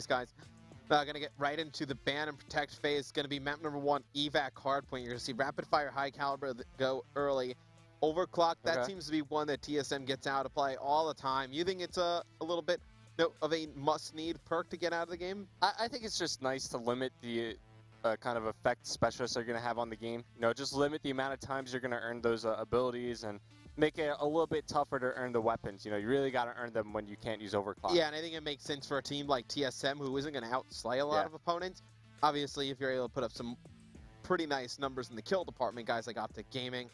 these guys. Going to get right into the ban and protect phase. Going to be map number 1, Evac Hardpoint. You're going to see rapid fire high caliber go early. Overclock, that seems to be one that TSM gets out to play all the time. You think it's a little bit of a must-need perk to get out of the game? I think it's just nice to limit the kind of effect specialists they're going to have on the game. You know, just limit the amount of times you're going to earn those abilities and make it a little bit tougher to earn the weapons. You know, you really got to earn them when you can't use overclock. Yeah, and I think it makes sense for a team like TSM who isn't going to outslay a lot of opponents. Obviously, if you're able to put up some pretty nice numbers in the kill department, guys like Optic Gaming,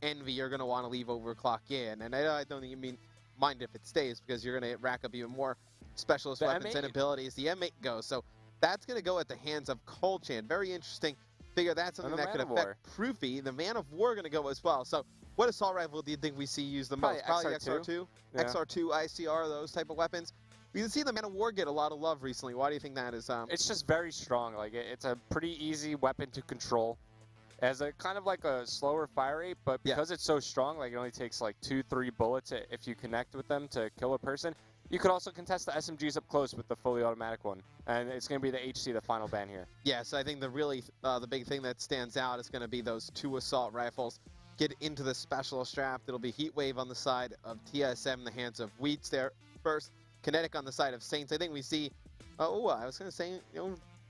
Envy, you're going to want to leave overclock in. And I don't think you mind if it stays, because you're going to rack up even more specialist weapons and abilities. The M8 goes. So that's going to go at the hands of Colchan. Very interesting. Figure that's something that could affect Proofy. The Man of War going to go as well. So what assault rifle do you think we see used the most? Probably XR2. Yeah. XR2, ICR, those type of weapons. We can see the Man of War get a lot of love recently. Why do you think that is? It's just very strong. Like it's a pretty easy weapon to control. It has a kind of like a slower fire rate, but because it's so strong, like it only takes like 2-3 bullets if you connect with them to kill a person. You could also contest the SMGs up close with the fully automatic one, and it's going to be the HC, the final ban here. Yeah, so I think the big thing that stands out is going to be those 2 assault rifles. Get into the specialist draft. It'll be Heatwave on the side of TSM in the hands of Wheats there first. Kinetic on the side of Saints. I think we see, I was going to say,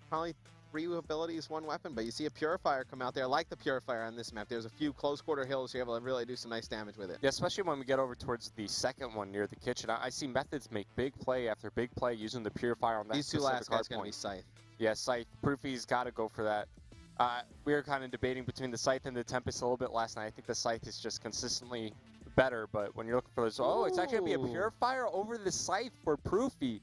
probably 3 abilities, 1 weapon, but you see a Purifier come out there. I like the Purifier on this map. There's a few close quarter hills. You're able to really do some nice damage with it. Yeah, especially when we get over towards the second one near the kitchen. I see Methods make big play after big play using the Purifier on that These 2 last guys going to be Scythe. Yeah, Scythe. Proofy's got to go for that. We were kind of debating between the Scythe and the Tempest a little bit last night. I think the Scythe is just consistently better, but when you're looking for those, it's actually going to be a Purifier over the Scythe for Proofy.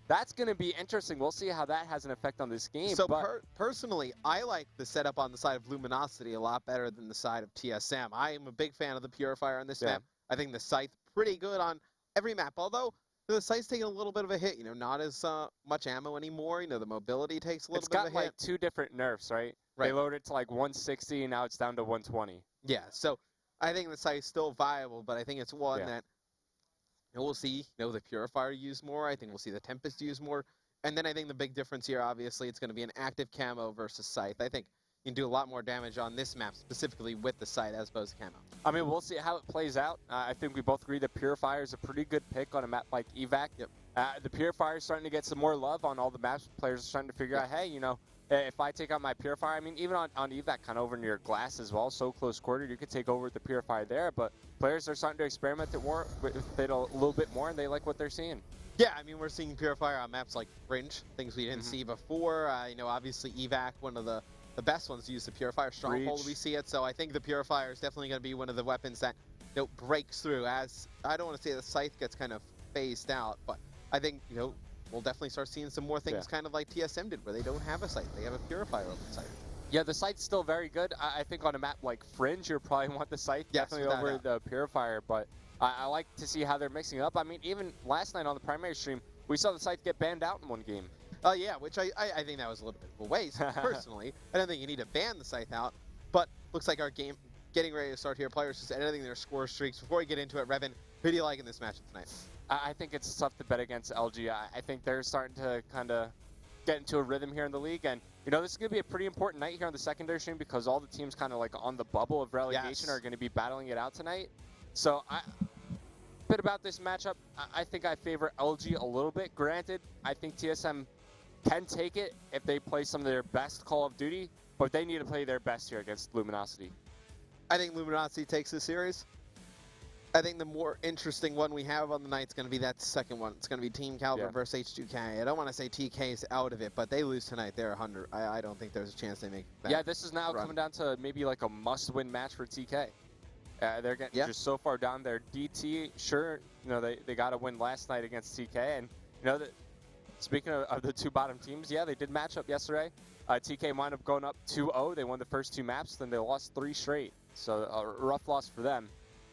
That's going to be interesting. We'll see how that has an effect on this game. So personally, I like the setup on the side of Luminosity a lot better than the side of TSM. I am a big fan of the Purifier on this map. I think the Scythe pretty good on every map, although the Scythe's taking a little bit of a hit. Not as much ammo anymore. The mobility takes a little bit of a hit. It's got like 2 different nerfs, right? They lowered it to like 160, and now it's down to 120. Yeah, so I think the Scythe's still viable, but I think it's one that we'll see, the Purifier use more. I think we'll see the Tempest use more. And then I think the big difference here, obviously, it's going to be an active camo versus Scythe. I think you can do a lot more damage on this map, specifically with the Scythe, as opposed to camo. I mean, we'll see how it plays out. I think we both agree that Purifier is a pretty good pick on a map like Evac. The Purifier is starting to get some more love on all the maps. Players are starting to figure out, hey, if I take out my Purifier, I mean, even on Evac, kind of over near glass as well, so close quarter, you could take over with the Purifier there, but players are starting to experiment with it a little bit more, and they like what they're seeing. Yeah, I mean, we're seeing Purifier on maps like Fringe, things we didn't see before. Obviously Evac, one of the best ones to use the Purifier. Stronghold, we see it, so I think the Purifier is definitely going to be one of the weapons that breaks through, as, I don't want to say the Scythe gets kind of phased out, but I think, we'll definitely start seeing some more things kind of like TSM did, where they don't have a Scythe. They have a Purifier over the Scythe. Yeah, the Scythe's still very good. I think on a map like Fringe, you probably want the Scythe definitely over the Purifier, but I like to see how they're mixing it up. I mean, even last night on the primary stream, we saw the Scythe get banned out in one game. Yeah, which I think that was a little bit of a waste, personally. I don't think you need to ban the Scythe out, but looks like our game getting ready to start here. Players just editing their score streaks. Before we get into it, Revan, who do you like in this matchup tonight? I think it's tough to bet against LG. I think they're starting to kind of get into a rhythm here in the league, and this is going to be a pretty important night here on the secondary stream, because all the teams kind of like on the bubble of relegation are going to be battling it out tonight. So a bit about this matchup, I think I favor LG a little bit. Granted, I think TSM can take it if they play some of their best Call of Duty, but they need to play their best here against Luminosity. I think Luminosity takes this series. I think the more interesting one we have on the night is going to be that second one. It's going to be Team Caliber versus H2K. I don't want to say TK's out of it, but they lose tonight. They're 100. I don't think there's a chance they make that. Yeah, this is now coming down to maybe like a must-win match for TK. They're getting just so far down there. DT, sure, they got a win last night against TK, and speaking of the 2 bottom teams, they did match up yesterday. TK wound up going up 2-0. They won the first 2 maps, then they lost 3 straight. So a rough loss for them.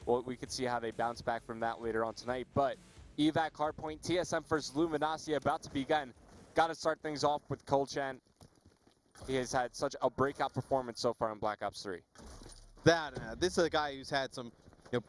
Well, we could see how they bounce back from that later on tonight. But Evac Hardpoint, TSM versus Luminosity about to begin. Got to start things off with Colchan. He has had such a breakout performance so far in Black Ops 3. This is a guy who's had some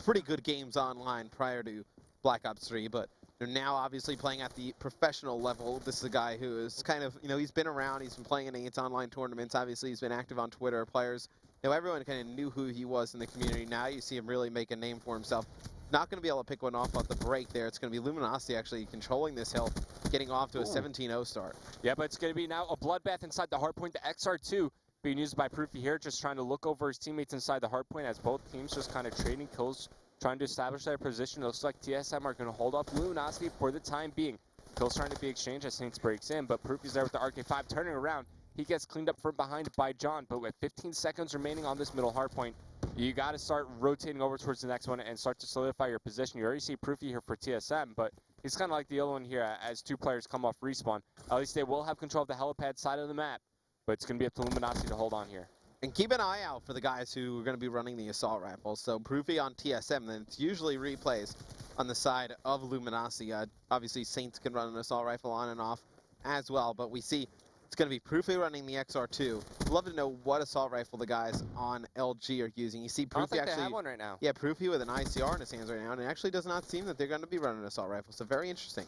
pretty good games online prior to Black Ops 3, but They're now obviously playing at the professional level. This is a guy who is kind of, he's been around. He's been playing in 8 online tournaments. Obviously, he's been active on Twitter. Players, everyone kind of knew who he was in the community. Now you see him really make a name for himself. Not going to be able to pick one off the break there. It's going to be Luminosity actually controlling this hill, getting off to a 17-0 start. Yeah, but it's going to be now a bloodbath inside the hardpoint. The XR2 being used by Proofy here, just trying to look over his teammates inside the hardpoint as both teams just kind of trading kills, trying to establish their position. It looks like TSM are going to hold off Luminosity for the time being. Kills trying to be exchanged as Saints breaks in, but Proofy's there with the RK5 turning around. He gets cleaned up from behind by John, but with 15 seconds remaining on this middle hardpoint, you got to start rotating over towards the next one and start to solidify your position. You already see Proofy here for TSM, but he's kind of like the other one here as 2 players come off respawn. At least they will have control of the helipad side of the map, but it's going to be up to Luminosity to hold on here. And keep an eye out for the guys who are going to be running the assault rifles. So Proofy on TSM, then it's usually replays on the side of Luminosity. Obviously, Saints can run an assault rifle on and off as well, but we see it's going to be Proofy running the XR2. I'd love to know what assault rifle the guys on LG are using. You see Proofy I don't think actually they have one right now. Yeah, Proofy with an ICR in his hands right now, and it actually does not seem that they're going to be running an assault rifle. So very interesting.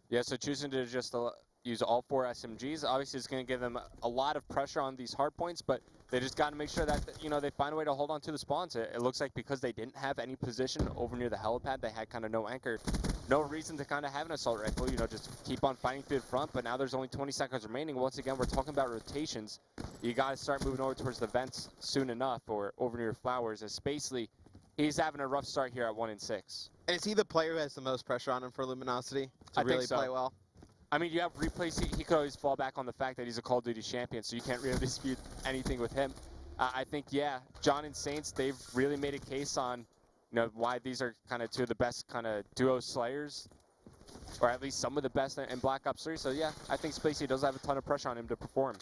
Yeah, so choosing to just use all 4 SMGs, obviously it's going to give them a lot of pressure on these hard points, but they just got to make sure that, they find a way to hold on to the spawns. It looks like because they didn't have any position over near the helipad, they had kind of no anchor. No reason to kind of have an assault rifle, just keep on fighting through the front, but now there's only 20 seconds remaining. Once again, we're talking about rotations. You got to start moving over towards the vents soon enough, or over near flowers, as Spacely, he's having a rough start here at 1-6. And is he the player who has the most pressure on him for Luminosity to really play well? I mean, you have replays. He could always fall back on the fact that he's a Call of Duty champion, so you can't really dispute anything with him. I think, yeah, John and Saints, they've really made a case on, why these are kind of 2 of the best kind of duo slayers, or at least some of the best in Black Ops 3. So, yeah, I think Spacey does have a ton of pressure on him to perform.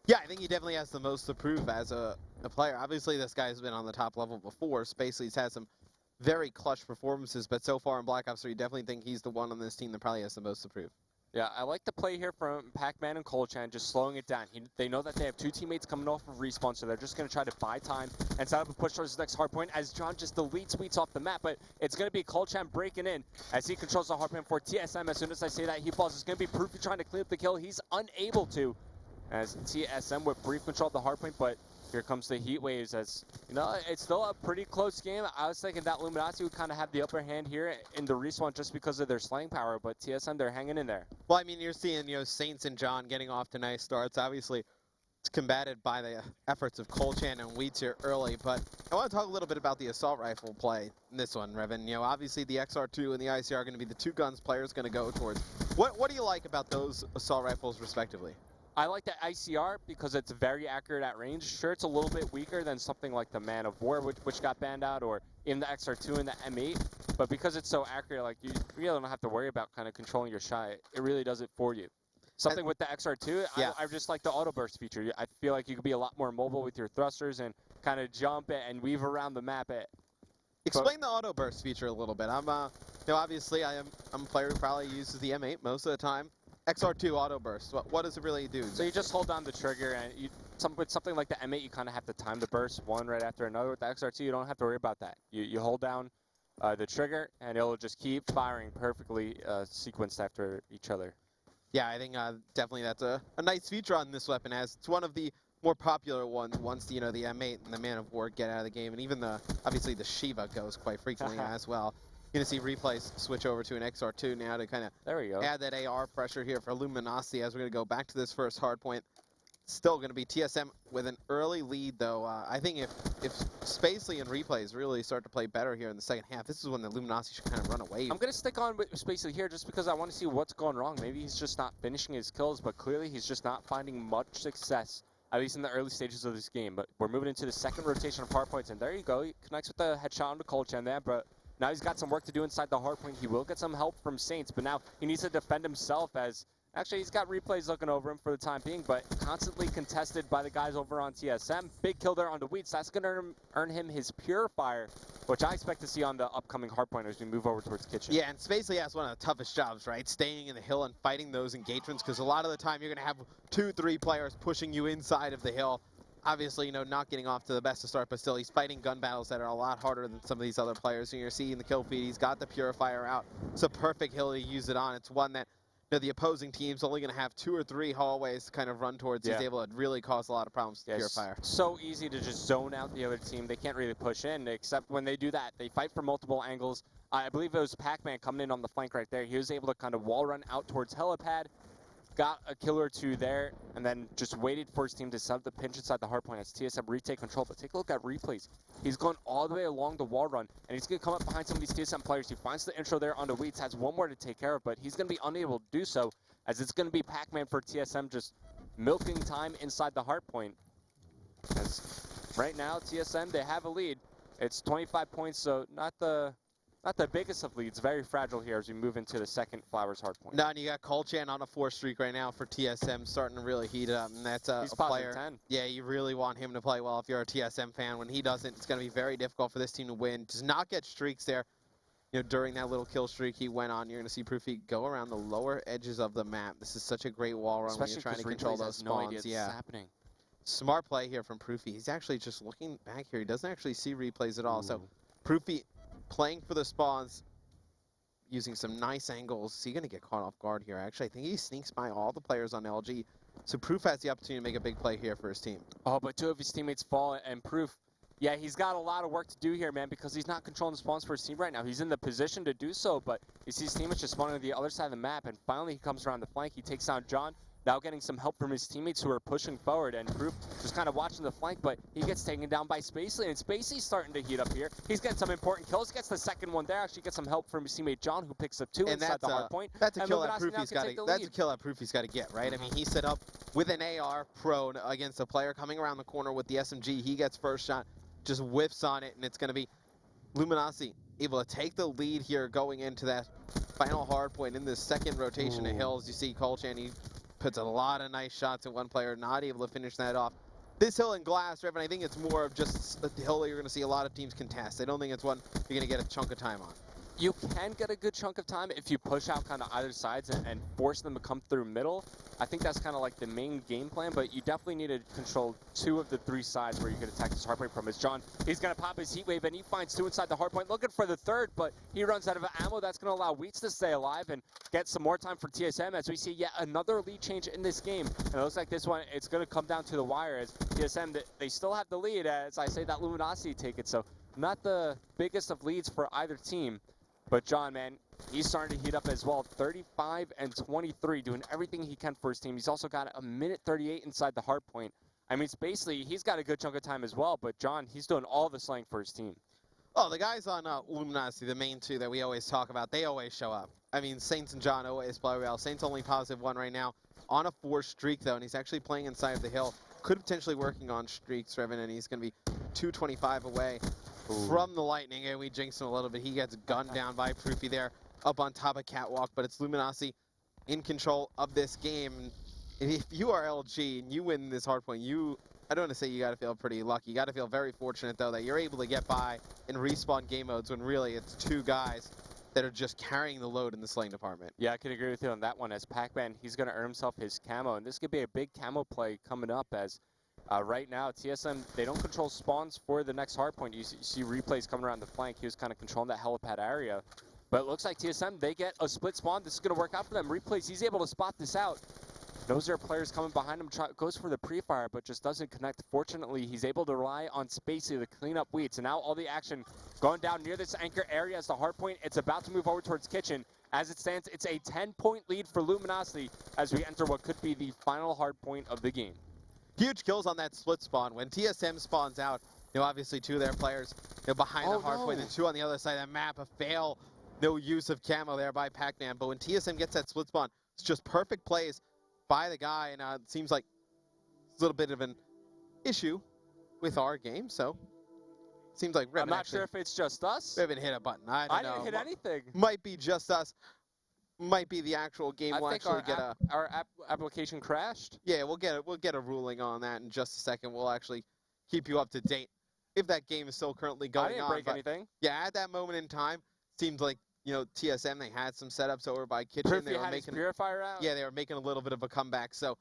Yeah, I think he definitely has the most to prove as a player. Obviously, this guy's been on the top level before. Spacely's had some very clutch performances, but so far in Black Ops 3, definitely think he's the one on this team that probably has the most to prove. Yeah, I like the play here from Pac-Man and Colchan, just slowing it down. They know that they have 2 teammates coming off of respawn, so they're just going to try to buy time and set up a push towards the next hardpoint as John just deletes Sweets off the map. But it's going to be Colchan breaking in as he controls the hardpoint for TSM. As soon as I say that, he falls. It's going to be Proofy trying to clean up the kill. He's unable to, as TSM with brief control of the hardpoint, but here comes the heat waves as, it's still a pretty close game. I was thinking that Luminosity would kind of have the upper hand here in the respawn just because of their slaying power, but TSM, they're hanging in there. Well, I mean, you're seeing, Saints and John getting off to nice starts. Obviously, it's combated by the efforts of Colchan and Wheats here early, but I want to talk a little bit about the assault rifle play in this one, Revan. Obviously the XR2 and the ICR are going to be the 2 guns players going to go towards. What do you like about those assault rifles respectively? I like the ICR because it's very accurate at range. Sure, it's a little bit weaker than something like the Man of War, which got banned out, or in the XR2 and the M8. But because it's so accurate, like, you really don't have to worry about kind of controlling your shot. It really does it for you. Something with the XR2, yeah. I just like the auto burst feature. I feel like you could be a lot more mobile with your thrusters and kind of jump and weave around the map. Explain the auto burst feature a little bit. Obviously I'm a player who probably uses the M8 most of the time. XR2 auto burst. What does it really do? So you just hold down the trigger, and with something like the M8, you kind of have to time the burst one right after another. With the XR2, you don't have to worry about that. You hold down the trigger, and it'll just keep firing perfectly sequenced after each other. Yeah, I think definitely that's a nice feature on this weapon, as it's one of the more popular ones once the M8 and the Man of War get out of the game, and even obviously the Shiva goes quite frequently as well. You're going to see replays switch over to an XR2 now to kind of add that AR pressure here for Luminosity as we're going to go back to this first hard point. Still going to be TSM with an early lead, though. I think if Spacely and replays really start to play better here in the second half, this is when the Luminosity should kind of run away. I'm going to stick on with Spacely here just because I want to see what's going wrong. Maybe he's just not finishing his kills, but clearly he's just not finding much success, at least in the early stages of this game. But we're moving into the second rotation of hardpoints, and there you go. He connects with the headshot on the Colchan there, but now he's got some work to do inside the hardpoint. He will get some help from Saints, but now he needs to defend himself as actually he's got replays looking over him for the time being, but constantly contested by the guys over on TSM. Big kill there on the Wheats. That's going to earn him his Purifier, which I expect to see on the upcoming hardpoint as we move over towards Kitchen. Yeah, and Spacely has one of the toughest jobs, right? Staying in the hill and fighting those engagements, because a lot of the time you're going to have 2-3 players pushing you inside of the hill. obviously, not getting off to the best of start, but still, he's fighting gun battles that are a lot harder than some of these other players. And you're seeing the kill feed. He's got the Purifier out. It's a perfect hill to use it on. It's one that the opposing team's only going to have 2 or 3 hallways to kind of run towards. He's able to really cause a lot of problems with Purifier. It's so easy to just zone out the other team. They can't really push in, except when they do that. They fight for multiple angles. I believe it was Pac-Man coming in on the flank right there. He was able to kind of wall run out towards helipad, got a kill or 2 there, and then just waited for his team to set up the pinch inside the hardpoint as TSM retake control. But take a look at replays. He's going all the way along the wall run, and he's going to come up behind some of these TSM players. He finds the intro there onto Wheats, has one more to take care of, but he's going to be unable to do so, as it's going to be Pac-Man for TSM just milking time inside the hardpoint. As right now, TSM, they have a lead. It's 25 points, so not the biggest of leads. Very fragile here as we move into the second Flowers hardpoint. No, and you got Colchan on a 4 streak right now for TSM, starting to really heat up, and that's a player. 10. Yeah, you really want him to play well if you're a TSM fan. When he doesn't, it's going to be very difficult for this team to win. Does not get streaks there. During that little kill streak he went on, you're going to see Proofy go around the lower edges of the map. This is such a great wall run. Especially when you're trying to control those spawns. Yeah, happening. Smart play here from Proofy. He's actually just looking back here. He doesn't actually see replays at all. So Proofy playing for the spawns, using some nice angles. Is he going to get caught off guard here? Actually, I think he sneaks by all the players on LG. So Proof has the opportunity to make a big play here for his team. Oh, but 2 of his teammates fall, and Proof, yeah, he's got a lot of work to do here, man, because he's not controlling the spawns for his team right now. He's in the position to do so, but you see his teammates just spawning on the other side of the map, and finally he comes around the flank. He takes down John, now getting some help from his teammates who are pushing forward, and Proof just kind of watching the flank, but he gets taken down by Spacely, and Spacey's starting to heat up here. He's getting some important kills, gets the second one there, actually gets some help from his teammate John, who picks up 2 inside the hardpoint. That's a kill that Proofy's got to. That's a kill that Proofy's got to get, right? I mean, he set up with an AR prone against a player coming around the corner with the SMG. He gets first shot, just whiffs on it, and it's going to be Luminosity able to take the lead here going into that final hardpoint in this second rotation of hills. You see Colchan, he puts a lot of nice shots at one player, not able to finish that off. This hill in glass, Revan, I think it's more of just a hill that you're going to see a lot of teams contest. I don't think it's one you're going to get a chunk of time on. You can get a good chunk of time if you push out kind of either sides and force them to come through middle. I think that's kind of like the main game plan, but you definitely need to control 2 of the 3 sides where you can attack this hardpoint from. As John, he's going to pop his heat wave, and he finds 2 inside the hardpoint, looking for the 3rd, but he runs out of ammo. That's going to allow Wheats to stay alive and get some more time for TSM as we see yet another lead change in this game. And it looks like this one, it's going to come down to the wire as TSM, they still have the lead, as I say that Luminosity take it. So not the biggest of leads for either team. But John, man, he's starting to heat up as well. 35 and 23, doing everything he can for his team. He's also got a minute 38 inside the hardpoint. I mean, it's basically, he's got a good chunk of time as well. But John, he's doing all the slaying for his team. Oh, the guys on Luminosity, the main 2 that we always talk about, they always show up. I mean, Saints and John always play well. Saints only +1 right now on a 4 streak, though, and he's actually playing inside of the hill. Could potentially working on streaks, Revan, and he's going to be 225 away from the Lightning, and we jinxed him a little bit. He gets gunned down by Proofy there up on top of Catwalk, but it's Luminosity in control of this game. And if you are LG and you win this hardpoint, I don't want to say you got to feel pretty lucky. You got to feel very fortunate, though, that you're able to get by in respawn game modes when really it's 2 guys that are just carrying the load in the slaying department. Yeah, I can agree with you on that one. As Pac-Man, he's going to earn himself his camo, and this could be a big camo play coming up as right now, TSM, they don't control spawns for the next hardpoint. You see replays coming around the flank. He was kind of controlling that helipad area. But it looks like TSM, they get a split spawn. This is going to work out for them. Replays, he's able to spot this out. Knows there are players coming behind him, goes for the pre-fire, but just doesn't connect. Fortunately, he's able to rely on Spacey to clean up Wheats. And now all the action going down near this anchor area as the hardpoint. It's about to move over towards Kitchen. As it stands, it's a 10-point lead for Luminosity as we enter what could be the final hardpoint of the game. Huge kills on that split spawn. When TSM spawns out, obviously 2 of their players behind the hardpoint and 2 on the other side of the map. A fail, no use of camo there by Pac-Man. But when TSM gets that split spawn, it's just perfect plays by the guy, and it seems like it's a little bit of an issue with our game, so seems like I'm not sure if it's just us. We haven't hit a button. I don't know. I didn't hit anything. Might be just us. Might be the actual game. We'll actually get our application crashed. Yeah, we'll get a ruling on that in just a second. We'll actually keep you up to date if that game is still currently going on. I didn't break anything. Yeah, at that moment in time, seems like TSM, they had some setups over by Kitchen. Proof they were had making his purifier out. Yeah, they were making a little bit of a comeback. So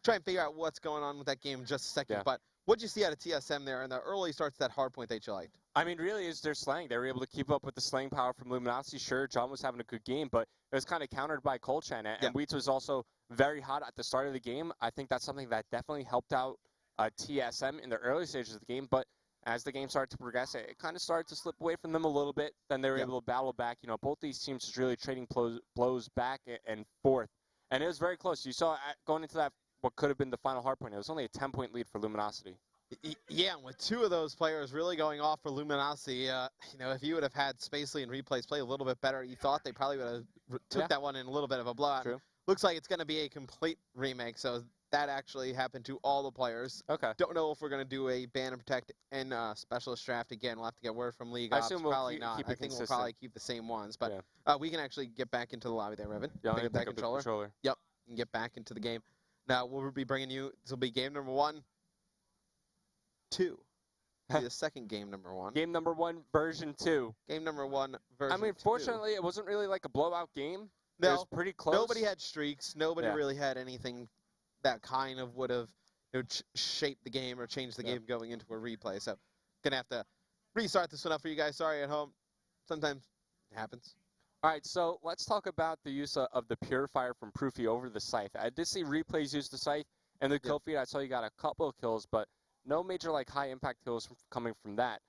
try and figure out what's going on with that game in just a second. Yeah. But What'd you see out of TSM there in the early starts, that hard point that you liked? I mean, really, is their slaying. They were able to keep up with the slaying power from Luminosity. Sure, John was having a good game, but it was kind of countered by Colchan. And Wheats was also very hot at the start of the game. I think that's something that definitely helped out TSM in the early stages of the game. But as the game started to progress, it kind of started to slip away from them a little bit. Then they were able to battle back. You know, both these teams just really trading blows back and forth. And it was very close. You saw going into that, what could have been the final hard point, it was only a 10-point lead for Luminosity. Yeah, with two of those players really going off for Luminosity, you know, if you would have had Spacely and Replays play a little bit better, you thought they probably would have took that one in a little bit of a blowout. True. Looks like it's going to be a complete remake, so that actually happened to all the players. Okay. Don't know if we're going to do a ban and protect and specialist draft again. We'll have to get word from League I Ops. assume we'll probably keep not. it I think consistent. we'll probably keep the same ones, but we can actually get back into the lobby there, Revan. Yeah, pick up that controller. Yep, and get back into the game. Now we'll be bringing you. This will be game number 1, 2. The second game number 1. Game number 1, version 2. Game number 1, version 2. I mean, fortunately, it wasn't really like a blowout game. No, it was pretty close. Nobody had streaks. Nobody really had anything that kind of would have shaped the game or changed the game going into a replay. So, gonna have to restart this one up for you guys. Sorry at home. Sometimes it happens. All right, so let's talk about the use of the Purifier from Proofy over the Scythe. I did see replays use the Scythe, and the kill feed, I saw you got a couple of kills, but no major like high impact kills coming from that.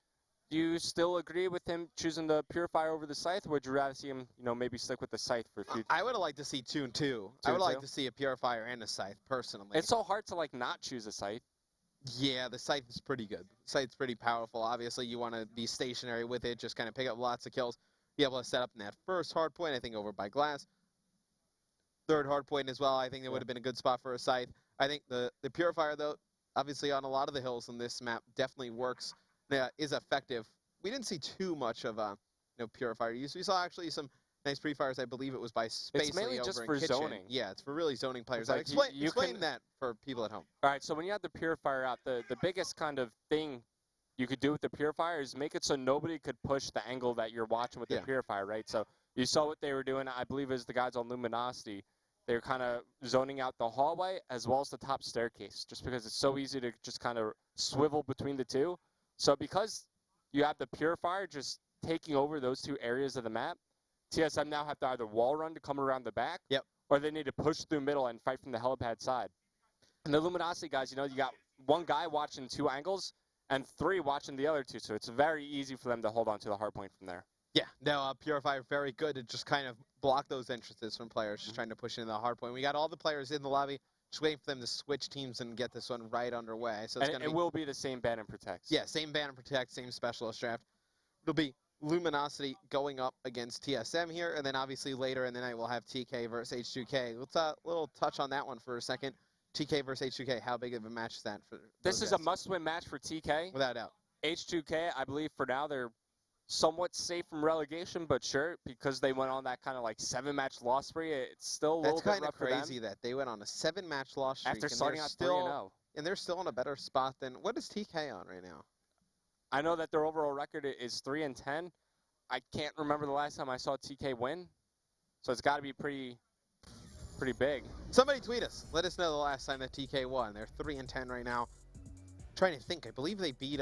Do you still agree with him choosing the Purifier over the Scythe, or would you rather see him, you know, maybe stick with the Scythe for future? I would have liked to see 2 and 2. I would like to see a Purifier and a Scythe, personally. It's so hard to, like, not choose a Scythe. Yeah, the Scythe is pretty good. The Scythe's pretty powerful. Obviously, you want to be stationary with it, just kind of pick up lots of kills, be able to set up in that first hard point, I think, over by glass. Third hard point as well, I think it would have been a good spot for a Scythe. I think the Purifier, though, obviously on a lot of the hills on this map, definitely works, is effective. We didn't see too much of Purifier use. We saw actually some nice pre-fires. I believe it was by Spacely It's mainly over just in for Kitchen. zoning. Yeah, it's for really zoning players. Like explain that for people at home. All right, so when you have the Purifier out, the biggest kind of thing you could do with the Purifier is make it so nobody could push the angle that you're watching with the Purifier, right? So you saw what they were doing, I believe, is the guys on Luminosity. They were kind of zoning out the hallway as well as the top staircase, just because it's so easy to just kind of swivel between the two. So because you have the Purifier just taking over those two areas of the map, TSM now have to either wall run to come around the back, or they need to push through middle and fight from the helipad side. And the Luminosity guys, you know, you got one guy watching 2 angles and 3 watching the other 2, so it's very easy for them to hold on to the hard point from there. Yeah, no, Purifier very good to just kind of block those entrances from players just trying to push into the hard point. We got all the players in the lobby, just waiting for them to switch teams and get this one right underway. So it's it will be the same ban and protect. Yeah, same ban and protect, same specialist draft. It'll be Luminosity going up against TSM here, and then obviously later in the night we'll have TK versus H2K. Let's little touch on that one for a second. TK versus H2K, how big of a match is that for This is a must-win match for TK. Without a doubt. H2K, I believe for now they're somewhat safe from relegation, but sure, because they went on that kind of like 7-match loss spree, it's still a little bit rough for them. That's kind of crazy that they went on a 7-match loss streak after starting out 3-0. And they're still in a better spot than, what is TK on right now? I know that their overall record is 3-10. I can't remember the last time I saw TK win, so it's got to be pretty big. Somebody tweet us. Let us know the last time that TK won. They're 3-10 right now. I'm trying to think. I believe they beat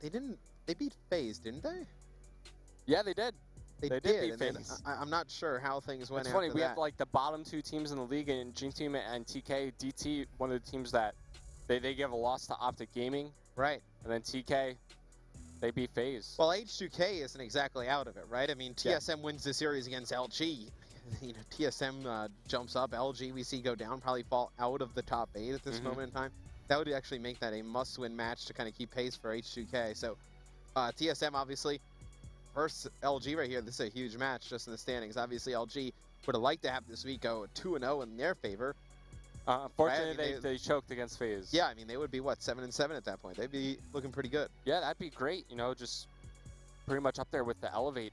they beat FaZe, didn't they? Yeah, they did. They did beat FaZe. I'm not sure how things went. It's funny. We have like the bottom 2 teams in the league, and Gene Team and TK. DT, one of the teams that they give a loss to Optic Gaming. Right. And then TK, they beat FaZe. Well, H2K isn't exactly out of it, right? I mean, TSM wins the series against LG. You know, TSM jumps up. LG we see go down, probably fall out of the top 8 at this moment in time. That would actually make that a must-win match to kind of keep pace for H2K. So TSM obviously versus LG right here. This is a huge match just in the standings. Obviously, LG would have liked to have this week go 2-0 in their favor. Unfortunately, right? they choked against FaZe. Yeah, I mean, they would be, what, 7-7 at that point. They'd be looking pretty good. Yeah, that'd be great. You know, just pretty much up there with the Elevate.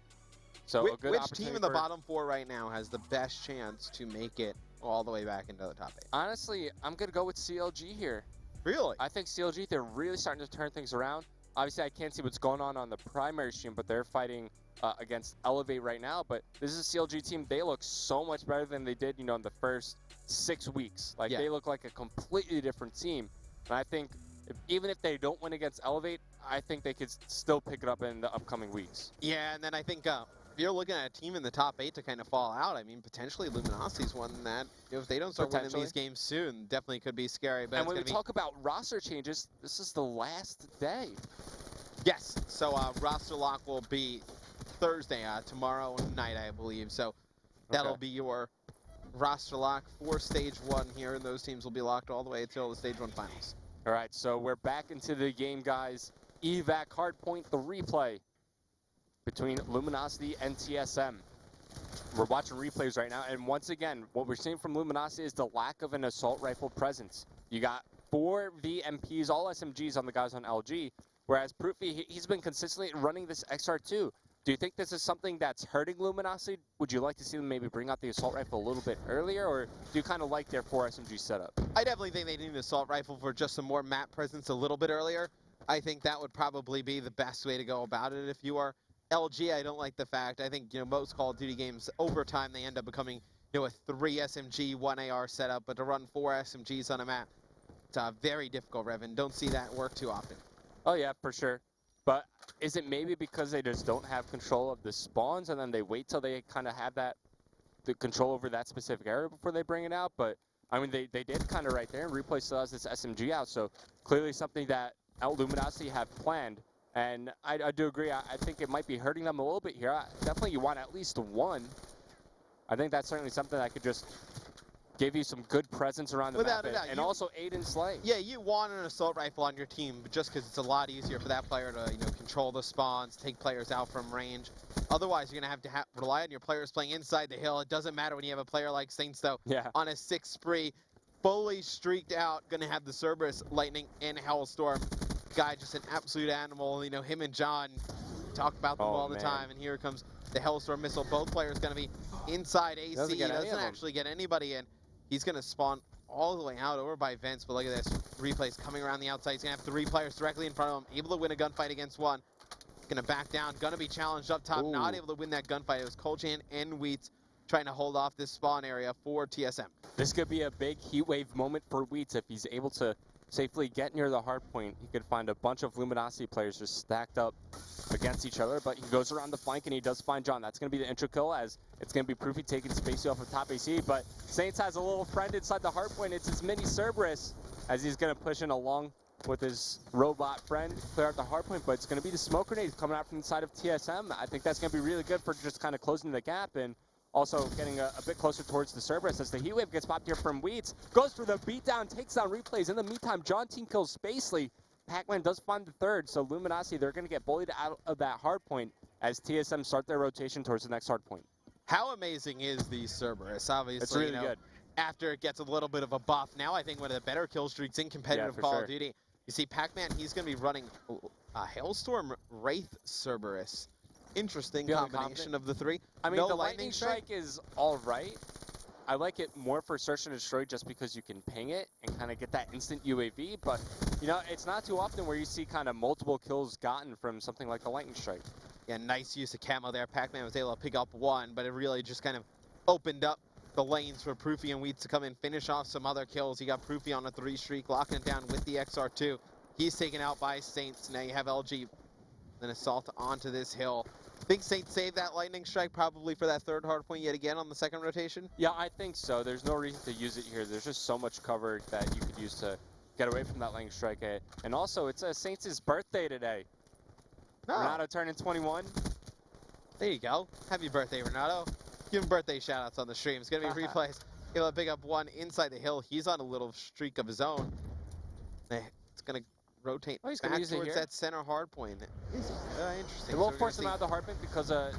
So a good which team in the bottom 4 right now has the best chance to make it all the way back into the top 8? Honestly, I'm going to go with CLG here. Really? I think CLG, they're really starting to turn things around. Obviously, I can't see what's going on the primary stream, but they're fighting against Elevate right now. But this is a CLG team. They look so much better than they did, you know, in the first 6 weeks. Like, they look like a completely different team. And I think even if they don't win against Elevate, I think they could still pick it up in the upcoming weeks. Yeah, and then I think if you're looking at a team in the top 8 to kind of fall out, I mean, potentially Luminosity's one that, if they don't start winning these games soon, definitely could be scary. But and when we talk about roster changes, this is the last day. Yes, so roster lock will be Thursday, tomorrow night, I believe. So that'll be your roster lock for Stage 1 here, and those teams will be locked all the way until the Stage 1 finals. All right, so we're back into the game, guys. Evac Hardpoint, the replay between Luminosity and TSM. We're watching replays right now, and once again, what we're seeing from Luminosity is the lack of an assault rifle presence. You got 4 VMPs, all SMGs on the guys on LG, whereas Proofy, he's been consistently running this XR2. Do you think this is something that's hurting Luminosity? Would you like to see them maybe bring out the assault rifle a little bit earlier, or do you kind of like their 4 SMG setup? I definitely think they need an assault rifle for just some more map presence a little bit earlier. I think that would probably be the best way to go about it if you are LG. I don't like the fact, I think, most Call of Duty games, over time, they end up becoming, a 3 SMG, 1 AR setup, but to run 4 SMGs on a map, it's very difficult, Revan. Don't see that work too often. Oh, yeah, for sure. But is it maybe because they just don't have control of the spawns and then they wait till they kind of have the control over that specific area before they bring it out? But, I mean, they did kind of right there, and Replay still has this SMG out, so clearly something that Luminosity have planned. And I do agree. I think it might be hurting them a little bit here. Definitely you want at least 1. I think that's certainly something that could just give you some good presence around the map, and also aid in slaying. Yeah, you want an assault rifle on your team, but just because it's a lot easier for that player to, control the spawns, take players out from range. Otherwise, you're going to have to rely on your players playing inside the hill. It doesn't matter when you have a player like Saints, though, on a 6 spree, fully streaked out, going to have the Cerberus, Lightning, and Hellstorm. Guy, just an absolute animal. Him and John talk about them all the time, and here comes the Hellstorm missile. Both players going to be inside AC. Doesn't actually get anybody in. He's going to spawn all the way out over by Vents, but look at this. Replay's coming around the outside. He's going to have 3 players directly in front of him, able to win a gunfight against 1. Going to back down, going to be challenged up top, not able to win that gunfight. It was Kolchan and Wheats trying to hold off this spawn area for TSM. This could be a big heat wave moment for Wheats if he's able to safely get near the hard point. He could find a bunch of Luminosity players just stacked up against each other, but he goes around the flank and he does find John. That's going to be the intro kill, as it's going to be Proofy taking Spacey off of top AC, but Saints has a little friend inside the hard point. It's his mini Cerberus, as he's going to push in along with his robot friend, clear out the hard point, but it's going to be the smoke grenade coming out from inside of TSM. I think that's going to be really good for just kind of closing the gap and also getting a bit closer towards the Cerberus as the heat wave gets popped here from Wheats. Goes for the beatdown, takes down Replays. In the meantime, John team kills Spacely. Pac-Man does find the 3rd, so Luminosity, they're going to get bullied out of that hard point as TSM start their rotation towards the next hard point. How amazing is the Cerberus? Obviously, it's really good. After it gets a little bit of a buff, now I think one of the better kill streaks in competitive Call of Duty. You see Pac-Man, he's going to be running a Hailstorm Wraith Cerberus. Interesting combination of the 3. I mean, the lightning strike is all right. I like it more for search and destroy just because you can ping it and kind of get that instant UAV, but it's not too often where you see kind of multiple kills gotten from something like the lightning strike. Yeah, nice use of camo there. Pac-Man was able to pick up 1, but it really just kind of opened up the lanes for Proofy and Wheats to come in, finish off some other kills. You got Proofy on a 3 streak, locking it down with the XR2. He's taken out by Saints. Now you have LG, then assault onto this hill. Think Saints saved that lightning strike probably for that 3rd hard point yet again on the 2nd rotation? Yeah, I think so. There's no reason to use it here. There's just so much cover that you could use to get away from that lightning strike. And also, it's Saints' birthday today. Renato turning 21. There you go. Happy birthday, Renato. Give him birthday shout-outs on the stream. It's going to be replays. He'll pick up 1 inside the hill. He's on a little streak of his own. It's going to rotate back towards that center hard point. Interesting. It will force him out of the hard point because the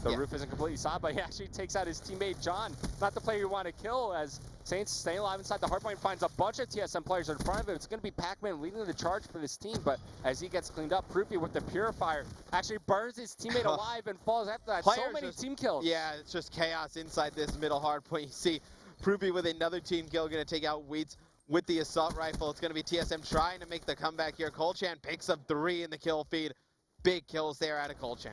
roof isn't completely solid, but he actually takes out his teammate John, not the player you want to kill, as Saints staying alive inside the hard point, finds a bunch of TSM players in front of him. It's going to be Pac-Man leading the charge for this team, but as he gets cleaned up, Proofy with the Purifier actually burns his teammate alive and falls after that. So many team kills. Yeah, it's just chaos inside this middle hard point. You see Proofy with another team kill, going to take out Wheats with the assault rifle. It's going to be TSM trying to make the comeback here. Kolchan picks up 3 in the kill feed. Big kills there out of Kolchan.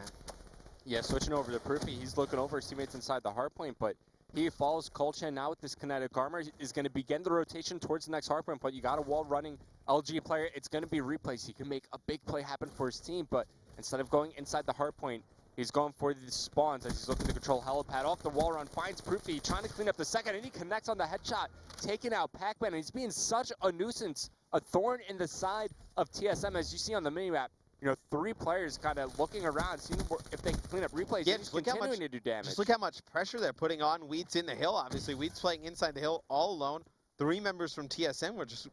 Yeah, switching over to Proofy. He's looking over his teammates inside the hard point, but he follows Kolchan now with this kinetic armor. Is going to begin the rotation towards the next hard point, but you got a wall running LG player, it's going to be replays. He can make a big play happen for his team, but instead of going inside the hardpoint, he's going for the spawns as he's looking to control helipad. Off the wall run, finds Proofy, trying to clean up the second, and he connects on the headshot, taking out Pac-Man, and he's being such a nuisance, a thorn in the side of TSM, as you see on the minimap. You know, 3 players kind of looking around, seeing if they can clean up replays. Yeah, and he's continuing to do damage. Just look how much pressure they're putting on Wheats in the hill. Obviously, Wheats playing inside the hill all alone. 3 members from TSM were just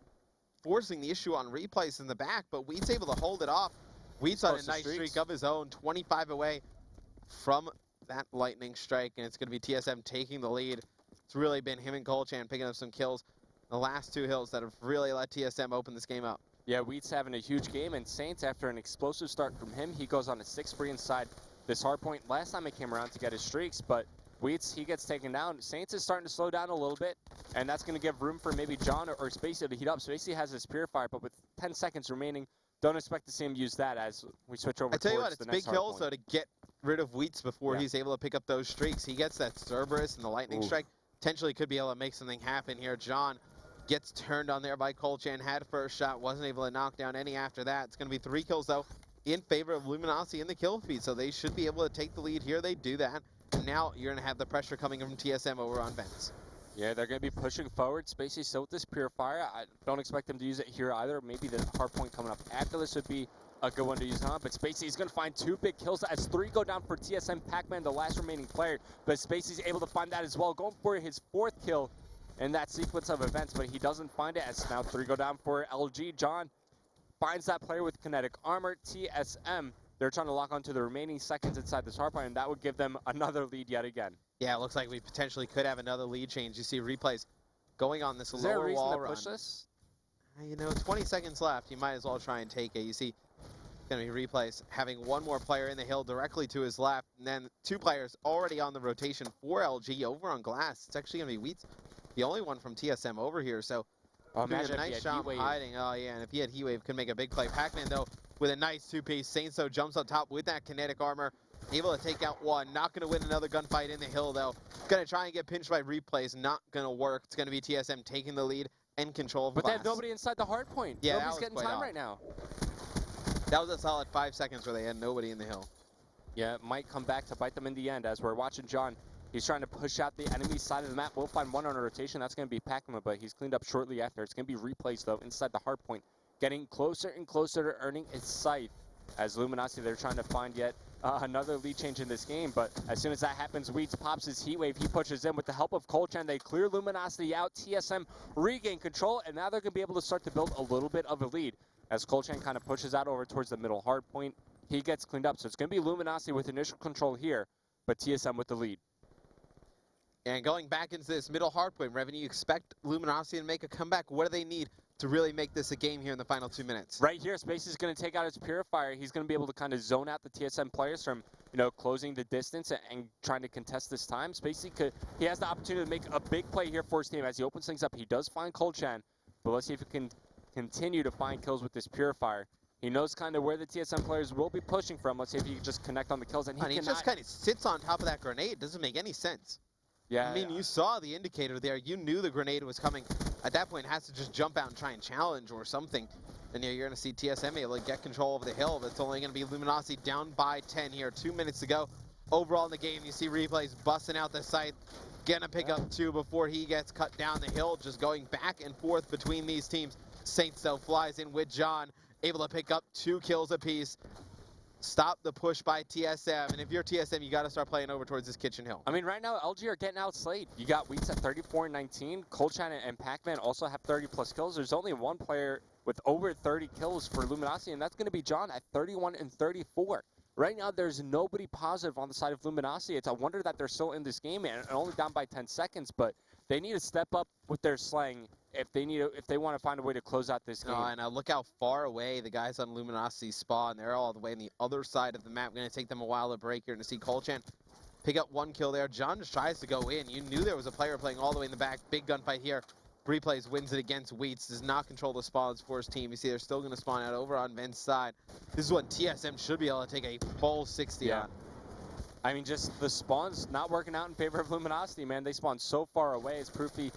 forcing the issue on replays in the back, but Wheats able to hold it off. Wheats on a nice streak of his own, 25 away from that lightning strike, and it's going to be TSM taking the lead. It's really been him and Colchan picking up some kills. The last 2 hills that have really let TSM open this game up. Yeah, Wheat's having a huge game, and Saints, after an explosive start from him, he goes on a 6-free inside this hardpoint. Last time it came around to get his streaks, but Wheats, he gets taken down. Saints is starting to slow down a little bit, and that's going to give room for maybe John or Spacey to heat up. Spacey has his purifier, but with 10 seconds remaining, don't expect to see him use that as we switch over towards the next hardpoint. I tell you what, it's big kills, though, to get rid of Wheats before he's able to pick up those streaks. He gets that Cerberus and the lightning strike. Potentially could be able to make something happen here. John gets turned on there by Colchan, had first shot, wasn't able to knock down any after that. It's going to be 3 kills, though, in favor of Luminosity in the kill feed, so they should be able to take the lead here. They do that, and now you're going to have the pressure coming from TSM over on Vents. Yeah, they're going to be pushing forward. Spacey still with this purifier. I don't expect them to use it here either. Maybe the hardpoint coming up after this would be a good one to use on, but Spacey's going to find 2 big kills as 3 go down for TSM. Pac-Man, the last remaining player, but Spacey's able to find that as well, going for his 4th kill in that sequence of events, but he doesn't find it as now 3 go down for LG. John finds that player with kinetic armor. TSM, they're trying to lock onto the remaining seconds inside this hardpoint, and that would give them another lead yet again. Yeah, it looks like we potentially could have another lead change. You see replays going on this lower wall run. Is there a reason to push this? You know, 20 seconds left. You might as well try and take it. You see, going to be replays having 1 more player in the hill directly to his left, and then 2 players already on the rotation for LG over on glass. It's actually going to be Wheats, the only one from TSM over here, so imagine a nice shot hiding. Oh yeah, and if he had Heat Wave, could make a big play. Pac-Man, though, with a nice 2-piece. Saints, though, jumps up top with that kinetic armor, able to take out 1. Not going to win another gunfight in the hill, though. Going to try and get pinched by replays. Not going to work. It's going to be TSM taking the lead and control of the glass. But they have nobody inside the hard point. Yeah, nobody's getting time right now. That was a solid 5 seconds where they had nobody in the hill. Yeah, it might come back to bite them in the end, as we're watching John. He's trying to push out the enemy side of the map. We'll find 1 on a rotation. That's going to be Pac-Man, but he's cleaned up shortly after. It's going to be replays, though, inside the hard point. Getting closer and closer to earning its sight. As Luminosity, they're trying to find yet another lead change in this game. But as soon as that happens, Wheats pops his Heat Wave. He pushes in with the help of Colchan. They clear Luminosity out. TSM regain control, and now they're going to be able to start to build a little bit of a lead. As Colchan kind of pushes out over towards the middle hard point, he gets cleaned up. So it's going to be Luminosity with initial control here, but TSM with the lead. And going back into this middle hardpoint, Revenue, you expect Luminosity to make a comeback. What do they need to really make this a game here in the final 2 minutes? Right here, Spacey's going to take out his purifier. He's going to be able to kind of zone out the TSM players from, you know, closing the distance and trying to contest this time. Spacey he has the opportunity to make a big play here for his team as he opens things up. He does find Colchan, but let's see if he can continue to find kills with this purifier. He knows kind of where the TSM players will be pushing from. Let's see if he can just connect on the kills. And he just kind of sits on top of that grenade. Doesn't make any sense. Yeah, I mean, you saw the indicator there. You knew the grenade was coming. At that point, it has to just jump out and try and challenge or something. And you're going to see TSM able to get control of the hill. But it's only going to be Luminosity down by 10 here. 2 minutes to go. Overall in the game, you see replays busting out the site. Going to pick up 2 before he gets cut down the hill. Just going back and forth between these teams. Saints, though, flies in with John. Able to pick up 2 kills apiece. Stop the push by TSM, and if you're TSM, you got to start playing over towards this kitchen hill. I mean, right now, LG are getting outslayed. You got Wheats at 34-19. Colchan and Pac-Man also have 30+ kills. There's only 1 player with over 30 kills for Luminosity, and that's going to be John at 31-34. Right now, there's nobody positive on the side of Luminosity. It's a wonder that they're still in this game and only down by 10 seconds, but they need to step up with their slaying if they want to find a way to close out this game. And look how far away the guys on Luminosity spawn. They're all the way on the other side of the map. Going to take them a while to break here. And to see Colchan pick up 1 kill there. John just tries to go in. You knew there was a player playing all the way in the back. Big gunfight here. Replays wins it against Wheats. Does not control the spawns for his team. You see they're still going to spawn out over on Ven's side. This is what TSM should be able to take a full 60 on. I mean, just the spawns not working out in favor of Luminosity, man. They spawn so far away as Proofy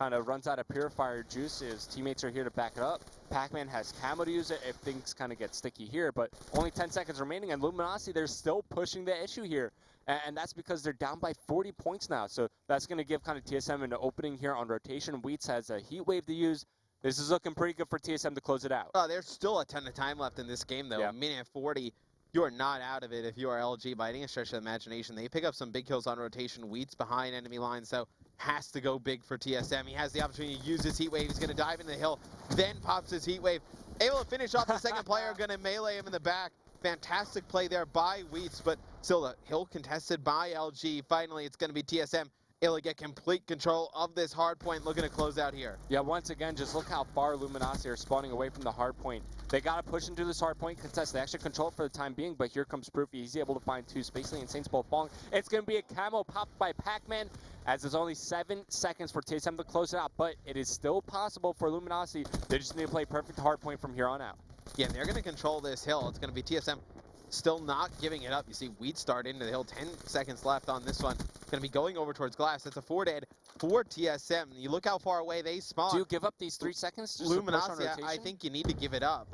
kind of runs out of Purifier juice, his teammates are here to back it up. Pac-Man has camo to use it if things kind of get sticky here, but only 10 seconds remaining, and Luminosity, they're still pushing the issue here. And that's because they're down by 40 points now. So that's going to give kind of TSM an opening here on rotation. Wheats has a heat wave to use. This is looking pretty good for TSM to close it out. There's still a ton of time left in this game, though. Yeah. A minute and 40. You are not out of it if you are LG by any stretch of the imagination. They pick up some big kills on rotation. Wheats behind enemy line, so has to go big for TSM. He has the opportunity to use his heat wave. He's going to dive in the hill, then pops his heat wave. Able to finish off the second player, going to melee him in the back. Fantastic play there by Wheats, but still the hill contested by LG. Finally, it's going to be TSM able to get complete control of this hard point, looking to close out here. Yeah, once again, just look how far Luminosity are spawning away from the hard point. They got to push into this hard point contest. They actually control it for the time being, but here comes Proofy. He's able to find 2 Spacely and Saints both falling. It's going to be a camo popped by Pac-Man, as there's only 7 seconds for TSM to close it out, but it is still possible for Luminosity. They just need to play perfect hard point from here on out. Yeah, they're going to control this hill. It's going to be TSM still not giving it up. You see Wheat start into the hill, 10 seconds left on this one. Going to be going over towards glass. That's a 4 dead for TSM. You look how far away they spawn. Do you give up these 3 seconds? Just Luminosity, I think you need to give it up.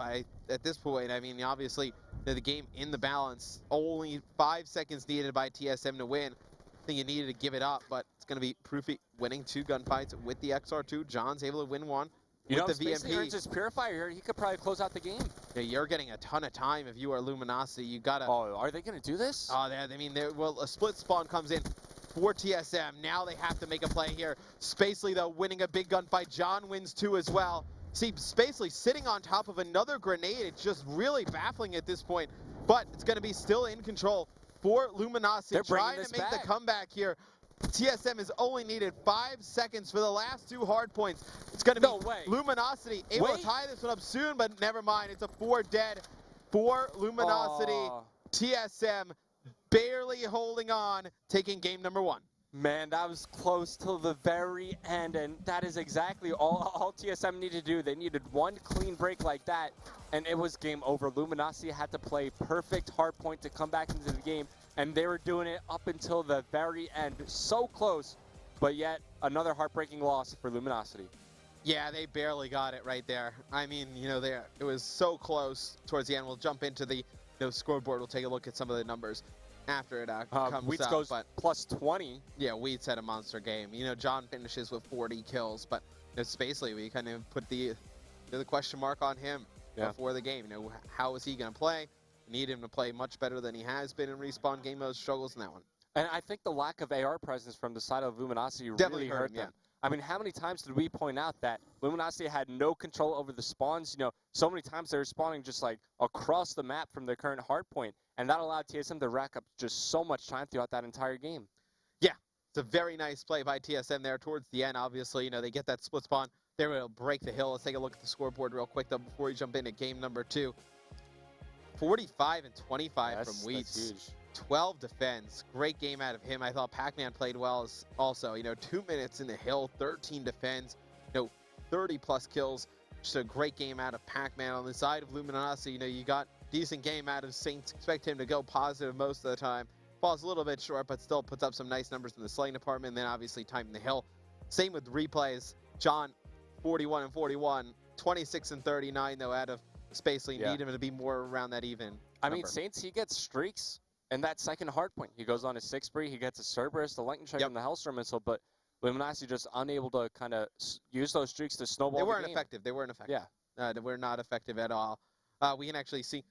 At this point, I mean, obviously, the game in the balance, only 5 seconds needed by TSM to win. I think you needed to give it up, but it's going to be Proofy winning 2 gunfights with the XR2. John's able to win 1. You know, with the if earns his Purifier here, he could probably close out the game. Yeah, you're getting a ton of time if you are Luminosity. You gotta. Oh, are they gonna do this? Oh, I mean, well, a split spawn comes in for TSM. Now they have to make a play here. Spacely, though, winning a big gunfight. John wins 2 as well. See, Spacely sitting on top of another grenade. It's just really baffling at this point, but it's gonna be still in control for Luminosity. They're trying to make the comeback here. TSM has only needed 5 seconds for the last 2 hard points. It's going to be Luminosity able to tie this one up soon, but never mind. It's a 4 dead for Luminosity. TSM barely holding on, taking game number 1. Man, that was close till the very end, and that is exactly all TSM needed to do. They needed 1 clean break like that, and it was game over. Luminosity had to play perfect hard point to come back into the game, and they were doing it up until the very end. So close, but yet another heartbreaking loss for Luminosity. Yeah, they barely got it right there. I mean, you know, it was so close towards the end. We'll jump into the scoreboard. We'll take a look at some of the numbers after it comes Wheats up. goes but plus 20. Yeah, Wheats had a monster game. You know, John finishes with 40 kills, but Spacely, we kind of put the question mark on him before the game. You know, how is he going to play? Need him to play much better than he has been in Respawn game mode. Struggles in that one. And I think the lack of AR presence from the side of Luminosity Definitely really hurt them. Yeah. I mean, how many times did we point out that Luminosity had no control over the spawns? You know, so many times they were spawning just like across the map from their current hard point, and that allowed TSM to rack up just so much time throughout that entire game. Yeah, it's a very nice play by TSM there towards the end. Obviously, you know, they get that split spawn. They're able to break the hill. Let's take a look at the scoreboard real quick, though, before we jump into game number 2. 45 and 25 from Wheats. That's huge. 12 defense. Great game out of him. I thought Pac-Man played well also. You know, 2 minutes in the hill, 13 defense, 30-plus kills. Just a great game out of Pac-Man. On the side of Luminosity, you know, you got decent game out of Saints. Expect him to go positive most of the time. Falls a little bit short, but still puts up some nice numbers in the slaying department. And then obviously time in the hill. Same with replays. John, 41 and 41. 26 and 39, though, out of Spacely. Need him to be more around that even I mean, Saints, he gets streaks. And that second hard point, he goes on a 6 spree, he gets a Cerberus, the lightning strike, and the Hellstorm missile, but Luminosity just unable to kind of use those streaks to snowball the game. Effective. They weren't effective. Yeah. They were not effective at all. We can actually see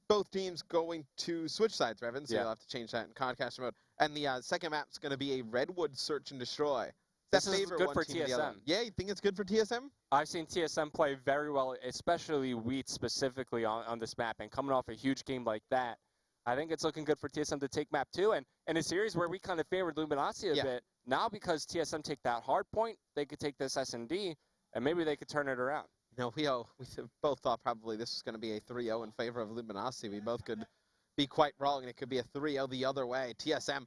both teams going to switch sides, Revan, so you'll have to change that in Concaster mode. And the second map's going to be a Redwood Search and Destroy. This is good for TSM. Yeah, you think it's good for TSM? I've seen TSM play very well, especially Wheat specifically on this map, and coming off a huge game like that, I think it's looking good for TSM to take map 2. And in a series where we kind of favored Luminosity a bit, now because TSM take that hard point, they could take this SnD, and maybe they could turn it around. No, we both thought probably this was going to be a 3-0 in favor of Luminosity. We both could be quite wrong, and it could be a 3-0 the other way. TSM,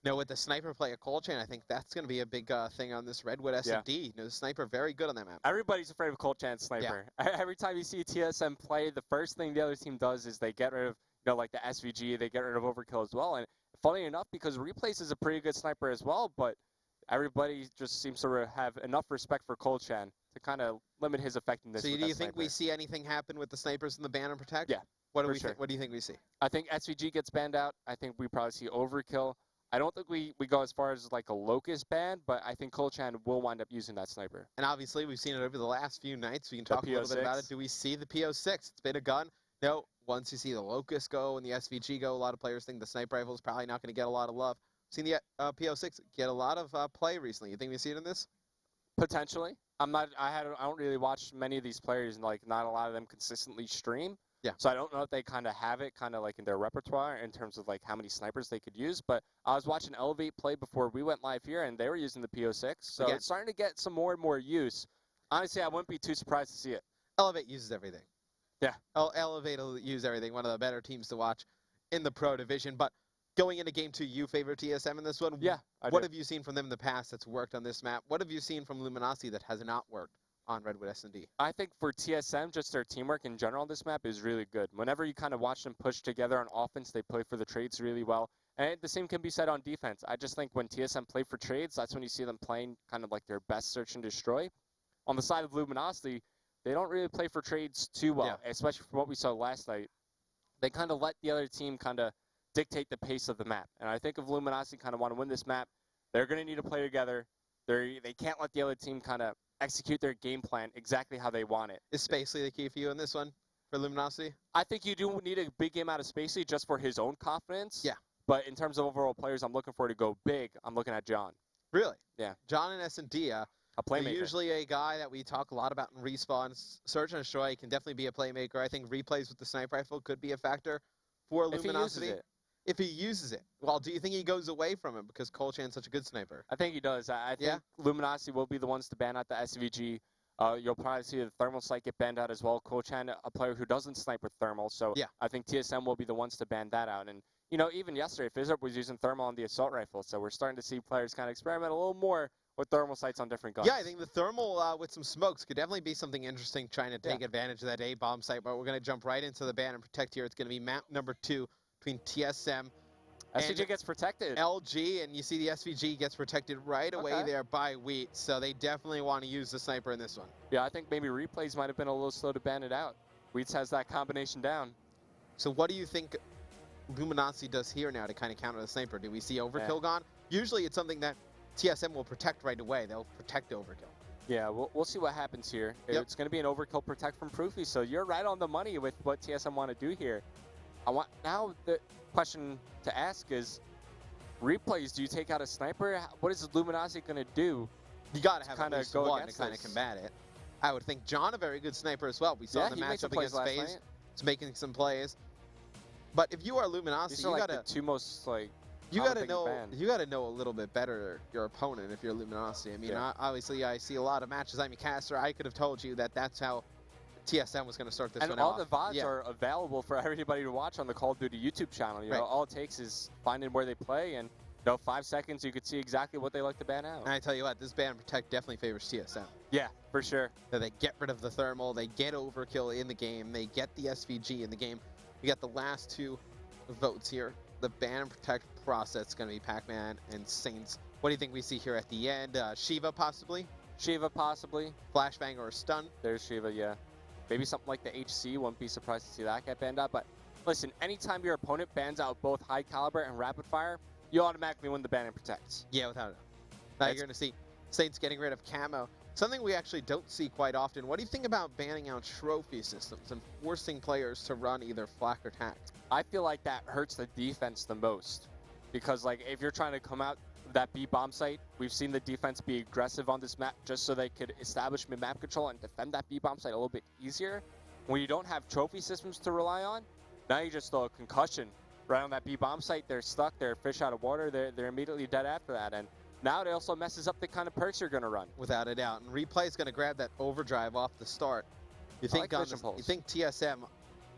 with the sniper play a cold chain, I think that's going to be a big thing on this Redwood SnD. The sniper very good on that map. Everybody's afraid of cold chain sniper. Every time you see TSM play, the first thing the other team does is they get rid of like the SVG, they get rid of Overkill as well. And funny enough, because Replace is a pretty good sniper as well, but everybody just seems to have enough respect for Colchan to kind of limit his effectiveness. So do you think we see anything happen with the snipers in the ban and protect? Yeah. What do you think we see? I think SVG gets banned out. I think we probably see overkill. I don't think we go as far as like a locust ban, but I think Colchan will wind up using that sniper. And obviously, we've seen it over the last few nights. We can talk a little bit about it. Do we see the PO6? It's been a gun. No, once you see the locust go and the SVG go, a lot of players think the sniper rifle is probably not going to get a lot of love. Seen the PO6 get a lot of play recently. You think we see it in this? Potentially. I don't really watch many of these players, and like not a lot of them consistently stream. Yeah. So I don't know if they kind of have it kind of like in their repertoire in terms of like how many snipers they could use. But I was watching Elevate play before we went live here, and they were using the PO6. So it's starting to get some more and more use. Honestly, I wouldn't be too surprised to see it. Elevate uses everything. Yeah. Elevate will use everything. One of the better teams to watch in the Pro Division. But going into Game 2, you favor TSM in this one? Yeah, What have you seen from them in the past that's worked on this map? What have you seen from Luminosity that has not worked on Redwood SnD? I think for TSM, just their teamwork in general on this map is really good. Whenever you kind of watch them push together on offense, they play for the trades really well. And the same can be said on defense. I just think when TSM play for trades, that's when you see them playing kind of like their best search and destroy. On the side of Luminosity, they don't really play for trades too well, especially from what we saw last night. They kind of let the other team kind of dictate the pace of the map. And I think if Luminosity kind of want to win this map, they're going to need to play together. They can't let the other team kind of execute their game plan exactly how they want it. Is Spacely the key for you in this one for Luminosity? I think you do need a big game out of Spacely just for his own confidence. Yeah. But in terms of overall players I'm looking for to go big, I'm looking at John. Really? Yeah. John and SnD, a playmaker. Usually a guy that we talk a lot about in Respawn. Search and Destroy, he can definitely be a playmaker. I think replays with the sniper rifle could be a factor for Luminosity. If he uses it. Well, do you think he goes away from it because Colchan's such a good sniper? I think he does. I think Luminosity will be the ones to ban out the SVG. You'll probably see the thermal sight get banned out as well. Colchan, a player who doesn't snipe with thermal, so I think TSM will be the ones to ban that out. And, you know, even yesterday, Fizzerp was using thermal on the assault rifle, so we're starting to see players kind of experiment a little more with thermal sights on different guns. Yeah, I think the thermal with some smokes could definitely be something interesting, trying to take advantage of that A-bomb site, but we're going to jump right into the ban and protect here. It's going to be map number 2 between TSM SVG gets protected. LG, and you see the SVG gets protected right away there by Wheat, so they definitely want to use the sniper in this one. Yeah, I think maybe replays might have been a little slow to ban it out. Wheats has that combination down. So what do you think Luminosity does here now to kind of counter the sniper? Do we see overkill gone? Usually it's something that TSM will protect right away. They'll protect overkill. Yeah, we'll see what happens here. It's going to be an overkill protect from Proofy, so you're right on the money with what TSM want to do here. Now the question to ask is, replays, do you take out a sniper? What is Luminosity going to do? You got to have kind at least of one to kind of combat it. I would think John, a very good sniper as well. We saw the matchup against FaZe. He's making some plays. But if you are Luminosity, you got to the two most like. You got to know. You got to know a little bit better your opponent if you're Luminosity. I mean, obviously, I see a lot of matches. I'm a caster. I could have told you that that's how TSM was going to start this one off. And all the VODs are available for everybody to watch on the Call of Duty YouTube channel. You know, all it takes is finding where they play, and 5 seconds you could see exactly what they like to ban out. And I tell you what, this ban protect definitely favors TSM. Yeah, for sure. So they get rid of the thermal, they get overkill in the game, they get the SVG in the game. We got the last 2 votes here. The ban and protect process is going to be Pac-Man and Saints. What do you think we see here at the end? Shiva possibly? Shiva possibly. Flashbang or stun? There's Shiva, yeah. Maybe something like the HC, wouldn't be surprised to see that get banned out. But listen, anytime your opponent bans out both high caliber and rapid fire, you automatically win the ban and protect. Yeah, without a doubt. Now you're going to see Saints getting rid of camo. Something we actually don't see quite often. What do you think about banning out trophy systems and forcing players to run either flak or tac? I feel like that hurts the defense the most. Because like if you're trying to come out that B bomb site, we've seen the defense be aggressive on this map just so they could establish mid-map control and defend that B bomb site a little bit easier. When you don't have trophy systems to rely on, now you just throw a concussion right on that B bomb site. They're stuck, they're fish out of water, they're immediately dead after that. And now it also messes up the kind of perks you're going to run. Without a doubt. And Replay is going to grab that overdrive off the start. You think you think TSM,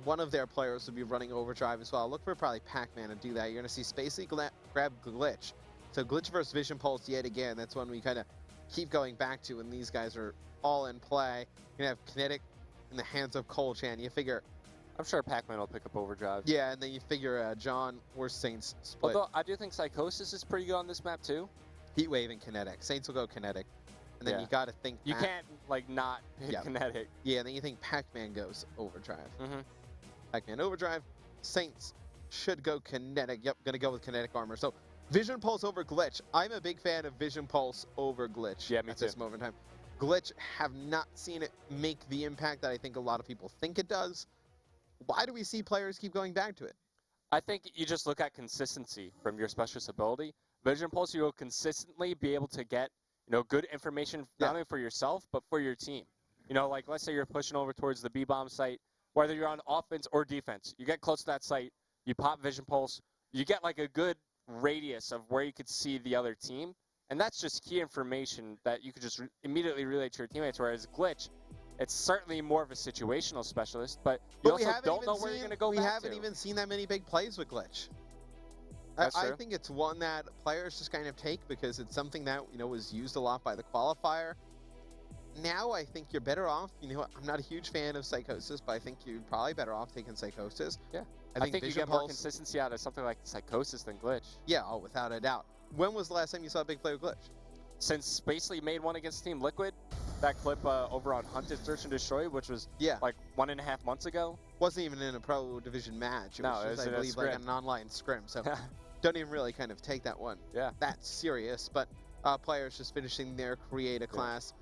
one of their players would be running overdrive as well. Look for probably Pac-Man to do that. You're going to see Spacely grab Glitch. So Glitch versus Vision Pulse yet again. That's one we kind of keep going back to when these guys are all in play. You're going to have Kinetic in the hands of Colchan. You figure... I'm sure Pac-Man will pick up overdrive. Yeah, and then you figure John or Saints split. Although I do think Psychosis is pretty good on this map too. Heat Wave and Kinetic. Saints will go Kinetic. And then you got to think... You can't, like, not pick Kinetic. Yeah, and then you think Pac-Man goes Overdrive. Mm-hmm. Pac-Man Overdrive. Saints should go Kinetic. Yep, going to go with Kinetic Armor. So, Vision Pulse over Glitch. I'm a big fan of Vision Pulse over Glitch at this moment in time. Glitch, have not seen it make the impact that I think a lot of people think it does. Why do we see players keep going back to it? I think you just look at consistency from your specialist ability. Vision Pulse, you will consistently be able to get, good information not only for yourself, but for your team. Like let's say you're pushing over towards the B-bomb site, whether you're on offense or defense. You get close to that site, you pop Vision Pulse, you get like a good radius of where you could see the other team. And that's just key information that you could just immediately relay to your teammates, whereas Glitch, it's certainly more of a situational specialist, but you also don't know where you're going to go back to. We haven't even seen that many big plays with Glitch. I think it's one that players just kind of take because it's something that, was used a lot by the qualifier. Now I think you're better off, I'm not a huge fan of Psychosis, but I think you're probably better off taking Psychosis. Yeah. I think you get more consistency out of something like Psychosis than Glitch. Yeah, without a doubt. When was the last time you saw a big play with Glitch? Since Spacely made one against Team Liquid, that clip over on Hunted Search and Destroy, which was like 1.5 months ago. Wasn't even in a pro division match. It was just, I believe, like an online scrim. So don't even really kind of take that one that serious. But players just finishing their creative class.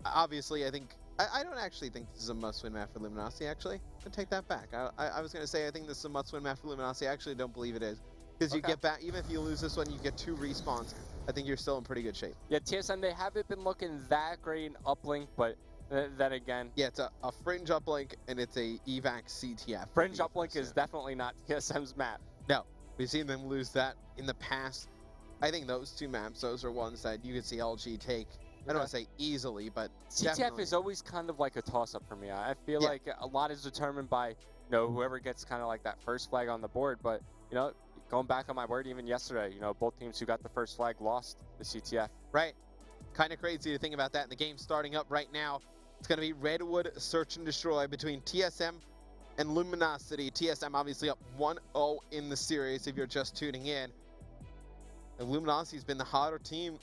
Obviously, I think I don't actually think this is a must-win map for Luminosity. Actually, I take that back. I was gonna say I think this is a must-win map for Luminosity. I actually don't believe it is. Because you get back, even if you lose this one, you get 2 respawns. I think you're still in pretty good shape. Yeah, TSM, they haven't been looking that great in Uplink, but then again... Yeah, it's a Fringe Uplink, and it's a Evac CTF. Fringe Uplink is definitely not TSM's map. No, we've seen them lose that in the past. I think those 2 maps, those are ones that you could see LG take. I don't want to say easily, but CTF is always kind of like a toss-up for me. I feel like a lot is determined by, whoever gets kind of like that first flag on the board, but, going back on my word, even yesterday, both teams who got the first flag lost the CTF. Right. Kind of crazy to think about that. And the game's starting up right now. It's going to be Redwood Search and Destroy between TSM and Luminosity. TSM obviously up 1-0 in the series if you're just tuning in. And Luminosity's been the hotter team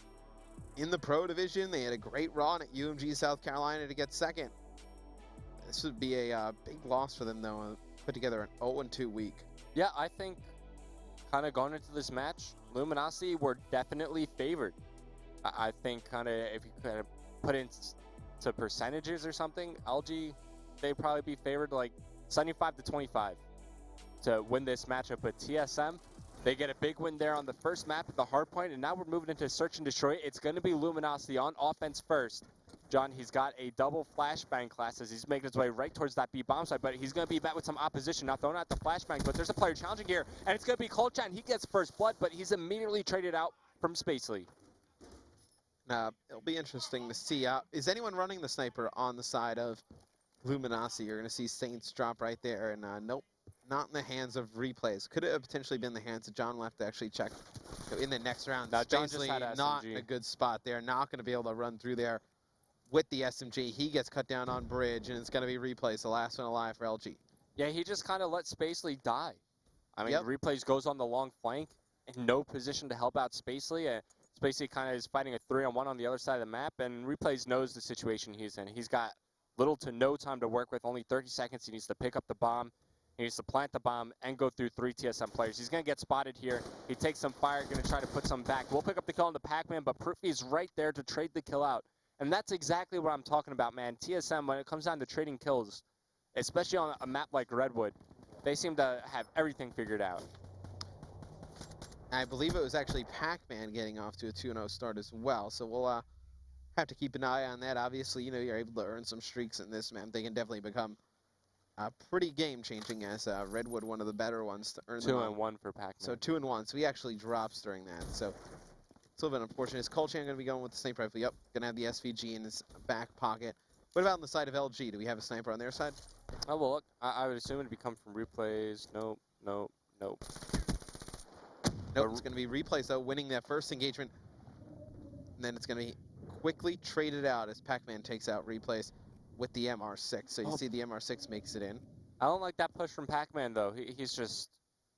in the pro division. They had a great run at UMG South Carolina to get second. This would be a big loss for them, though. Put together an 0-2 week. Yeah, I think kind of going into this match, Luminosity were definitely favored. I think kind of if you kind of put into percentages or something, LG, they'd probably be favored like 75-25 to win this matchup. But TSM, they get a big win there on the first map at the Hardpoint, and now we're moving into Search and Destroy. It's going to be Luminosity on offense first. John, he's got a double flashbang class as he's making his way right towards that B-bomb site, but he's going to be met with some opposition. Not throwing out the flashbang, but there's a player challenging here, and it's going to be Colchat, and he gets first blood, but he's immediately traded out from Spacely. It'll be interesting to see. Is anyone running the sniper on the side of Luminosity? You're going to see Saints drop right there, and nope, not in the hands of Replays. Could have potentially been the hands of John left to actually check in the next round. Now, John just had not a good spot there. Not going to be able to run through there with the SMG. He gets cut down on bridge, and it's going to be Replays, the last one alive for LG. Yeah, he just kind of let Spacely die. I mean, Replays goes on the long flank in no position to help out Spacely. Spacely kind of is fighting a 3-on-1 on the other side of the map, and Replays knows the situation he's in. He's got little to no time to work with, only 30 seconds. He needs to pick up the bomb. He needs to plant the bomb and go through 3 TSM players. He's going to get spotted here. He takes some fire, going to try to put some back. We'll pick up the kill on the Pac-Man, but Proofi's right there to trade the kill out. And that's exactly what I'm talking about, man. TSM, when it comes down to trading kills, especially on a map like Redwood, they seem to have everything figured out. I believe it was actually Pac-Man getting off to a 2-0 start as well. So we'll have to keep an eye on that. Obviously, you're able to earn some streaks in this map. They can definitely become pretty game-changing as Redwood, one of the better ones to earn 2-1 for Pac-Man. So 2-1. So he actually drops during that. So it's a little bit unfortunate. Is Colchan going to be going with the sniper rifle? Yep, going to have the SVG in his back pocket. What about on the side of LG? Do we have a sniper on their side? Oh, well, look, I would assume it would come from Replays. Nope. Nope, it's going to be Replays, though, winning that first engagement. And then it's going to be quickly traded out as Pac-Man takes out Replays with the MR6. So you see the MR6 makes it in. I don't like that push from Pac-Man, though. He's just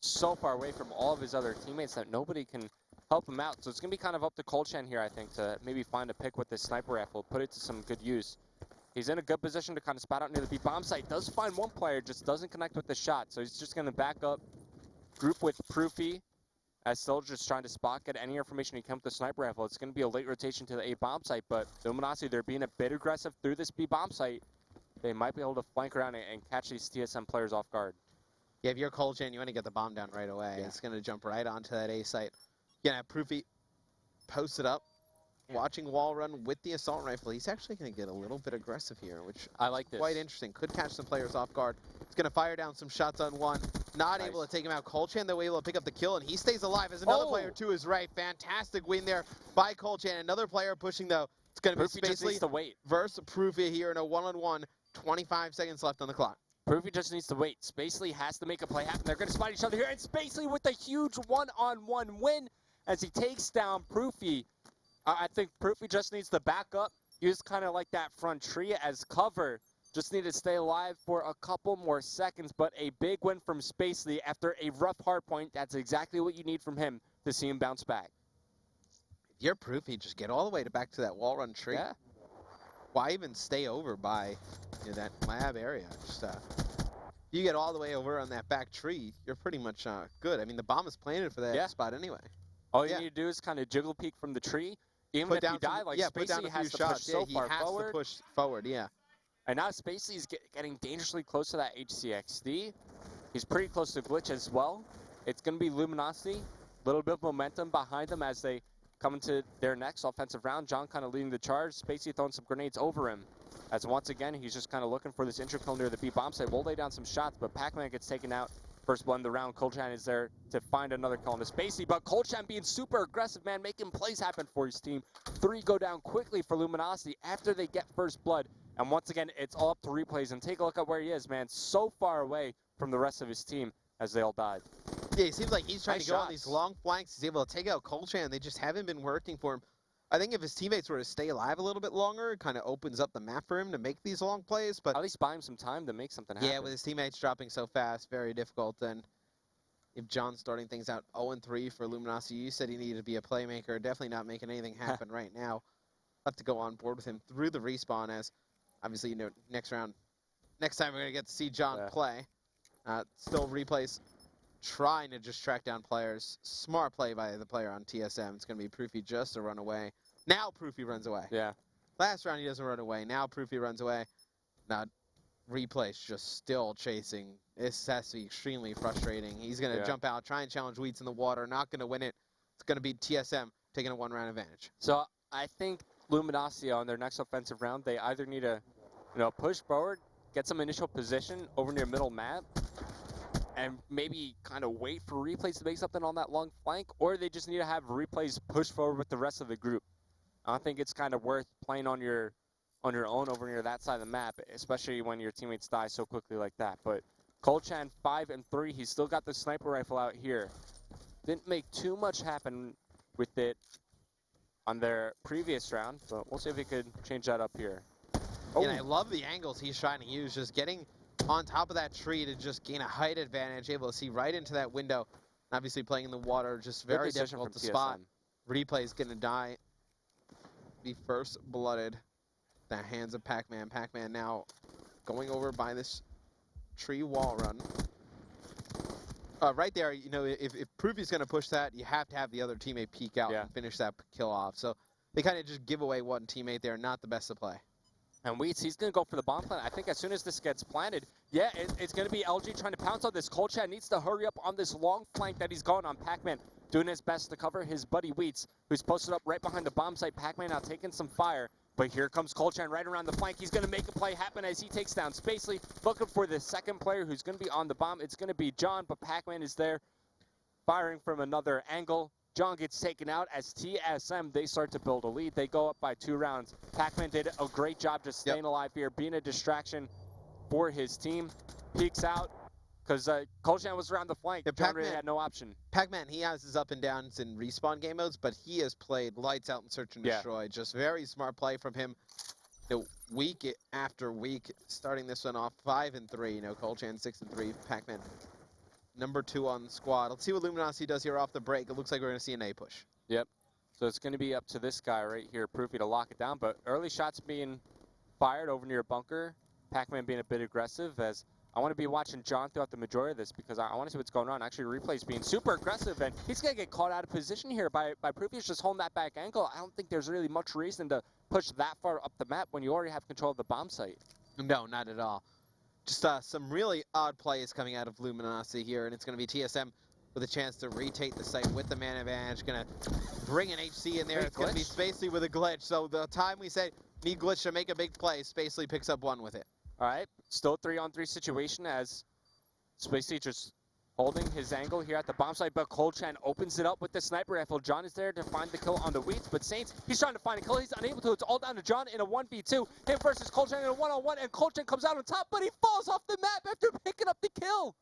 so far away from all of his other teammates that nobody can help him out. So it's going to be kind of up to Colchan here, I think, to maybe find a pick with this sniper rifle, put it to some good use. He's in a good position to kind of spot out near the B bomb site. Does find one player, just doesn't connect with the shot. So he's just going to back up, group with Proofy, as still just trying to spot, get any information he can with the sniper rifle. It's going to be a late rotation to the A bomb site, but Luminosity, they're being a bit aggressive through this B bomb site. They might be able to flank around and catch these TSM players off guard. Yeah, if you're Colchan, you want to get the bomb down right away. Yeah. It's going to jump right onto that A site. You're going to have Proofy posted up, watching wall run with the assault rifle. He's actually going to get a little bit aggressive here, which I like this. Quite interesting. Could catch some players off guard. He's going to fire down some shots on one. Not able to take him out. Colchan, though, able to pick up the kill, and he stays alive as another player to his right. Fantastic win there by Colchan. Another player pushing, though. It's going to be Spacely versus Proofy here in a one-on-one. 25 seconds left on the clock. Proofy just needs to wait. Spacely has to make a play happen. They're going to spot each other here, and Spacely with a huge one-on-one win as he takes down Proofy. I think Proofy just needs to back up, use kind of like that front tree as cover. Just need to stay alive for a couple more seconds, but a big win from Spacely after a rough hard point. That's exactly what you need from him to see him bounce back. If you're Proofy, just get all the way back to that wall run tree. Yeah. Why even stay over by that lab area? Just you get all the way over on that back tree, you're pretty much good. I mean, the bomb is planted for that spot anyway. All you need to do is kind of jiggle peek from the tree. Even if you die, like Spacely has to push so far forward. He has to push forward, yeah. And now Spacely's getting dangerously close to that HCXD. He's pretty close to Glitch as well. It's going to be Luminosity. A little bit of momentum behind them as they come into their next offensive round. John kind of leading the charge. Spacely throwing some grenades over him. As once again, he's just kind of looking for this intra-kill near the B bomb site. We'll lay down some shots, but Pac-Man gets taken out. First blood in the round. Colchan is there to find another kill on the Spacely, but Colchan being super aggressive, man, making plays happen for his team. 3 go down quickly for Luminosity after they get first blood. And once again, it's all up to replays. And take a look at where he is, man. So far away from the rest of his team as they all died. Yeah, it seems like he's trying to go on these long flanks. He's able to take out Colchan. They just haven't been working for him. I think if his teammates were to stay alive a little bit longer, it kind of opens up the map for him to make these long plays. But at least buy him some time to make something happen. Yeah, with his teammates dropping so fast, very difficult. And if John's starting things out 0-3 for Luminosity, you said he needed to be a playmaker. Definitely not making anything happen right now. Have to go on board with him through the respawn as, obviously, you know, next time we're going to get to see John play. Still replays, trying to just track down players. Smart play by the player on TSM. It's going to be Proofy just to run away. Now Proofy runs away. Yeah. Last round he doesn't run away. Now Proofy runs away. Now replays just still chasing. This has to be extremely frustrating. He's going to jump out, try and challenge Weeds in the water. Not going to win it. It's going to be TSM taking a one-round advantage. So I think Luminosity on their next offensive round, they either need to, push forward, get some initial position over near middle map, and maybe kind of wait for replays to make something on that long flank, or they just need to have replays push forward with the rest of the group. I don't think it's kind of worth playing on your own over near that side of the map, especially when your teammates die so quickly like that. But Colchan 5-3, he's still got the sniper rifle out here. Didn't make too much happen with it on their previous round, but we'll see if he could change that up here. Yeah, I love the angles he's trying to use, just getting on top of that tree to just gain a height advantage, able to see right into that window. Obviously playing in the water, just very difficult to spot. Replay's gonna die. Be first blooded. The hands of Pac-Man. Pac-Man now going over by this tree wall run. Right there, if Proofy's gonna push that, you have to have the other teammate peek out and finish that kill off. So they kind of just give away one teammate there, not the best to play. And Weeds, he's going to go for the bomb plant. I think as soon as this gets planted, it's going to be LG trying to pounce on this. Colchan needs to hurry up on this long flank that he's going on. Pac-Man doing his best to cover his buddy Weeds, who's posted up right behind the bomb site. Pac-Man now taking some fire, but here comes Colchan right around the flank. He's going to make a play happen as he takes down Spacely, looking for the second player who's going to be on the bomb. It's going to be John, but Pac-Man is there, firing from another angle. John gets taken out as TSM, they start to build a lead. They go up by 2 rounds. Pac-Man did a great job just staying alive here, being a distraction for his team. Peeks out, because Colchan was around the flank. John really had no option. Pac-Man, he has his up and downs in respawn game modes, but he has played lights out in Search and Destroy. Just very smart play from him. Week after week, starting this one off 5-3. Colchan 6-3. Pac-Man #2 on the squad. Let's see what Luminosity does here off the break. It looks like we're going to see an A push. Yep. So it's going to be up to this guy right here, Proofy, to lock it down. But early shots being fired over near bunker. Pac-Man being a bit aggressive, as I want to be watching John throughout the majority of this because I want to see what's going on. Actually, Replay's being super aggressive, and he's going to get caught out of position here by Proofy. He's just holding that back ankle. I don't think there's really much reason to push that far up the map when you already have control of the bomb site. No, not at all. Just some really odd plays coming out of Luminosity here, and it's going to be TSM with a chance to retake the site with the man advantage. Going to bring an HC in there. Wait, it's going to be Spacely with a glitch. So the time we said need glitch to make a big play, Spacely picks up one with it. All right, still 3-on-3 situation as Spacely just holding his angle here at the bomb site, but Colchan opens it up with the sniper rifle. John is there to find the kill on the Weeds, but Saints, he's trying to find a kill. He's unable to. It's all down to John in a 1v2. Him versus Colchan in a 1-on-1, and Colchan comes out on top, but he falls off the map after picking up the kill.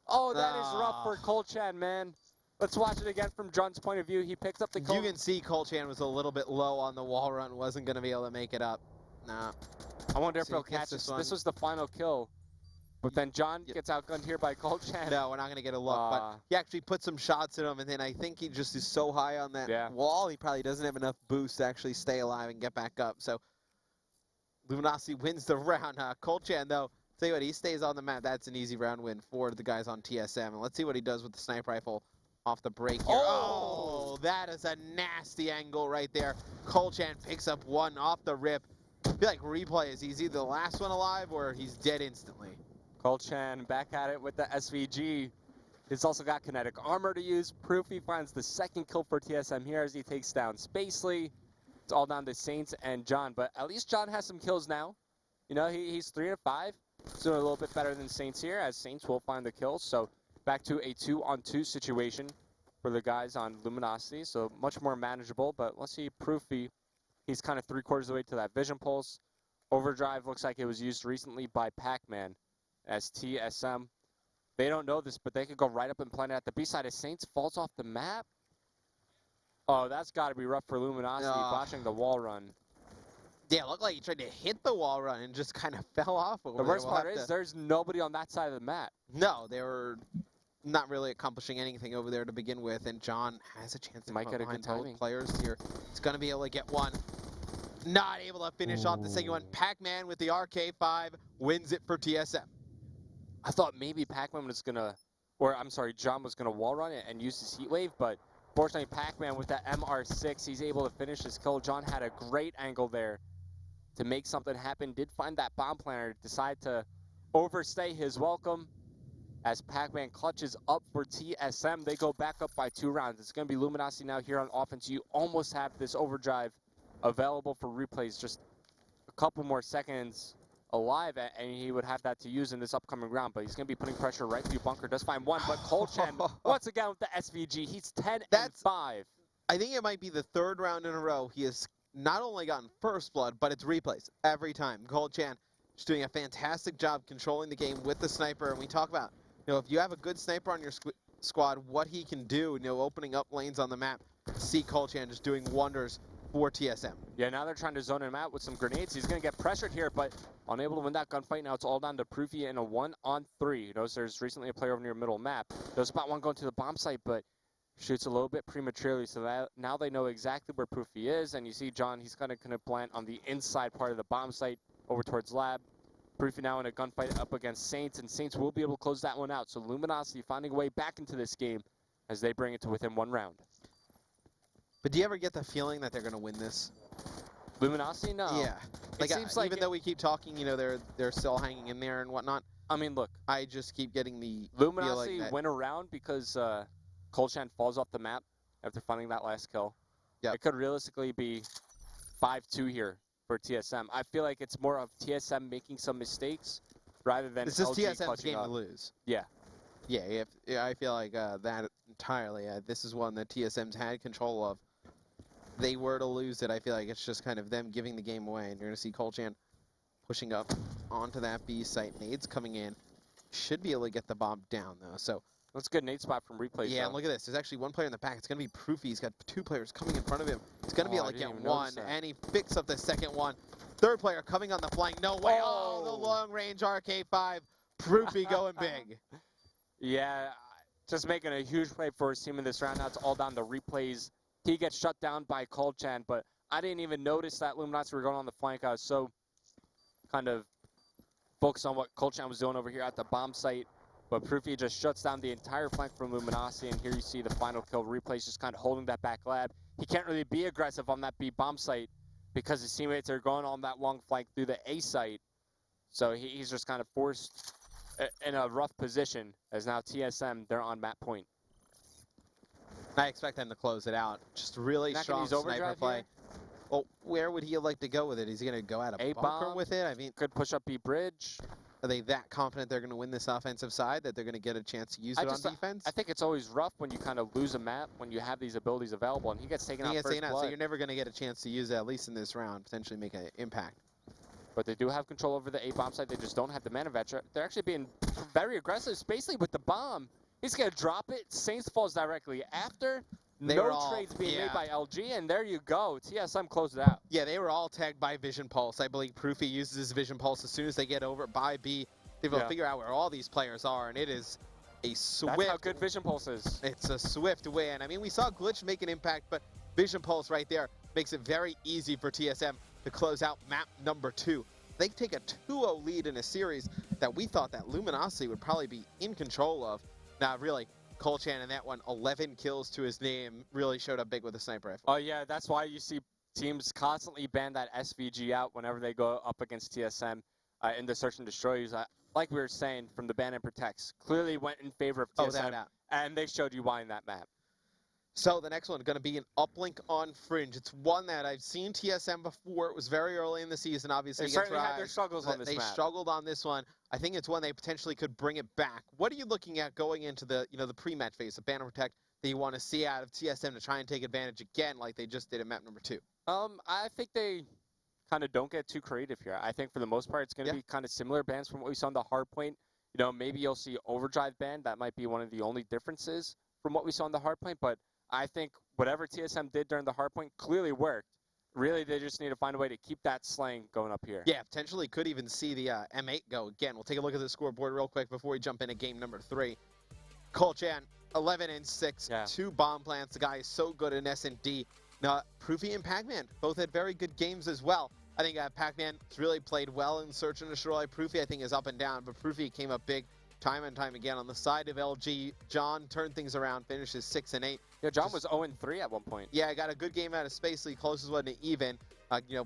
Oh, that is rough for Colchan, man. Let's watch it again from John's point of view. He picks up the kill. You can see Colchan was a little bit low on the wall run, wasn't going to be able to make it up. Nah. I wonder if he'll catch this. This was the final kill. But then John gets outgunned here by Colchan. No, we're not going to get a look. But he actually put some shots at him, and then I think he just is so high on that wall, he probably doesn't have enough boost to actually stay alive and get back up. So Luminosity wins the round. Colchan, though, tell you what, he stays on the map. That's an easy round win for the guys on TSM. And let's see what he does with the sniper rifle off the break here. Oh, that is a nasty angle right there. Colchan picks up one off the rip. I feel like Replay is he's either the last one alive or he's dead instantly. Colchan back at it with the SVG. He's also got kinetic armor to use. Proofy finds the second kill for TSM here as he takes down Spacely. It's all down to Saints and John, but at least John has some kills now. You know, he's 3-5. He's doing a little bit better than Saints here, as Saints will find the kills. So back to a 2-on-2 situation for the guys on Luminosity. So much more manageable, but let's see Proofy. He's kind of 3/4 of the way to that vision pulse. Overdrive looks like it was used recently by Pac-Man as TSM. They don't know this, but they could go right up and plant it at the B side as Saints falls off the map. Oh, that's got to be rough for Luminosity, botching the wall run. Yeah, it looked like he tried to hit the wall run and just kind of fell off over there. The worst part is there's nobody on that side of the map. No, they were not really accomplishing anything over there to begin with, and John has a chance to might get a good timing. Players here. It's going to be able to get one. Not able to finish off the second one. Pac-Man with the RK5 wins it for TSM. I thought maybe Pac-Man was going to, or I'm sorry, John was going to wall run it and use his heat wave, but fortunately Pac-Man with that MR6, he's able to finish his kill. John had a great angle there to make something happen. Did find that bomb planter, decide to overstay his welcome as Pac-Man clutches up for TSM. They go back up by 2 rounds. It's going to be Luminosity now here on offense. You almost have this overdrive available for replays, just a couple more seconds alive, and he would have that to use in this upcoming round, but he's going to be putting pressure right through bunker. Does find one, but Colchan once again with the SVG. He's 10-5. I think it might be the 3rd round in a row he has not only gotten first blood, but it's replays every time. Colchan just doing a fantastic job controlling the game with the sniper, and we talk about, you know, if you have a good sniper on your squad, what he can do, you know, opening up lanes on the map. See Colchan just doing wonders for TSM. Yeah, now they're trying to zone him out with some grenades. He's going to get pressured here, but unable to win that gunfight. Now it's all down to Proofy in a 1-on-3. You notice there's recently a player over near middle map. There's about one going to the bomb site, but shoots a little bit prematurely, so that now they know exactly where Proofy is, and you see John, he's kind of going to plant on the inside part of the bomb site over towards lab. Proofy now in a gunfight up against Saints, and Saints will be able to close that one out. So Luminosity finding a way back into this game as they bring it to within 1 round. But do you ever get the feeling that they're going to win this? Luminosity? No. Yeah. Like, it seems like even though we keep talking, you know, they're still hanging in there and whatnot. I mean, look. I just keep getting the Luminosity win a round because Colchan falls off the map after finding that last kill. Yeah. It could realistically be 5-2 here for TSM. I feel like it's more of TSM making some mistakes rather than this is TSM's game to lose. Yeah. Yeah, I feel like that entirely. This is one that TSM's had control of. They were to lose it, I feel like it's just kind of them giving the game away. And you're going to see Colchan pushing up onto that B site. Nades coming in. Should be able to get the bomb down, though. So that's a good nade spot from replay. Yeah, and look at this. There's actually one player in the back. It's going to be Proofy. He's got 2 players coming in front of him. He's going to be able to get one, and he picks up the second one. 3rd player coming on the flank. No way. Oh, the long-range RK5. Proofy going big. Yeah, just making a huge play for his team in this round. Now it's all down to replays he gets shut down by Colchan, but I didn't even notice that Luminosity were going on the flank. I was so kind of focused on what Colchan was doing over here at the bomb site. But Proofy just shuts down the entire flank from Luminosity, and here you see the final kill. Replay's just kind of holding that back lab. He can't really be aggressive on that B bomb site because his teammates are going on that long flank through the A site. So he's just kind of forced in a rough position, as now TSM, they're on map point. I expect them to close it out. Just really strong sniper play. Well, where would he like to go with it? Is he going to go out a bunker with it? I mean, could push up B bridge. Are they that confident they're going to win this offensive side that they're going to get a chance to use it on defense? I think it's always rough when you kind of lose a map when you have these abilities available, and he gets taken out first blood. So you're never going to get a chance to use it, at least in this round, potentially make an impact. But they do have control over the A bomb site. They just don't have the mana veteran. They're actually being very aggressive, basically with the bomb. He's going to drop it. Saints falls directly after. No trades being made by LG, and there you go. TSM closed it out. Yeah, they were all tagged by Vision Pulse. I believe Proofy uses his Vision Pulse as soon as they get over by B. They will figure out where all these players are, and it is a swift. That's how good Vision Pulse is. It's a swift win. I mean, we saw Glitch make an impact, but Vision Pulse right there makes it very easy for TSM to close out map number 2. They take a 2-0 lead in a series that we thought that Luminosity would probably be in control of. Now, really, Colchan in that one, 11 kills to his name, really showed up big with a sniper rifle. Oh, yeah, that's why you see teams constantly ban that SVG out whenever they go up against TSM in the search and destroys. Like we were saying, from the ban and protects, clearly went in favor of TSM, and they showed you why in that map. So the next one going to be an uplink on Fringe. It's one that I've seen TSM before. It was very early in the season, obviously. They certainly had their struggles on this map. They struggled on this one. I think it's one they potentially could bring it back. What are you looking at going into the the pre-match phase, the ban and protect, that you want to see out of TSM to try and take advantage again, like they just did in map number 2? I think they kind of don't get too creative here. I think for the most part, it's going to be kind of similar bans from what we saw on the Hardpoint. Maybe you'll see Overdrive ban. That might be one of the only differences from what we saw on the Hardpoint, but I think whatever TSM did during the Hardpoint clearly worked. Really, they just need to find a way to keep that slaying going up here. Yeah, potentially could even see the M8 go again. We'll take a look at the scoreboard real quick before we jump into game number 3. Colchan, 11 and 6, 2 bomb plants. The guy is so good in SnD. Now, Proofy and Pac-Man both had very good games as well. I think Pac-Man has really played well in Search and Destroy. Proofy, I think, is up and down, but Proofy came up big time and time again on the side of LG. John turned things around, finishes 6 and 8. Yeah, John was 0-3 at one point. Yeah, got a good game out of Space League, closest one to even.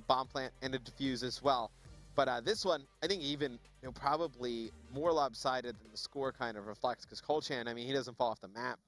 Bomb plant and a defuse as well. But this one, I think even probably more lopsided than the score kind of reflects, because Colchan, I mean, he doesn't fall off the map.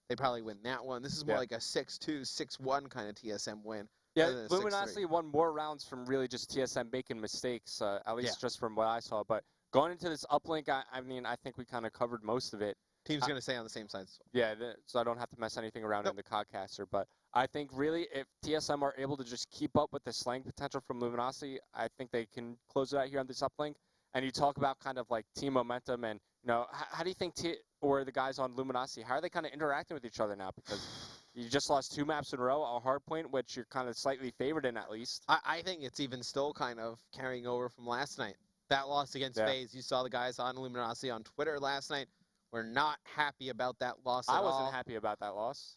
They probably win that one. This is more like a 6-2, 6-1 kind of TSM win. Yeah, Luminosity won more rounds from really just TSM making mistakes, at least just from what I saw. But going into this uplink, I mean, I think we kind of covered most of it. Team's going to stay on the same side. Yeah, so I don't have to mess anything around in the Codcaster. But I think really if TSM are able to just keep up with the slaying potential from Luminosity, I think they can close it out here on this uplink. And you talk about kind of like team momentum and, how do you think or the guys on Luminosity, how are they kind of interacting with each other now? Because you just lost 2 maps in a row, a Hardpoint, which you're kind of slightly favored in at least. I think it's even still kind of carrying over from last night. That loss against FaZe, you saw the guys on Luminosity on Twitter last night were not happy about that loss at all. I wasn't happy about that loss.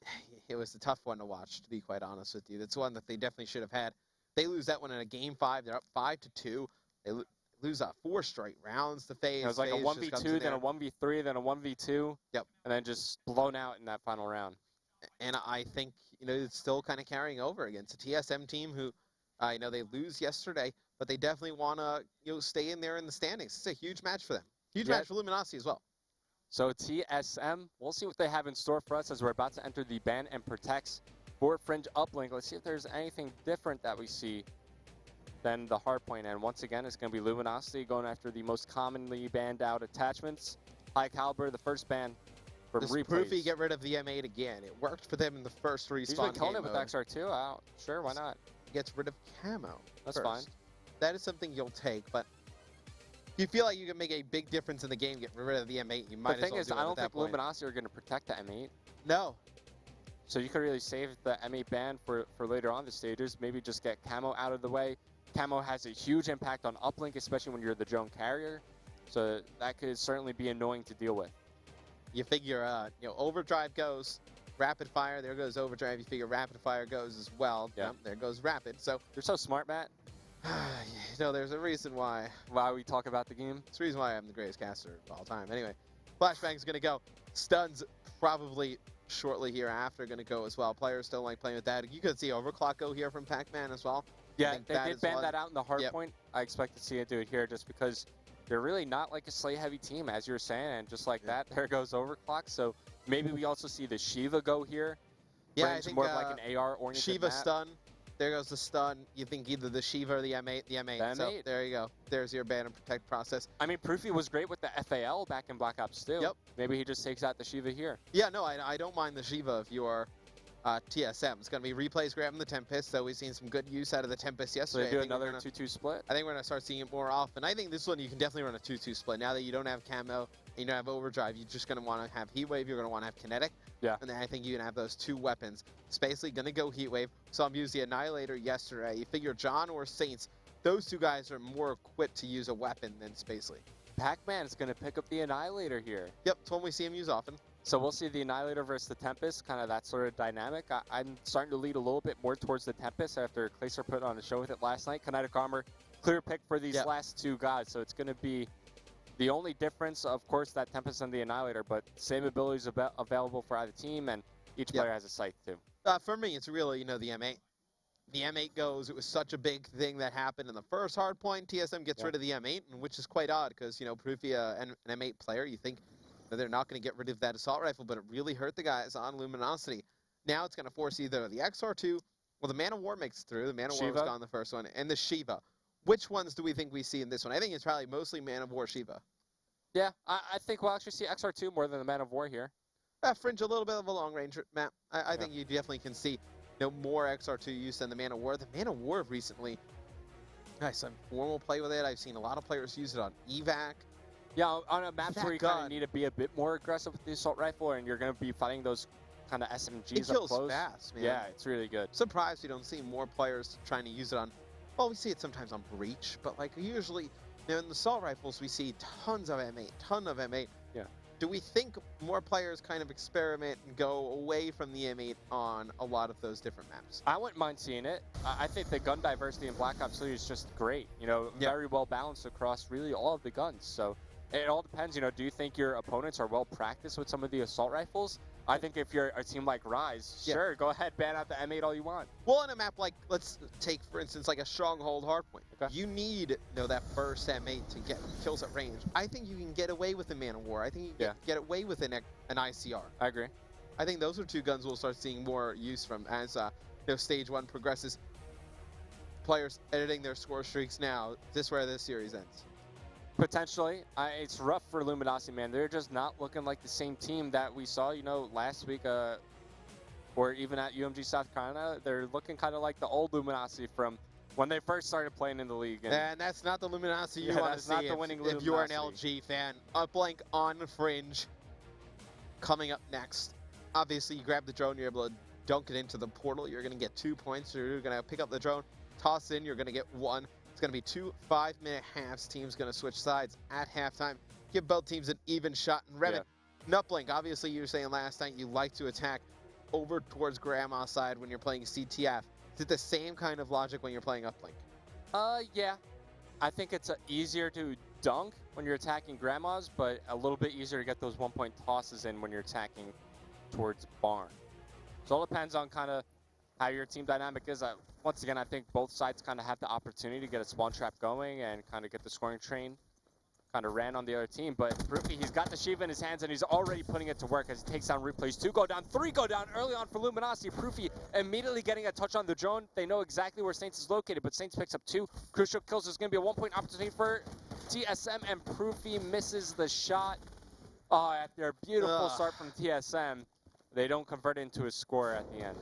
It was a tough one to watch, to be quite honest with you. That's one that they definitely should have had. They lose that one in a game 5. They're up 5-2. They lose 4 straight rounds to FaZe. It was like a 1v2, then a 1v3, then a 1v2. Yep. And then just blown out in that final round. And I think, it's still kind of carrying over against a TSM team who, they lose yesterday, but they definitely want to, stay in there in the standings. It's a huge match for them. Huge match for Luminosity as well. So TSM, we'll see what they have in store for us as we're about to enter the ban and protects for Fringe Uplink. Let's see if there's anything different that we see than the Hardpoint. And once again, it's going to be Luminosity going after the most commonly banned out attachments. High Caliber, the first ban from replays. Proofy get rid of the M8 again. It worked for them in the first respawn. He's been killing it with XR2. Sure, why not? Gets rid of camo. That's fine. That is something you'll take, but if you feel like you can make a big difference in the game, get rid of the M8, you might as well do it at that point. The thing is, I don't think Luminosity are going to protect the M8. No. So you could really save the M8 ban for later on the stages. Maybe just get camo out of the way. Camo has a huge impact on uplink, especially when you're the drone carrier. So that could certainly be annoying to deal with. You figure, overdrive goes, rapid fire. There goes overdrive. You figure rapid fire goes as well. Yeah. Yep, there goes rapid. So you're so smart, Matt. there's a reason why. Why we talk about the game? It's the reason why I'm the greatest caster of all time. Anyway, Flashbang's going to go. Stuns probably shortly hereafter going to go as well. Players don't like playing with that. You could see overclock go here from Pac-Man as well. Yeah, they did ban that out in the Hardpoint. Yep. I expect to see it do it here just because they're really not like a Slay-heavy team, as you were saying, and just like that, there goes overclock. So maybe we also see the Shiva go here. Yeah, I think more of like an AR-oriented Shiva map. stun. There goes the stun. You think either the Shiva or the M8. The M8. So there you go. There's your ban and protect process. I mean, Proofy was great with the FAL back in Black Ops 2. Yep. Maybe he just takes out the Shiva here. Yeah, no, I don't mind the Shiva if you are TSM. It's going to be replays grabbing the Tempest, so we've seen some good use out of the Tempest yesterday. So they do another 2-2 split? I think we're going to start seeing it more often. I think this one you can definitely run a 2-2 split. Now that you don't have camo and you don't have overdrive, you're just going to want to have Heatwave, you're going to want to have Kinetic. Yeah. And then I think you can have those two weapons. It's basically going to go Heatwave. So I'm using the Annihilator yesterday. You figure John or Saints, those two guys are more equipped to use a weapon than Spacely. Pac-Man is going to pick up the Annihilator here. Yep, it's one we see him use often. So we'll see the Annihilator versus the Tempest, kind of that sort of dynamic. I'm starting to lead a little bit more towards the Tempest after Claser put on a show with it last night. Kinetic Armor, clear pick for these last two guys. So it's going to be the only difference, of course, that Tempest and the Annihilator, but same abilities available for either team, and each player has a scythe too. For me, it's really, the M8. The M8 goes, it was such a big thing that happened in the first Hardpoint. TSM gets rid of the M8, which is quite odd because, Proofy, an M8 player, you think that they're not going to get rid of that assault rifle, but it really hurt the guys on Luminosity. Now it's going to force either the XR2, well, the Man of War makes it through. The Man of War was gone the first one, and the Shiva. Which ones do we think we see in this one? I think it's probably mostly Man of War Shiva. Yeah, I think we'll actually see XR2 more than the Man of War here. Fringe, a little bit of a long-range map. I think you definitely can see more XR2 use than the Man of War. The Man of War recently, I've seen formal play with it. I've seen a lot of players use it on Evac. Yeah, on a map where you kind of need to be a bit more aggressive with the assault rifle, and you're going to be fighting those kind of SMGs up close. It kills fast, man. Yeah, it's really good. Surprised you don't see more players trying to use it on, well, we see it sometimes on Breach, but like usually, in the assault rifles, we see tons of M8, Yeah. Do we think more players kind of experiment and go away from the M8 on a lot of those different maps? I wouldn't mind seeing it. I think the gun diversity in Black Ops 3 is just great. Very well balanced across really all of the guns. So it all depends. Do you think your opponents are well practiced with some of the assault rifles? I think if you're a team like Rise, sure, go ahead, ban out the M8 all you want. Well, in a map like, let's take, for instance, like a Stronghold Hardpoint. Okay. You need, that burst M8 to get kills at range. I think you can get away with the Man of War. I think you can get away with an ICR. I agree. I think those are two guns we'll start seeing more use from as Stage 1 progresses. Players editing their score streaks now. Is this where this series ends? Potentially. It's rough for Luminosity, man. They're just not looking like the same team that we saw, last week or even at UMG South Carolina. They're looking kind of like the old Luminosity from when they first started playing in the league. And that's not the Luminosity you want to see not the winning if you're an LG fan. Uplink on Fringe coming up next. Obviously, you grab the drone, you're able to dunk it into the portal. You're going to get 2 points. You're going to pick up the drone, toss in, you're going to get 1. It's going to be 2 5-minute halves. Team's going to switch sides at halftime. Give both teams an even shot. And Revan, Uplink, obviously you were saying last night you like to attack over towards Grandma's side when you're playing CTF. Is it the same kind of logic when you're playing Uplink? Yeah. I think it's easier to dunk when you're attacking Grandma's, but a little bit easier to get those 1-point tosses in when you're attacking towards Barn. So it all depends on kind of how your team dynamic is. Once again, I think both sides kind of have the opportunity to get a spawn trap going and kind of get the scoring train kind of ran on the other team. But Rookie, he's got the Shiva in his hands, and he's already putting it to work as he takes down replays. 2 go down, 3 go down early on for Luminosity. Proofy immediately getting a touch on the drone. They know exactly where Saints is located, but Saints picks up 2 crucial kills. There's going to be a 1-point opportunity for TSM, and Proofy misses the shot. Oh, after a beautiful start from TSM, they don't convert it into a score at the end.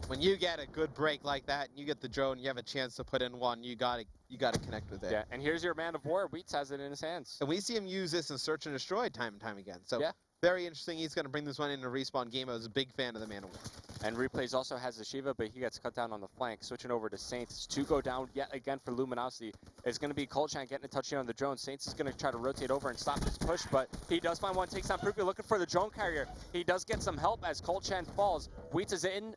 When you get a good break like that, and you get the drone, you have a chance to put in 1. You gotta connect with it. Yeah, and here's your Man of War. Wheats has it in his hands. And we see him use this in Search and Destroy time and time again. So very interesting. He's going to bring this one into Respawn Game. I was a big fan of the Man of War. And Replays also has the Shiva, but he gets cut down on the flank. Switching over to Saints to go down yet again for Luminosity. It's going to be Colchan getting a touchdown on the drone. Saints is going to try to rotate over and stop this push, but he does find one, takes down Proofy, looking for the drone carrier. He does get some help as Colchan falls. Wheats is in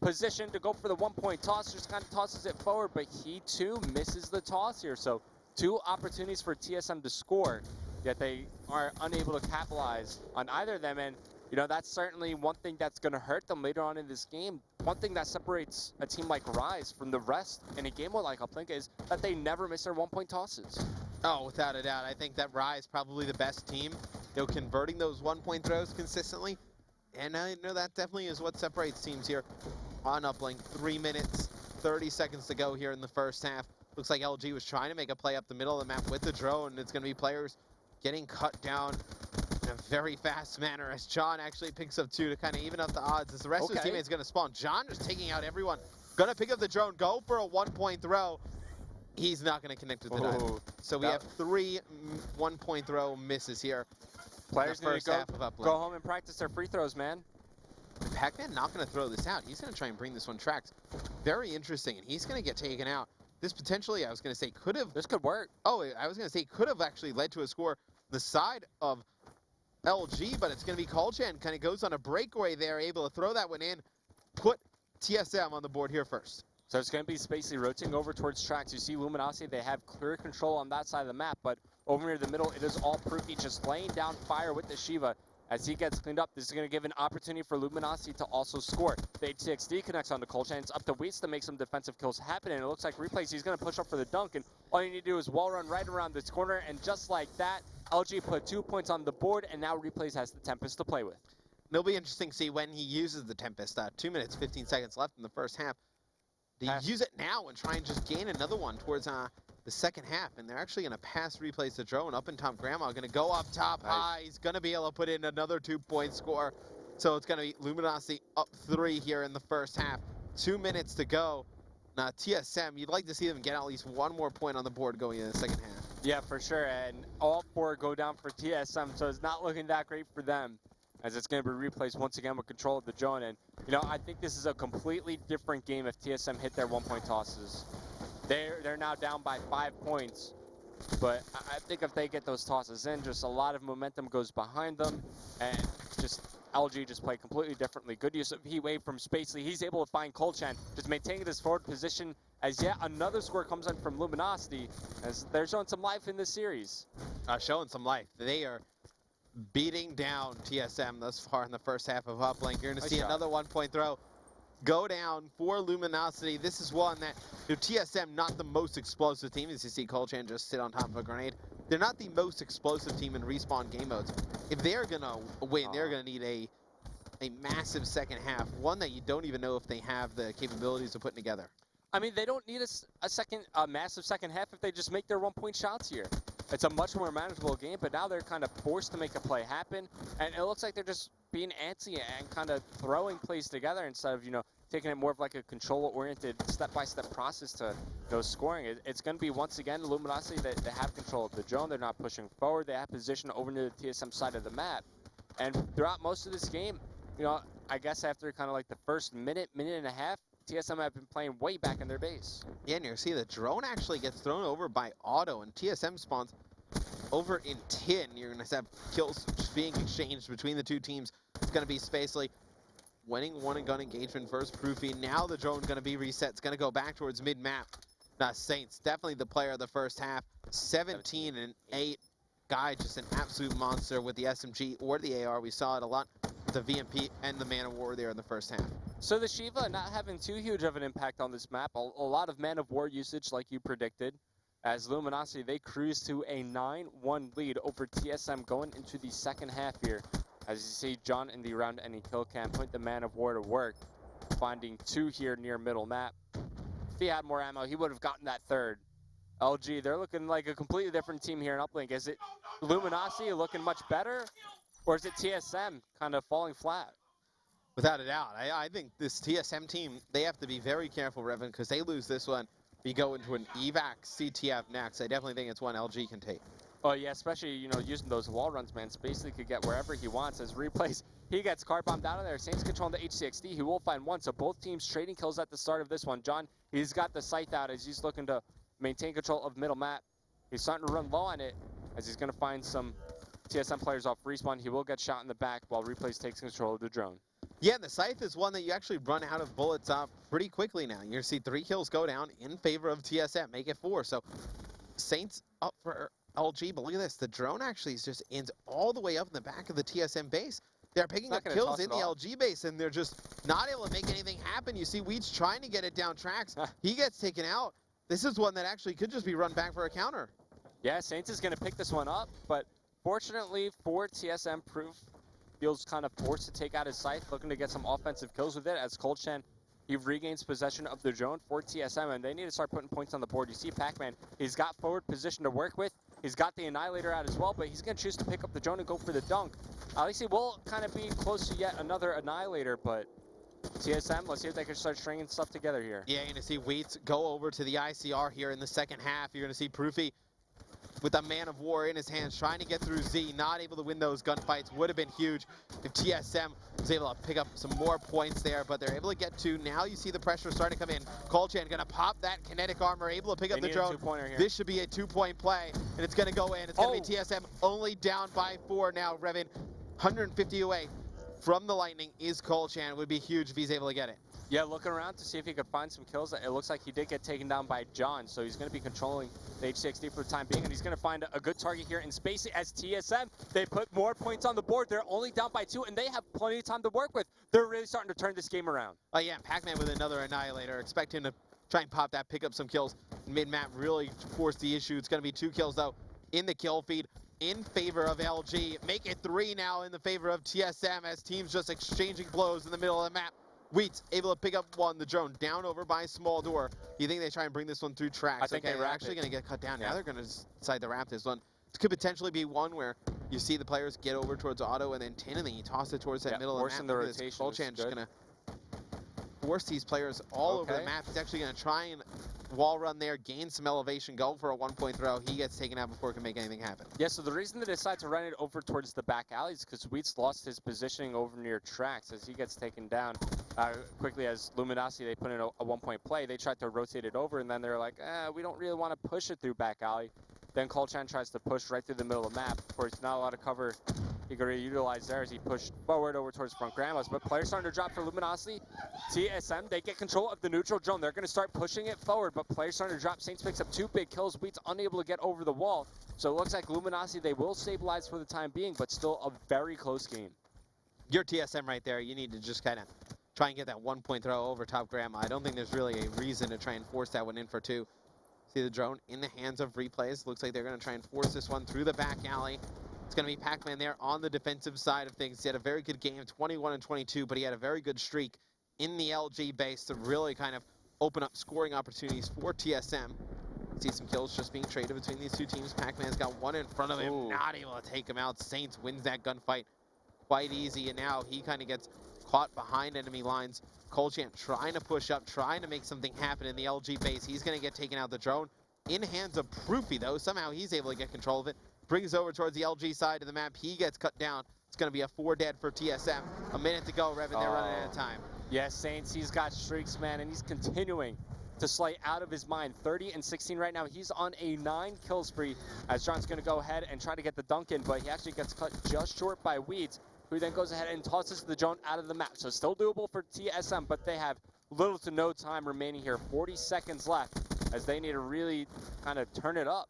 position to go for the 1-point toss, just kind of tosses it forward, but he too misses the toss here. So 2 opportunities for TSM to score, yet they are unable to capitalize on either of them. And you know, that's certainly one thing that's going to hurt them later on in this game. One thing that separates a team like Rise from the rest in a game like Uplink is that they never miss their 1-point tosses. Oh, without a doubt. I think that Rise probably the best team, you know, converting those 1-point throws consistently. And I know that definitely is what separates teams here on Uplink. 3 minutes, 30 seconds to go here in the first half. Looks like LG was trying to make a play up the middle of the map with the drone. It's going to be players getting cut down in a very fast manner as John actually picks up 2 to kind of even up the odds as the rest of his teammates going to spawn. John just taking out everyone. Going to pick up the drone, go for a 1-point throw. He's not going to connect with the dive. So we have 3 1-point throw misses here. Players need to go home and practice their free throws, man. Pac-Man not going to throw this out. He's going to try and bring this one tracked. Very interesting, and he's going to get taken out. This potentially, I was going to say, could have... This could work. Oh, I was going to say, could have actually led to a score the side of LG, but it's going to be Colchan. Kind of goes on a breakaway there, able to throw that one in, put TSM on the board here first. So it's going to be Spacely rotating over towards tracks. You see Luminosity, they have clear control on that side of the map, but over near the middle, it is all Proofy just laying down fire with the Shiva. As he gets cleaned up, this is going to give an opportunity for Luminosity to also score. The HCXD connects onto Colchan. It's up to Wheats to make some defensive kills happen, and it looks like Replays, he's going to push up for the dunk, and all you need to do is wall run right around this corner, and just like that, LG put 2 points on the board, and now Replays has the Tempest to play with. It'll be interesting to see when he uses the Tempest. 2 minutes, 15 seconds left in the first half. Do you use it now and try and just gain another one towards the second half? And they're actually going to pass Replays the drone up in top. Grandma going to go up top high. He's going to be able to put in another 2-point score. So it's going to be Luminosity up 3 here in the first half. 2 minutes to go. Now TSM, you'd like to see them get at least 1 more point on the board going in the second half. Yeah, for sure. And all 4 go down for TSM, so it's not looking that great for them, as it's going to be Replays once again with control of the drone. And, you know, I think this is a completely different game if TSM hit their 1-point tosses. They're now down by 5 points, but I think if they get those tosses in, just a lot of momentum goes behind them, and just LG just play completely differently. Good use of Heat Wave from Spacely. He's able to find Colchan, just maintaining this forward position as yet another score comes in from Luminosity, as they're showing some life in this series. Showing some life. They are beating down TSM thus far in the first half of Uplink. You're going to see another 1-point throw go down for Luminosity. This is one that, you know, TSM, not the most explosive team, as you see Colchan just sit on top of a grenade. They're not the most explosive team in respawn game modes. If they're going to win, they're going to need a massive second half, one that you don't even know if they have the capabilities of putting together. I mean, they don't need a massive second half if they just make their 1-point shots here. It's a much more manageable game, but now they're kind of forced to make a play happen, and it looks like they're just being antsy and kind of throwing plays together instead of, you know, taking it more of like a control-oriented, step-by-step process to, you know, scoring. It's going to be, once again, Luminosity that they have control of the drone. They're not pushing forward. They have position over near the TSM side of the map, and throughout most of this game, you know, I guess after kind of like the first minute and a half, TSM have been playing way back in their base. Yeah, and you see the drone actually gets thrown over by Auto, and TSM spawns over in tin. You're going to have kills being exchanged between the 2 teams. It's going to be Spacely winning 1 and gun engagement versus Proofy. Now the drone going to be reset. It's going to go back towards mid-map. Saints, definitely the player of the first half. 17 and 8. Guy, just an absolute monster with the SMG or the AR. We saw it a lot with the VMP and the Man of War there in the first half. So the Shiva not having too huge of an impact on this map. A lot of Man of War usage like you predicted. As Luminosity, they cruise to a 9-1 lead over TSM going into the second half here. As you see, John in the round ending kill cam put the Man of War to work, finding 2 here near middle map. If he had more ammo, he would have gotten that 3rd. LG, they're looking like a completely different team here in Uplink. Is it Luminosity looking much better, or is it TSM kind of falling flat? Without a doubt. I think this TSM team, they have to be very careful, Revan, because they lose this one. We go into an Evac CTF next. I definitely think it's one LG can take. Oh, yeah, especially, you know, using those wall runs, man. Spacely could get wherever he wants as Replays. He gets car bombed out of there. Saints controlling the HCXD. He will find one. So both teams trading kills at the start of this one. John, he's got the scythe out as he's looking to maintain control of middle map. He's starting to run low on it as he's going to find some TSM players off respawn. He will get shot in the back while Replays takes control of the drone. Yeah, the scythe is one that you actually run out of bullets pretty quickly now. You're going to see 3 kills go down in favor of TSM, make it 4. So Saints up for LG, but look at this. The drone actually just ends all the way up in the back of the TSM base. They're picking up kills in the LG base, and they're just not able to make anything happen. You see Weeds trying to get it down tracks. He gets taken out. This is one that actually could just be run back for a counter. Yeah, Saints is going to pick this one up, but fortunately for TSM, Proof feels kind of forced to take out his scythe, looking to get some offensive kills with it as Colchan, he regains possession of the drone for TSM, and they need to start putting points on the board. You see Pac-Man, he's got forward position to work with. He's got the Annihilator out as well, but he's going to choose to pick up the drone and go for the dunk. At least he will kind of be close to yet another Annihilator, but TSM, let's see if they can start stringing stuff together here. Yeah, you're going to see Wheats go over to the ICR here in the second half. You're going to see Proofy with a Man of War in his hands, trying to get through Z, not able to win those gunfights. Would have been huge if TSM was able to pick up some more points there, but they're able to get 2. Now you see the pressure starting to come in. Colchan gonna pop that kinetic armor, able to pick up the drone. This should be a 2-point play, and it's gonna go in. It's gonna be TSM only down by 4 now. Revin, 150 away from the Lightning is Colchan. It would be huge if he's able to get it. Yeah, looking around to see if he could find some kills. It looks like he did get taken down by John, so he's going to be controlling the HCXD for the time being, and he's going to find a good target here in Spacey as TSM. They put more points on the board. They're only down by 2, and they have plenty of time to work with. They're really starting to turn this game around. Oh yeah, Pac-Man with another Annihilator. Expect him to try and pop that, pick up some kills. Mid-map really forced the issue. It's going to be 2 kills, though, in the kill feed in favor of LG. Make it 3 now in the favor of TSM as teams just exchanging blows in the middle of the map. Wheats able to pick up 1, the drone down over by Small Door. You think they try and bring this one through tracks? I think they're actually going to get cut down. Yeah. Now they're going to decide to wrap this one. This could potentially be one where you see the players get over towards Auto and then Tin, and then you toss it towards that middle of the map. The rotation. Colchan just going to force these players all over the map. He's actually going to try and wall run there, gain some elevation, go for a 1-point throw. He gets taken out before it can make anything happen. Yeah, so the reason they decide to run it over towards the back alley is because Wheats lost his positioning over near tracks as he gets taken down quickly as Luminosity, they put in a 1-point play. They tried to rotate it over, and then they're like, we don't really want to push it through back alley. Then Colchan tries to push right through the middle of the map. Of course, not a lot of cover he could utilize there as he pushed forward over towards front grandmas. But players starting to drop for Luminosity. TSM, they get control of the neutral drone. They're going to start pushing it forward, but players starting to drop. Saints picks up 2 big kills. Wheats unable to get over the wall. So it looks like Luminosity, they will stabilize for the time being, but still a very close game. You're TSM right there. You need to just kind of try and get that 1-point throw over top grandma. I don't think there's really a reason to try and force that one in for 2. See the drone in the hands of Replays. Looks like they're going to try and force this one through the back alley. It's going to be Pac-Man there on the defensive side of things. He had a very good game, 21 and 22, but he had a very good streak in the LG base to really kind of open up scoring opportunities for TSM. See some kills just being traded between these 2 teams. Pac-Man's got 1 in front of him, not able to take him out. Saints wins that gunfight quite easy, and now he kind of gets caught behind enemy lines. Colchan trying to push up, trying to make something happen in the LG base. He's going to get taken out. The drone in hands of Proofy, though. Somehow he's able to get control of it. Brings over towards the LG side of the map. He gets cut down. It's going to be a 4 dead for TSM. A minute to go, Revin. They're running out of time. Yes, Saints, he's got streaks, man, and he's continuing to slay out of his mind. 30 and 16 right now. He's on a 9-kill spree as John's going to go ahead and try to get the dunk in, but he actually gets cut just short by Weeds, who then goes ahead and tosses the drone out of the map. So still doable for TSM, but they have little to no time remaining here. 40 seconds left as they need to really kind of turn it up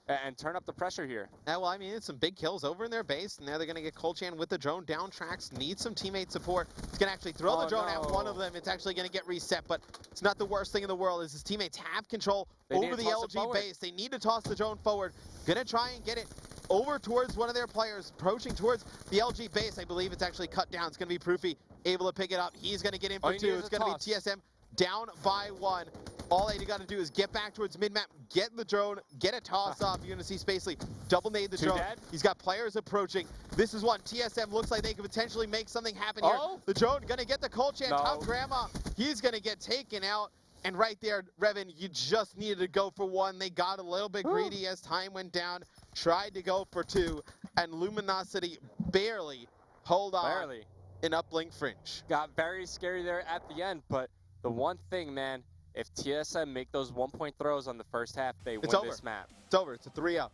and turn up the pressure here. Yeah, well, I mean, it's some big kills over in their base, and now they're going to get Colchan with the drone down tracks, need some teammate support. He's going to actually throw the drone at one of them. It's actually going to get reset, but it's not the worst thing in the world as his teammates have control over the LG base. They need to toss the drone forward. Going to try and get it over towards one of their players, approaching towards the LG base. I believe it's actually cut down. It's going to be Proofy able to pick it up. He's going to get in for 2. It's going to be TSM down by 1. All they got to do is get back towards mid-map, get the drone, get a toss up. You're going to see Spacely double nade the drone. He's got players approaching. This is one. TSM looks like they could potentially make something happen here. The drone going to get the Colchan top grandma. He's going to get taken out. And right there, Revin, you just needed to go for 1. They got a little bit greedy as time went down, tried to go for 2, and Luminosity barely hold on. an uplink Fringe. Got very scary there at the end, but the one thing, man, if TSM make those 1-point throws on the first half, they win this map. It's over. It's a 3-0.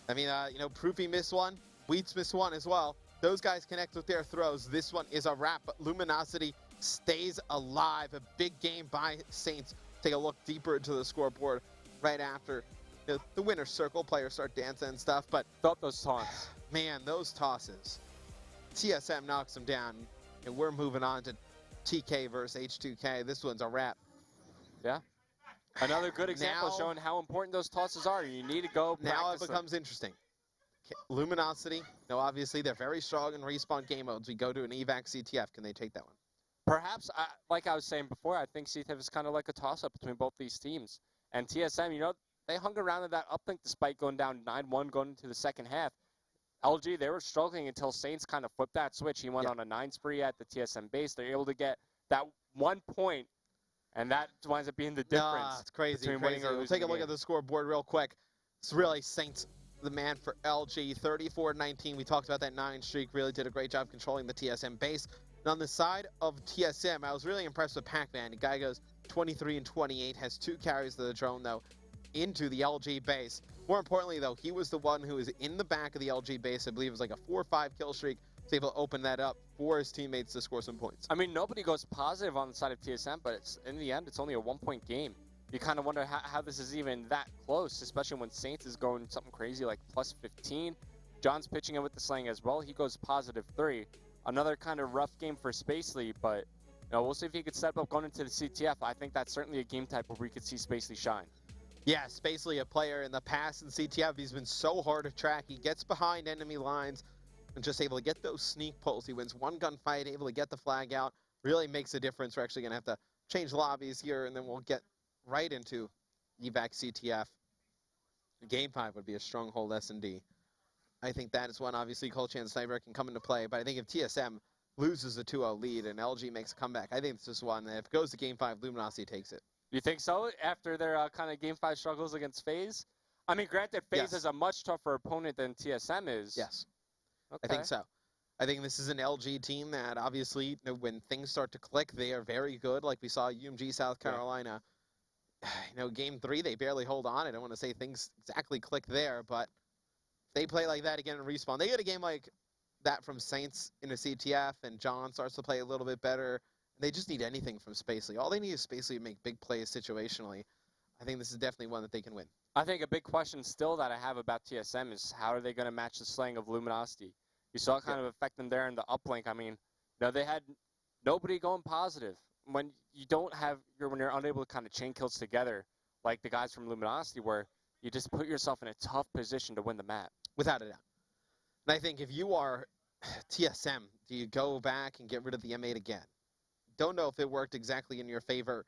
I mean, Proofy missed one. Wheats missed one as well. Those guys connect with their throws. This one is a wrap, but Luminosity stays alive. A big game by Saints. Take a look deeper into the scoreboard right after the winner's circle. Players start dancing and stuff, but felt those taunts. Man, those tosses. TSM knocks them down, and we're moving on to TK versus H2K. This one's a wrap. Yeah. Another good example showing how important those tosses are. You need to go practice Now it becomes interesting. Luminosity, obviously they're very strong in respawn game modes. We go to an Evac CTF. Can they take that one? Perhaps, like I was saying before, I think CTF is kind of like a toss-up between both these teams. And TSM, they hung around in that uplink despite going down 9-1 going into the second half. LG, they were struggling until Saints kind of flipped that switch. He went on a 9 spree at the TSM base. They're able to get that 1 point, and that winds up being the difference. It's crazy. Between winning or losing. We'll take a look at the scoreboard real quick. It's really Saints, the man for LG, 34-19. We talked about that 9 streak. Really did a great job controlling the TSM base. And on the side of TSM, I was really impressed with Pac-Man. The guy goes 23-28, has 2 carries to the drone, though, into the LG base. More importantly, though, he was the one who was in the back of the LG base. I believe it was like a 4 or 5 kill streak. Was able to open that up for his teammates to score some points. I mean, nobody goes positive on the side of TSM, but in the end, it's only a 1-point game. You kind of wonder how this is even that close, especially when Saints is going something crazy like plus 15. John's pitching in with the slang as well. He goes positive 3. Another kind of rough game for Spacely, but we'll see if he could step up going into the CTF. I think that's certainly a game type where we could see Spacely shine. Yeah, Spacely, a player in the past in CTF. He's been so hard to track. He gets behind enemy lines and just able to get those sneak pulls. He wins one gunfight, able to get the flag out. Really makes a difference. We're actually going to have to change lobbies here, and then we'll get right into Evac CTF. Game 5 would be a Stronghold SnD. I think that is one, obviously, Colchan Sniper can come into play, but I think if TSM loses a 2-0 lead and LG makes a comeback, I think this is one that if it goes to Game 5, Luminosity takes it. You think so? After their kind of Game 5 struggles against FaZe? I mean, granted, FaZe is a much tougher opponent than TSM is. Yes. Okay. I think so. I think this is an LG team that obviously, when things start to click, they are very good. Like we saw UMG South Carolina. Game 3, they barely hold on. I don't want to say things exactly click there, but they play like that again in Respawn. They get a game like that from Saints in a CTF, and John starts to play a little bit better. They just need anything from Spacely. All they need is Spacely to make big plays situationally. I think this is definitely one that they can win. I think a big question still that I have about TSM is how are they going to match the slang of Luminosity? You saw it kind of affect them there in the uplink. I mean, they had nobody going positive. When you're unable to kind of chain kills together, like the guys from Luminosity, where you just put yourself in a tough position to win the map. Without a doubt. And I think if you are TSM, do you go back and get rid of the M8 again? Don't know if it worked exactly in your favor.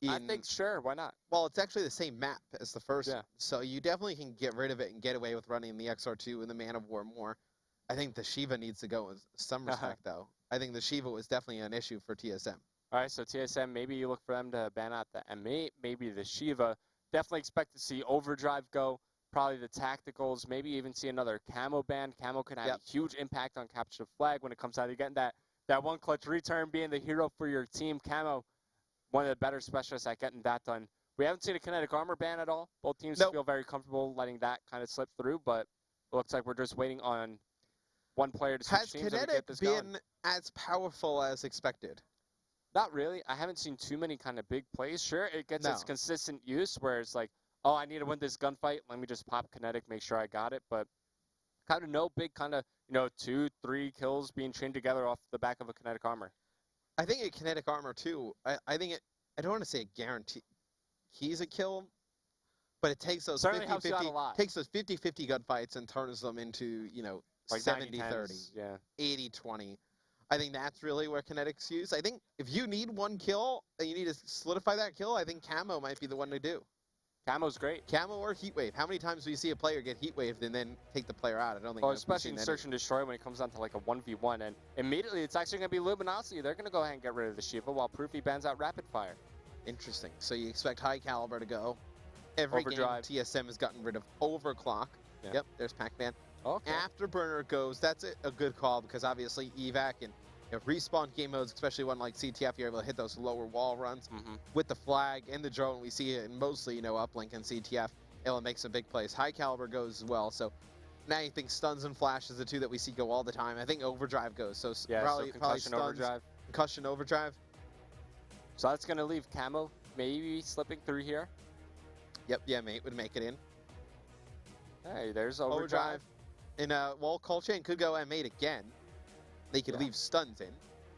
I think sure, why not? Well, it's actually the same map as the first one, so you definitely can get rid of it and get away with running the XR2 and the Man of War more. I think the Shiva needs to go in some respect, though. I think the Shiva was definitely an issue for TSM. All right, so TSM, maybe you look for them to ban out the M8, maybe the Shiva. Definitely expect to see Overdrive go, probably the Tacticals, maybe even see another Camo ban. Camo can have a huge impact on capture the flag when it comes down to getting that one clutch return, being the hero for your team. Camo, one of the better specialists at getting that done. We haven't seen a kinetic armor ban at all. Both teams feel very comfortable letting that kind of slip through, but it looks like we're just waiting on one player to switch teams and get this going. Has kinetic been as powerful as expected? Not really. I haven't seen too many kind of big plays. Sure, it gets its consistent use where it's like, oh, I need to win this gunfight. Let me just pop kinetic, make sure I got it. But kind of no big kind of, 2-3 kills being chained together off the back of a kinetic armor. I think a kinetic armor, too, I think I don't want to say it guarantees a kill, but it takes those 50-50 gunfights and turns them into, like 70-30, 80-20. I think that's really where kinetics use. I think if you need one kill and you need to solidify that kill, I think Camo might be the one to do. Camo's great. Camo or Heatwave. How many times do you see a player get Heatwaved and then take the player out? I don't think. Well, especially in Search and Destroy when it comes down to like a 1v1, and immediately it's actually going to be Luminosity. They're going to go ahead and get rid of the Shiva while Proofy bans out Rapid Fire. Interesting. So you expect High Caliber to go. Every Overdrive. game TSM has gotten rid of Overclock. Yeah. Yep, there's Pac-Man. Okay. Afterburner goes. That's a good call because obviously Evac and respawn game modes, especially one like CTF, you're able to hit those lower wall runs with the flag and the drone. We see it in mostly, Uplink and CTF, able to make some big plays. High caliber goes as well. So now you think stuns and flash is the two that we see go all the time. I think overdrive goes. So yeah, probably concussion, stuns, overdrive. Concussion, overdrive. So that's going to leave Camo maybe slipping through here. Yep, yeah, mate would make it in. Hey, there's overdrive. And Cold Chain could go M8 again. They could leave stuns in.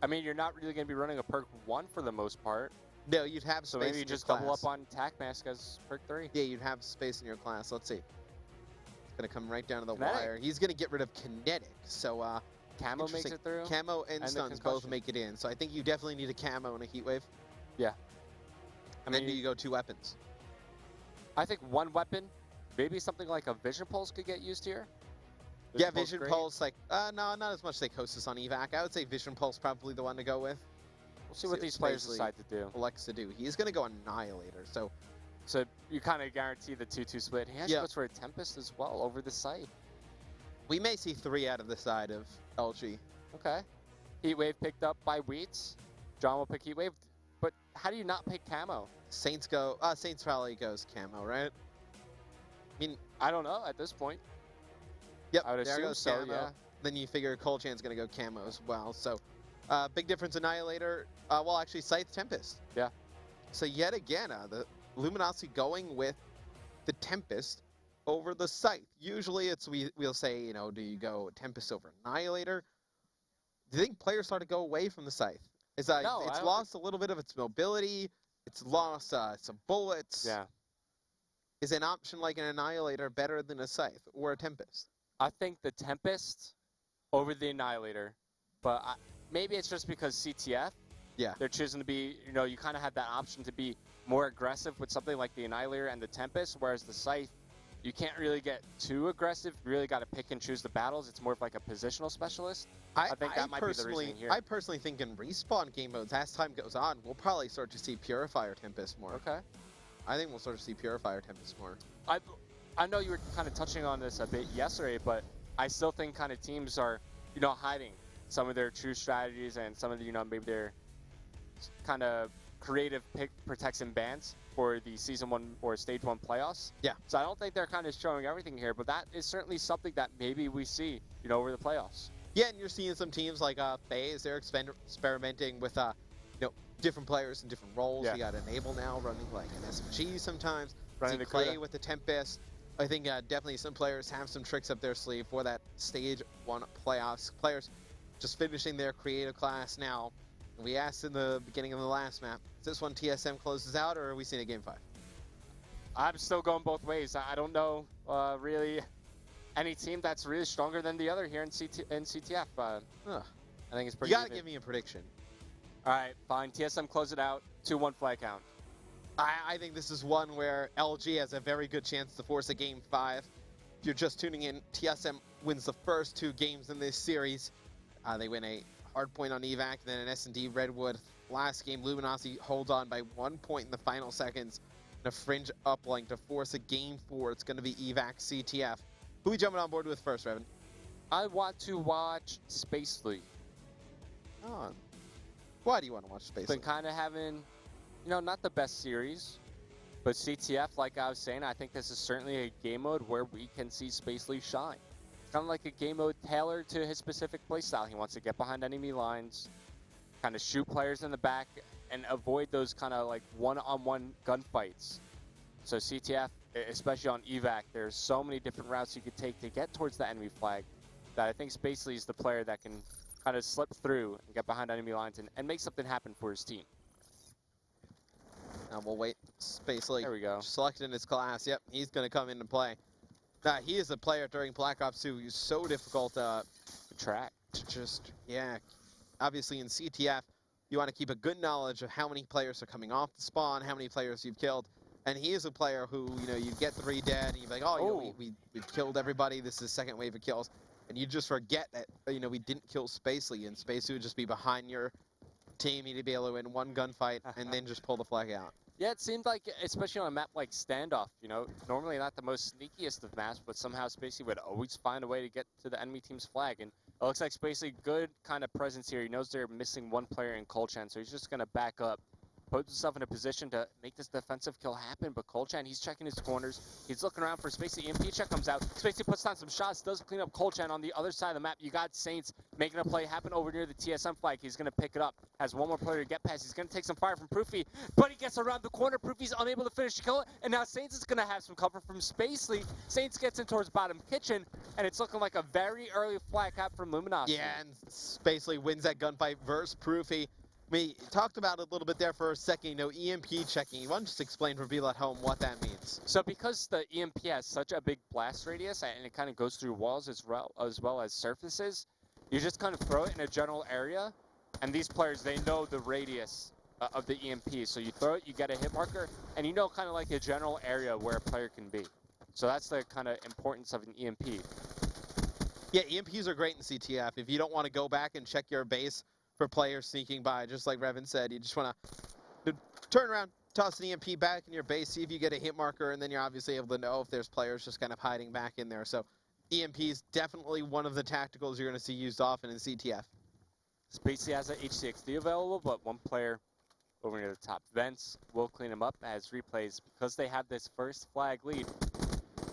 I mean, you're not really going to be running a perk 1 for the most part. No, you'd have space. So maybe you just double up on Tac Mask as perk 3. Yeah, you'd have space in your class. Let's see. It's going to come right down to the wire. He's going to get rid of kinetic. So Camo makes it through. Camo and stuns both make it in. So I think you definitely need a camo and a heat wave. Yeah. And then you go 2 weapons. I think 1 weapon, maybe something like a Vision Pulse could get used here. Vision Pulse, like, no, not as much Psychosis on Evac. I would say Vision Pulse probably the one to go with. We'll see what these players decide to do. Elects to do. He's going to go Annihilator, so you kind of guarantee the 2-2 split. He actually goes for a Tempest as well over the site. We may see 3 out of the side of LG. Okay. Heatwave picked up by Wheats. John will pick Heatwave, but how do you not pick Camo? Saints probably goes Camo, right? I mean, I don't know at this point. Yep, I would assume so, Camo. yeah. Then you figure Cold Chain's going to go Camo as well. So, big difference Annihilator. Well, actually, Scythe Tempest. Yeah. So, yet again, the Luminosity going with the Tempest over the Scythe. Usually, we'll say, do you go Tempest over Annihilator? Do you think players start to go away from the Scythe? It's lost a little bit of its mobility. It's lost some bullets. Yeah. Is an option like an Annihilator better than a Scythe or a Tempest? I think the Tempest over the Annihilator, but maybe it's just because CTF. Yeah. They're choosing to be, you kind of had that option to be more aggressive with something like the Annihilator and the Tempest, whereas the Scythe, you can't really get too aggressive. You really got to pick and choose the battles. It's more of like a positional specialist. I think that might be the reason here. I personally think in respawn game modes, as time goes on, we'll probably start to see Purifier Tempest more. Okay. I think we'll start to see Purifier Tempest more. I know you were kind of touching on this a bit yesterday, but I still think kind of teams are, hiding some of their true strategies and some of the, maybe their kind of creative protects and bans for the Season 1 or Stage 1 playoffs. Yeah. So I don't think they're kind of showing everything here, but that is certainly something that maybe we see, over the playoffs. Yeah, and you're seeing some teams like FaZe, they're experimenting with, different players in different roles. Yeah. You got Enable now running like an SMG sometimes. Running the Clay with the Tempest. I think definitely some players have some tricks up their sleeve for that Stage 1 playoffs. Players just finishing their creative class now. We asked in the beginning of the last map, is this one TSM closes out, or are we seeing a Game 5? I'm still going both ways. I don't know really any team that's really stronger than the other here in CTF. I think it's pretty You got to even. give me a prediction. All right, fine. TSM close it out. 2-1 flag count. I think this is one where LG has a very good chance to force a Game 5. If you're just tuning in, TSM wins the first 2 games in this series. They win a Hardpoint on Evac, then an SnD Redwood. Last game, Luminosity holds on by 1 point in the final seconds. And a Fringe Uplink to force a Game 4. It's going to be Evac CTF. Who are we jumping on board with first, Revan? I want to watch Spacely. Oh. Why do you want to watch Spacely? Been kind of having, not the best series. But CTF, like I was saying, I think this is certainly a game mode where we can see Spacely shine. It's kind of like a game mode tailored to his specific playstyle. He wants to get behind enemy lines, kind of shoot players in the back, and avoid those kind of like one-on-one gunfights. So CTF, especially on Evac, there's so many different routes you could take to get towards the enemy flag that I think Spacely is the player that can kind of slip through and get behind enemy lines and make something happen for his team. We'll wait. Spacely. There we go. Selected in his class. Yep, he's going to come into play. He is a player during Black Ops 2 who's so difficult to track. Obviously in CTF, you want to keep a good knowledge of how many players are coming off the spawn, how many players you've killed. And he is a player who, you get 3 dead, and you're like, we've killed everybody. This is second wave of kills. And you just forget that, we didn't kill Spacely, and Spacely would just be behind your team. You'd be able to win 1 gunfight and then just pull the flag out. Yeah, it seemed like, especially on a map like Standoff, you know, normally not the most sneakiest of maps, but somehow Spacey would always find a way to get to the enemy team's flag. And it looks like Spacey, good kind of presence here. He knows they're missing one player in Colchan, so he's just going to back up, put himself in a position to make this defensive kill happen. But Colchan, he's checking his corners. He's looking around for Spacey. EMP check comes out. Spacey puts down some shots, does clean up Colchan. On the other side of the map, you got Saints making a play happen over near the TSM flag. He's going to pick it up. Has one more player to get past. He's going to take some fire from Proofy, but he gets around the corner. Proofy's unable to finish the kill, and now Saints is going to have some cover from Spacely. Saints gets in towards bottom kitchen, and it's looking like a very early flag cap from Luminosity. Yeah, and Spacely wins that gunfight versus Proofy. We talked about it a little bit there for a second, you know, EMP checking. You want to just explain for people at home what that means? So because the EMP has such a big blast radius, and it kind of goes through walls as well as surfaces, you just kind of throw it in a general area, and these players, they know the radius of the EMP. So you throw it, you get a hit marker, and you know kind of like a general area where a player can be. So that's the kind of importance of an EMP. Yeah, EMPs are great in CTF. If you don't want to go back and check your base for players sneaking by, just like Revan said, you just want to turn around, toss an EMP back in your base, see if you get a hit marker, and then you're obviously able to know if there's players just kind of hiding back in there. So EMPs definitely one of the tacticals you're going to see used often in CTF. Spacey has an HCXD available, but one player over near the top vents will clean him up as replays. Because they have this first flag lead,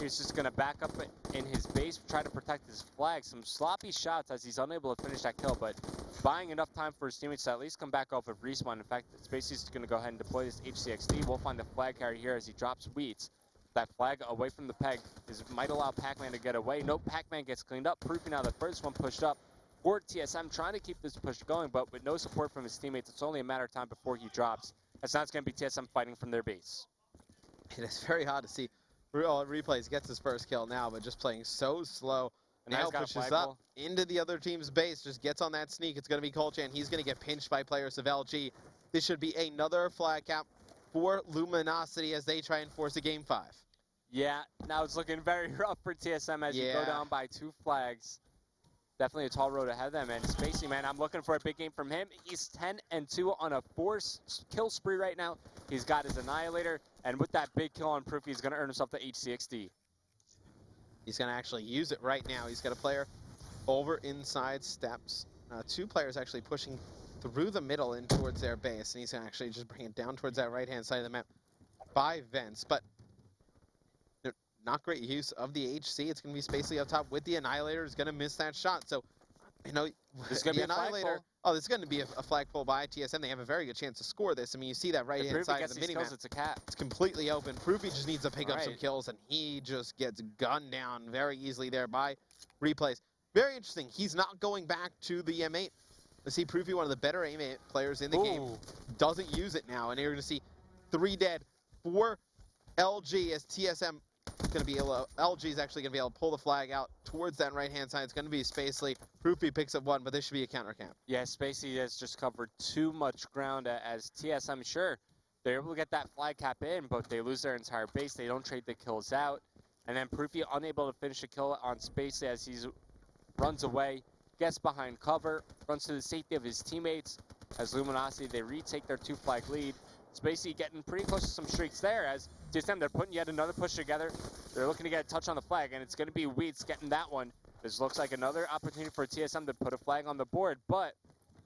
he's just going to back up in his base, try to protect his flag. Some sloppy shots as he's unable to finish that kill, but buying enough time for his teammates to at least come back off of respawn. In fact, Spacey's going to go ahead and deploy this HCXD. We'll find the flag carrier here as he drops Wheats. That flag away from the peg might allow Pac-Man to get away. Nope, Pac-Man gets cleaned up. Proofy now the first one pushed up for TSM, trying to keep this push going, but with no support from his teammates, it's only a matter of time before he drops. As now it's going to be TSM fighting from their base. It is very hard to see. Replays gets his first kill now, but just playing so slow. Now pushes up into the other team's base, just gets on that sneak. It's going to be Colchan. He's going to get pinched by players of LG. This should be another flag cap for Luminosity as they try and force a game 5. Yeah, now it's looking very rough for TSM as you go down by 2 flags. Definitely a tall road ahead of them. And Spacey, man, I'm looking for a big game from him. He's 10-2 on a 4-kill spree right now. He's got his Annihilator, and with that big kill on Proof, he's going to earn himself the HCXD. He's going to actually use it right now. He's got a player over inside steps. 2 players actually pushing through the middle in towards their base, and he's going to actually just bring it down towards that right-hand side of the map. 5 vents, but not great use of the HC. It's going to be Spacely up top with the Annihilator. Is going to miss that shot. So, you know, this is going to be a Annihilator. Oh, this is going to be a flagpole by TSM. They have a very good chance to score this. I mean, you see that right-hand side of the minimap. It's a cat. It's completely open. Proofy just needs to pick up some kills, and he just gets gunned down very easily there by replays. Very interesting. He's not going back to the M8. Let's see Proofy, one of the better M8 players in the game, doesn't use it now, and you're going to see 3 dead for LG as TSM going to be able to, LG is actually going to be able to pull the flag out towards that right-hand side. It's going to be Spacely. Proofy picks up 1, but this should be a counter camp. Yeah, Spacey has just covered too much ground as TSM, sure, they're able to get that flag cap in, but they lose their entire base. They don't trade the kills out. And then Proofy unable to finish a kill on Spacey as he runs away, gets behind cover, runs to the safety of his teammates. As Luminosity, they retake their 2-flag lead. Spacey getting pretty close to some streaks there as TSM, they're putting yet another push together. They're looking to get a touch on the flag, and it's going to be Wheats getting that one. This looks like another opportunity for TSM to put a flag on the board, but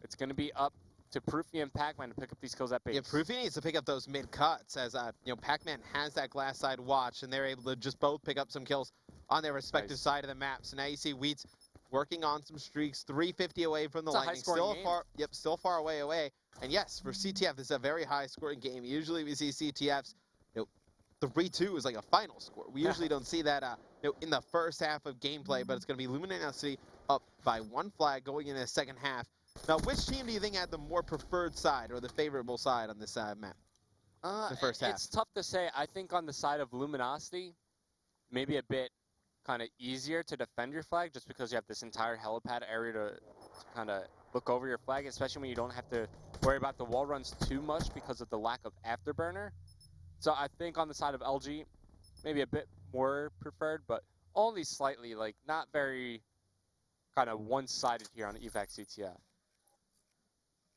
it's going to be up to Proofy and Pac-Man to pick up these kills at base. Yeah, Proofy needs to pick up those mid-cuts as, you know, Pac-Man has that glass side watch, and they're able to just both pick up some kills on their respective side of the map. So now you see Wheats working on some streaks, 350 away from the Lightning. Still far away. And yes, for CTF, this is a very high-scoring game. Usually we see CTFs, you know, 3-2 is like a final score. We usually don't see that you know, in the first half of gameplay, but it's going to be Luminosity up by 1 flag going into the second half. Now, which team do you think had the more preferred side or the favorable side on this map? The first half. It's tough to say. I think on the side of Luminosity, maybe a bit kind of easier to defend your flag just because you have this entire helipad area to kind of look over your flag, especially when you don't have to worry about the wall runs too much because of the lack of afterburner. So I think on the side of LG, maybe a bit more preferred, but only slightly, like not very kind of one-sided here on Evac CTF.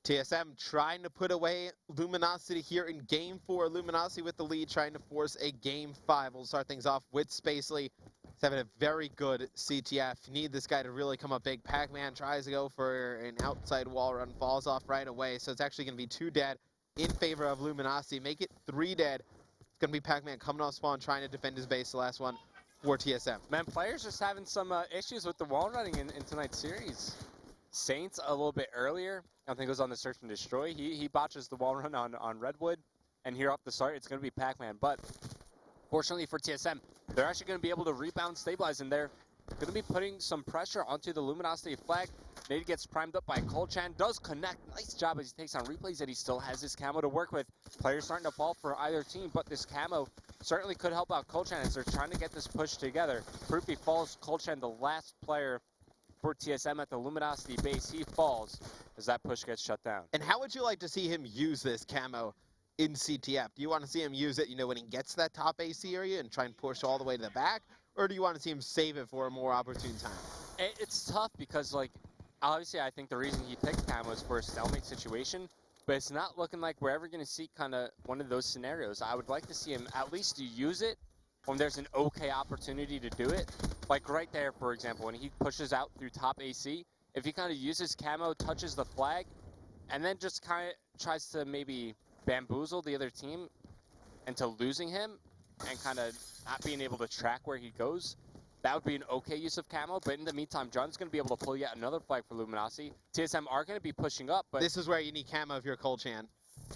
TSM trying to put away Luminosity here in Game 4. Luminosity with the lead, trying to force a Game 5. We'll start things off with Spacely. He's having a very good CTF. You need this guy to really come up big. Pac-Man tries to go for an outside wall run, falls off right away. So it's actually going to be 2 dead in favor of Luminosity. Make it 3 dead. It's going to be Pac-Man coming off spawn, trying to defend his base. The last one for TSM. Man, players just having some issues with the wall running in tonight's series. Saints a little bit earlier, I think it was on the search and destroy. He botches the wall run on Redwood, and here off the start, it's going to be Pac-Man. But fortunately for TSM, they're actually going to be able to rebound, stabilize, and they're going to be putting some pressure onto the Luminosity flag. Nate gets primed up by Colchan, does connect. Nice job as he takes on replays that he still has his camo to work with. Players starting to fall for either team, but this camo certainly could help out Colchan as they're trying to get this push together. Fruity falls, Colchan, the last player for TSM at the Luminosity base, he falls as that push gets shut down. And how would you like to see him use this camo in CTF? Do you want to see him use it, when he gets to that top AC area and try and push all the way to the back? Or do you want to see him save it for a more opportune time? It's tough because, obviously I think the reason he picked camo is for a stalemate situation, but it's not looking like we're ever going to see kind of one of those scenarios. I would like to see him at least use it when there's an okay opportunity to do it. Like right there, for example, when he pushes out through top AC, if he kind of uses camo, touches the flag, and then just kind of tries to maybe bamboozle the other team into losing him and kind of not being able to track where he goes, that would be an okay use of camo. But in the meantime, John's going to be able to pull yet another flag for Luminosity. TSM are going to be pushing up, but this is where you need camo if you're Colchan.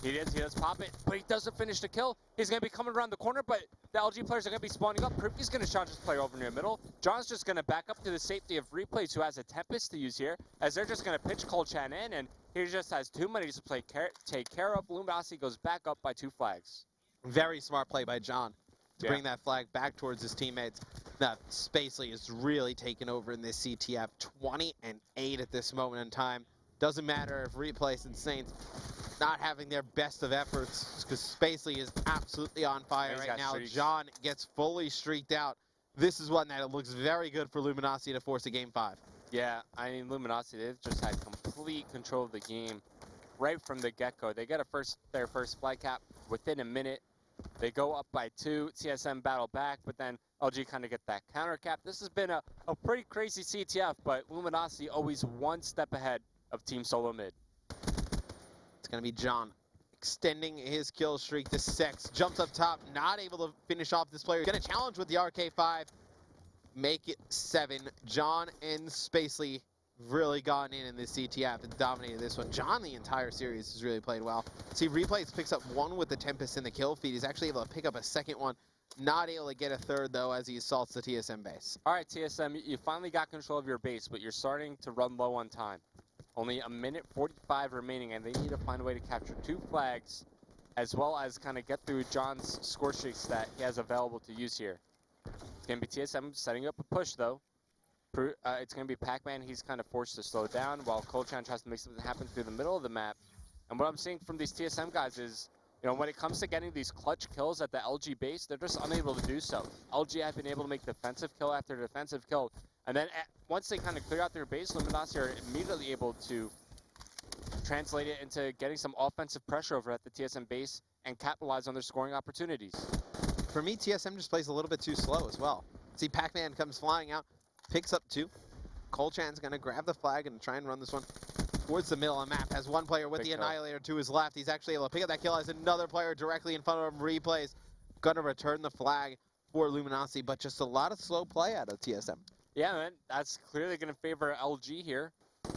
He does pop it, but he doesn't finish the kill. He's going to be coming around the corner, but the LG players are going to be spawning up. He's going to charge this player over near the middle. John's just going to back up to the safety of replays, who has a Tempest to use here, as they're just going to pitch Colchan in, and he just has too many to take care of. Luminosity goes back up by 2 flags. Very smart play by John to bring that flag back towards his teammates. Now, Spacely is really taking over in this CTF. 20-8 at this moment in time. Doesn't matter if Replays and Saints not having their best of efforts, because Spacely is absolutely on fire right now. Streaks. John gets fully streaked out. This is one that it looks very good for Luminosity to force a Game 5. Yeah, I mean, Luminosity, they've just had complete control of the game right from the get-go. They get their first flag cap within a minute. They go up by 2. TSM battle back, but then LG kind of get that counter cap. This has been a pretty crazy CTF, but Luminosity always one step ahead of Team SoloMid. It's going to be John extending his kill streak to 6. Jumps up top, not able to finish off this player. Going to challenge with the RK5. Make it 7. John and Spacely really gotten in this CTF and dominated this one. John, the entire series, has really played well. See, Replays picks up 1 with the Tempest in the kill feed. He's actually able to pick up a second one. Not able to get a third, though, as he assaults the TSM base. All right, TSM, you finally got control of your base, but you're starting to run low on time. Only 1:45 remaining, and they need to find a way to capture 2 flags, as well as kind of get through John's score streaks that he has available to use here. It's going to be TSM setting up a push, though. It's going to be Pac-Man. He's kind of forced to slow down, while Colchan tries to make something happen through the middle of the map. And what I'm seeing from these TSM guys is, when it comes to getting these clutch kills at the LG base, they're just unable to do so. LG have been able to make defensive kill after defensive kill. And then once they kind of clear out their base, Luminosity are immediately able to translate it into getting some offensive pressure over at the TSM base and capitalize on their scoring opportunities. For me, TSM just plays a little bit too slow as well. See, Pac-Man comes flying out, picks up 2. Colchan's going to grab the flag and try and run this one towards the middle of the map. Has one player with the Annihilator to his left. He's actually able to pick up that kill as another player directly in front of him. Replays. Going to return the flag for Luminosity, but just a lot of slow play out of TSM. Yeah, man, that's clearly going to favor LG here.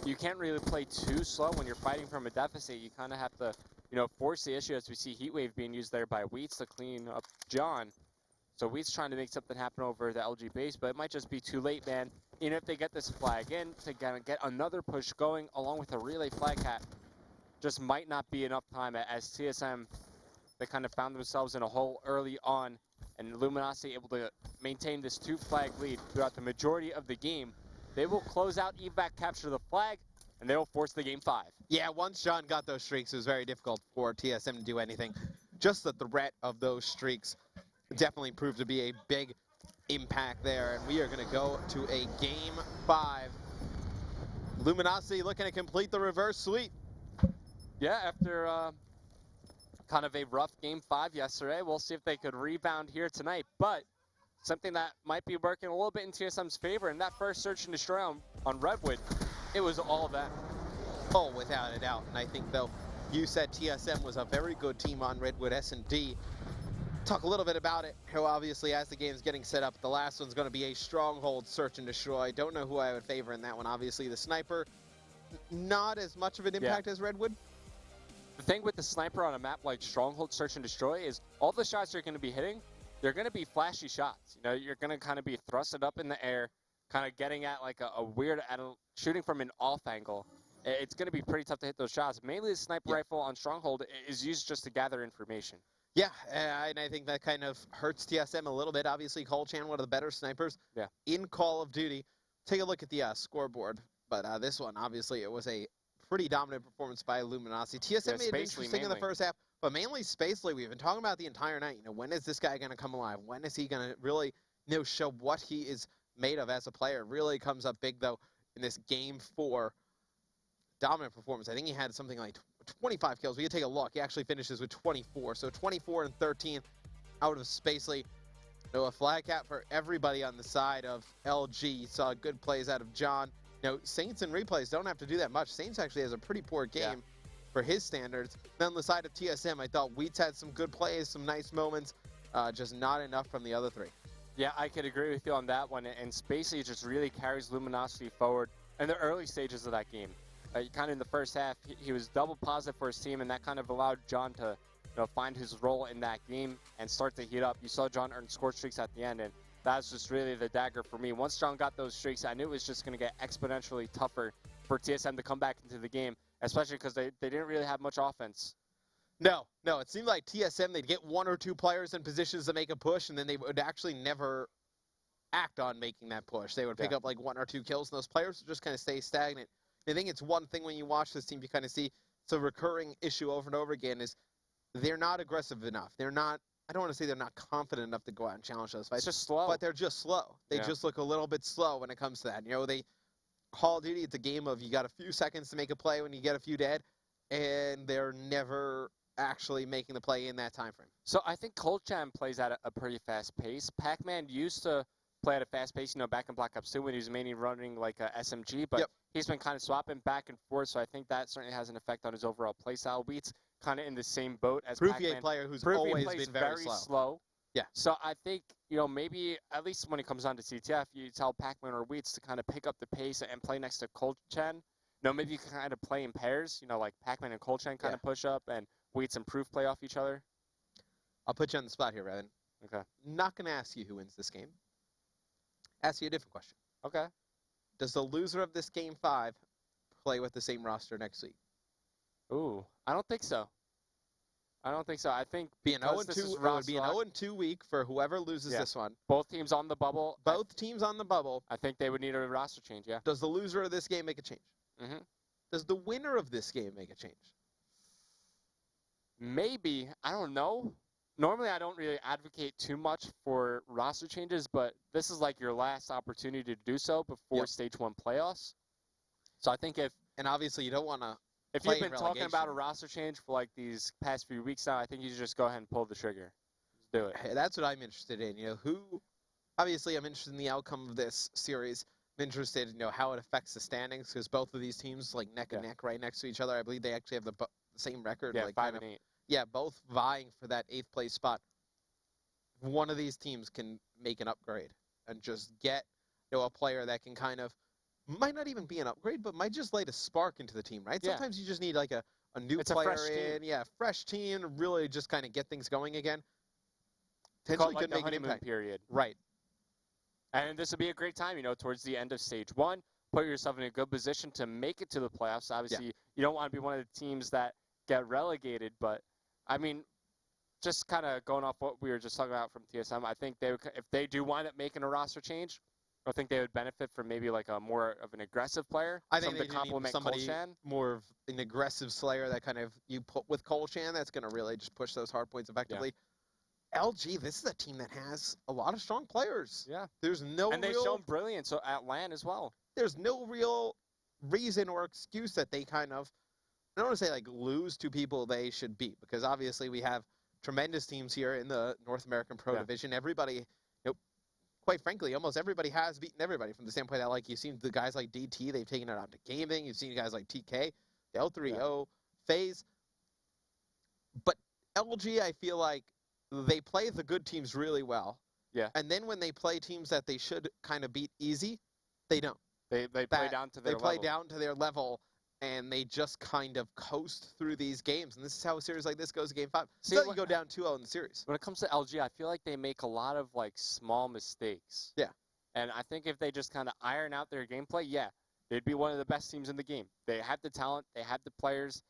You can't really play too slow when you're fighting from a deficit. You kind of have to, force the issue, as we see Heatwave being used there by Wheats to clean up John. So Wheats trying to make something happen over the LG base, but it might just be too late, man. Even if they get this flag in to get another push going along with a relay flag cap, just might not be enough time as TSM, they kind of found themselves in a hole early on, and Luminosity able to maintain this 2-flag lead throughout the majority of the game. They will close out Evac, capture the flag, and they will force the Game 5. Yeah, once John got those streaks, it was very difficult for TSM to do anything. Just the threat of those streaks definitely proved to be a big impact there, and we are going to go to a Game 5. Luminosity looking to complete the reverse sweep. Yeah, after kind of a rough Game 5 yesterday, we'll see if they could rebound here tonight. But something that might be working a little bit in TSM's favor, in that first search and destroy on Redwood, it was all them. Oh, without a doubt. And I think, though, you said TSM was a very good team on Redwood SnD. Talk a little bit about it. How obviously, as the game's getting set up, the last one's going to be a Stronghold search and destroy. Don't know who I would favor in that one. Obviously, the sniper, not as much of an impact as Redwood. The thing with the sniper on a map like Stronghold search and destroy is all the shots you're going to be hitting, they're going to be flashy shots. You know, you're going to kind of be thrusted up in the air, kind of getting at like a weird, shooting from an off angle. It's going to be pretty tough to hit those shots. Mainly the sniper rifle on Stronghold is used just to gather information. Yeah, and I think that kind of hurts TSM a little bit. Obviously, Colchan, one of the better snipers in Call of Duty. Take a look at the scoreboard. But this one, obviously, it was a pretty dominant performance by Luminosity. TSM made it interesting in the first half, but mainly Spacely. We've been talking about the entire night. You know, when is this guy going to come alive? When is he going to really, show what he is made of as a player? Really comes up big, though, in this Game 4 dominant performance. I think he had something like 25 kills. We can take a look. He actually finishes with 24. So 24 and 13 out of Spacely. A flag cap for everybody on the side of LG. You saw good plays out of John. Saints and replays don't have to do that much. Saints actually has a pretty poor game for his standards. Then on the side of TSM, I thought Wheats had some good plays, some nice moments, just not enough from the other three. Yeah, I could agree with you on that one. And Spacely just really carries Luminosity forward in the early stages of that game. Kind of in the first half, he was double positive for his team, and that kind of allowed John to find his role in that game and start to heat up. You saw John earn score streaks at the end, and that's just really the dagger for me. Once John got those streaks, I knew it was just going to get exponentially tougher for TSM to come back into the game, especially because they didn't really have much offense. No, it seemed like TSM, they'd get one or two players in positions to make a push, and then they would actually never act on making that push. They would pick up like one or two kills, and those players would just kind of stay stagnant. I think it's one thing when you watch this team, you kind of see it's a recurring issue over and over again is they're not aggressive enough. They're not, I don't want to say they're not confident enough to go out and challenge those fights. It's just slow. But they're just slow. They just look a little bit slow when it comes to that. They Call of Duty, it's a game of you got a few seconds to make a play when you get a few dead, and they're never actually making the play in that time frame. So I think Colchan plays at a pretty fast pace. Pac-Man used to play at a fast pace, back in Black Ops 2 when he was mainly running like a SMG, but he's been kind of swapping back and forth, so I think that certainly has an effect on his overall playstyle. Wheats kind of in the same boat as Pac-Man. Player who's always been very slow. Yeah. So I think, maybe at least when it comes on to CTF, you tell Pac-Man or Wheats to kind of pick up the pace and play next to Colchan. Maybe you can kind of play in pairs, like Pac-Man and Colchan kind of push up and Wheats and Proof play off each other. I'll put you on the spot here, Revan. Okay. Not going to ask you who wins this game. Ask you a different question. Okay. Does the loser of this Game 5 play with the same roster next week? Ooh, I don't think so. I think be an 0-2. It would be an 0-2 week for whoever loses this one. Both teams on the bubble. Teams on the bubble. I think they would need a roster change, yeah. Does the loser of this game make a change? Mm-hmm. Does the winner of this game make a change? Maybe. I don't know. Normally, I don't really advocate too much for roster changes, but this is like your last opportunity to do so before Stage 1 playoffs. So I think and obviously you don't want to if you've been talking about a roster change for like these past few weeks now, I think you should just go ahead and pull the trigger. Just do it. Hey, that's what I'm interested in. Obviously I'm interested in the outcome of this series. I'm interested in how it affects the standings because both of these teams like neck and neck right next to each other. I believe they actually have the same record. Yeah, like 5 and 8. Yeah, both vying for that 8th place spot. One of these teams can make an upgrade and just get a player that can kind of might not even be an upgrade, but might just light a spark into the team, right? Yeah. Sometimes you just need like a new player in, fresh team to really just kind of get things going again. Potentially could make an impact. Period. Right. And this would be a great time, towards the end of Stage 1. Put yourself in a good position to make it to the playoffs. Obviously, you don't want to be one of the teams that get relegated, but I mean, just kind of going off what we were just talking about from TSM, I think if they do wind up making a roster change, I think they would benefit from maybe like a more of an aggressive player. I think they complement somebody Colchan. More of an aggressive slayer that kind of you put with Colchan that's going to really just push those hard points effectively. Yeah. LG, this is a team that has a lot of strong players. Yeah. And they've shown brilliance at LAN as well. There's no real reason or excuse that they kind of I don't want to say like lose to people they should beat, because obviously we have tremendous teams here in the North American Pro Division. Everybody, quite frankly, almost everybody has beaten everybody from the standpoint that, like, you've seen the guys like DT, they've taken it out to gaming. You've seen guys like TK, the L3O, FaZe. But LG, I feel like they play the good teams really well. Yeah. And then when they play teams that they should kind of beat easy, they don't. They play down to their level. They play down to their level, and they just kind of coast through these games. And this is how a series like this goes in Game 5. So you go down 2-0 in the series. When it comes to LG, I feel like they make a lot of, like, small mistakes. Yeah. And I think if they just kind of iron out their gameplay, they'd be one of the best teams in the game. They have the talent. They have the players.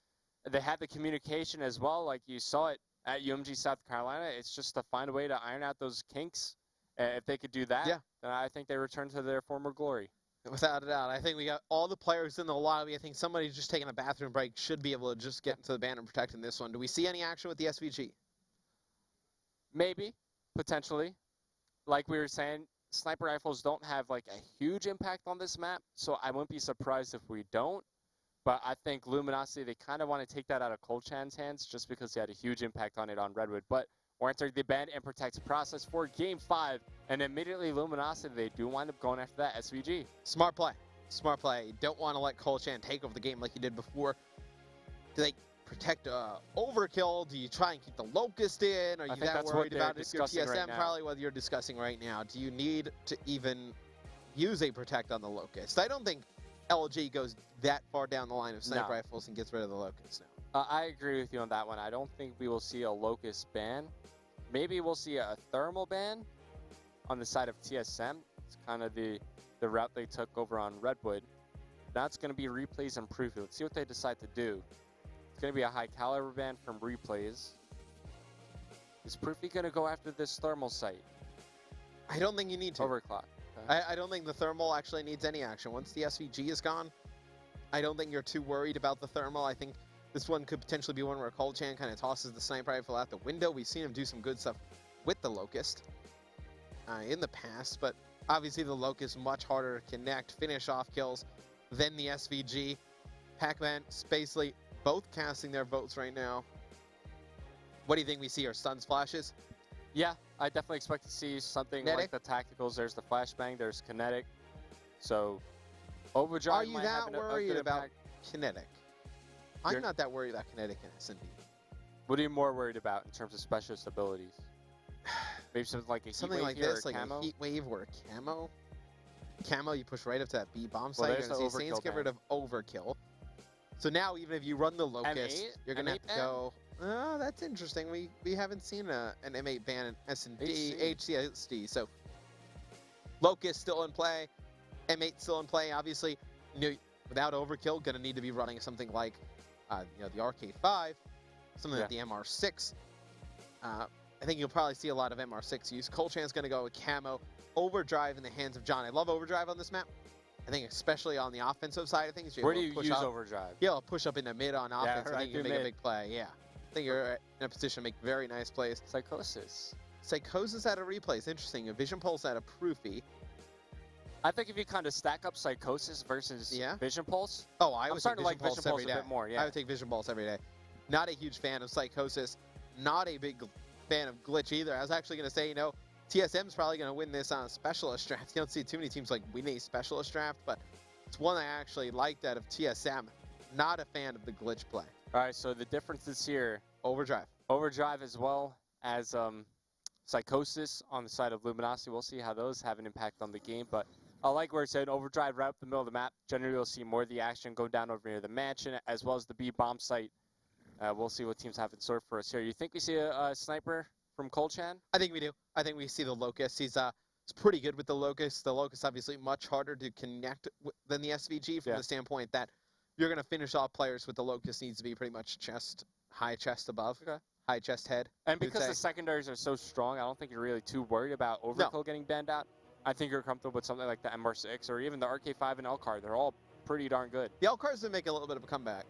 They have the communication as well. Like you saw it at UMG South Carolina. It's just to find a way to iron out those kinks. And if they could do that, then I think they return to their former glory. Without a doubt. I think we got all the players in the lobby. I think somebody just taking a bathroom break should be able to just get into the band and protect in this one. Do we see any action with the SVG? Maybe, potentially. Like we were saying, sniper rifles don't have like a huge impact on this map, so I wouldn't be surprised if we don't. But I think Luminosity, they kind of want to take that out of Colchan's hands just because they had a huge impact on it on Redwood. But we're entering the band and protect process for Game 5. And immediately Luminosity, they do wind up going after that SVG. Smart play. Smart play. Don't want to let Colchan take over the game like he did before. Do they protect overkill? Do you try and keep the Locust in? Are you that worried about it? If you're TSM, right, probably what you're discussing right now. Do you need to even use a protect on the Locust? I don't think LG goes that far down the line of sniper rifles and gets rid of the Locust now. I agree with you on that one. I don't think we will see a Locust ban. Maybe we'll see a thermal ban on the side of TSM. It's kind of the route they took over on Redwood. Now it's going to be replays and Proofy. Let's see what they decide to do. It's going to be a high caliber ban from replays. Is Proofy going to go after this thermal site? I don't think you need to. Overclock. I don't think the thermal actually needs any action. Once the SVG is gone, I don't think you're too worried about the thermal. I think this one could potentially be one where Colchan kind of tosses the sniper rifle out the window. We've seen him do some good stuff with the Locust in the past, but obviously the Locust much harder to connect, finish off kills than the SVG. Pac-Man, Spacely, both casting their votes right now. What do you think we see? Are stuns flashes? Yeah, I definitely expect to see something like the tacticals. There's the flashbang, there's kinetic. So, Overdrive. Are you that worried about kinetic? I'm not that worried about kinetic in SnD. What are you more worried about in terms of specialist abilities? Maybe something like a something like this, like a heat wave or a camo. Camo, you push right up to that B bomb site. You're gonna see Saints get rid of overkill. So now, even if you run the Locust, you're gonna have to go. Oh, that's interesting. We haven't seen an M8 ban in SnD, HCSD. So Locust still in play, M8 still in play. Obviously, without overkill, gonna need to be running something like the RK5, something like the MR6. I think you'll probably see a lot of MR6 use. Colchan's gonna go with camo, overdrive in the hands of John. I love overdrive on this map. I think especially on the offensive side of things. Where do you use overdrive? Yeah, I'll push up into mid on offense. Right, I think you can make a big play. Yeah. I think you're in a position to make very nice plays. Psychosis. Psychosis out of replays. Interesting. A Vision Pulse out of Proofy. I think if you kind of stack up Psychosis versus Vision Pulse. Oh, I would take Vision Pulse every day. A bit more, I would take Vision Pulse every day. Not a huge fan of Psychosis. Not a big fan of Glitch either. I was actually going to say, TSM's probably going to win this on a specialist draft. You don't see too many teams like win a specialist draft, but it's one I actually liked out of TSM. Not a fan of the Glitch play. All right, so the differences here. Overdrive. Overdrive as well as Psychosis on the side of Luminosity. We'll see how those have an impact on the game, but I like where it's saying Overdrive right up the middle of the map. Generally, we'll see more of the action go down over near the mansion, as well as the B bomb site. We'll see what teams have in store for us here. You think we see a sniper from Colchan? I think we do. I think we see the Locust. He's pretty good with the Locust. The Locust obviously much harder to connect than the SVG from the standpoint that you're going to finish off players with the Locust needs to be pretty much high chest above, high chest head. And because the secondaries are so strong, I don't think you're really too worried about overkill getting banned out. I think you're comfortable with something like the MR6 or even the RK5 and LCAR. They're all pretty darn good. The LCAR's going to make a little bit of a comeback.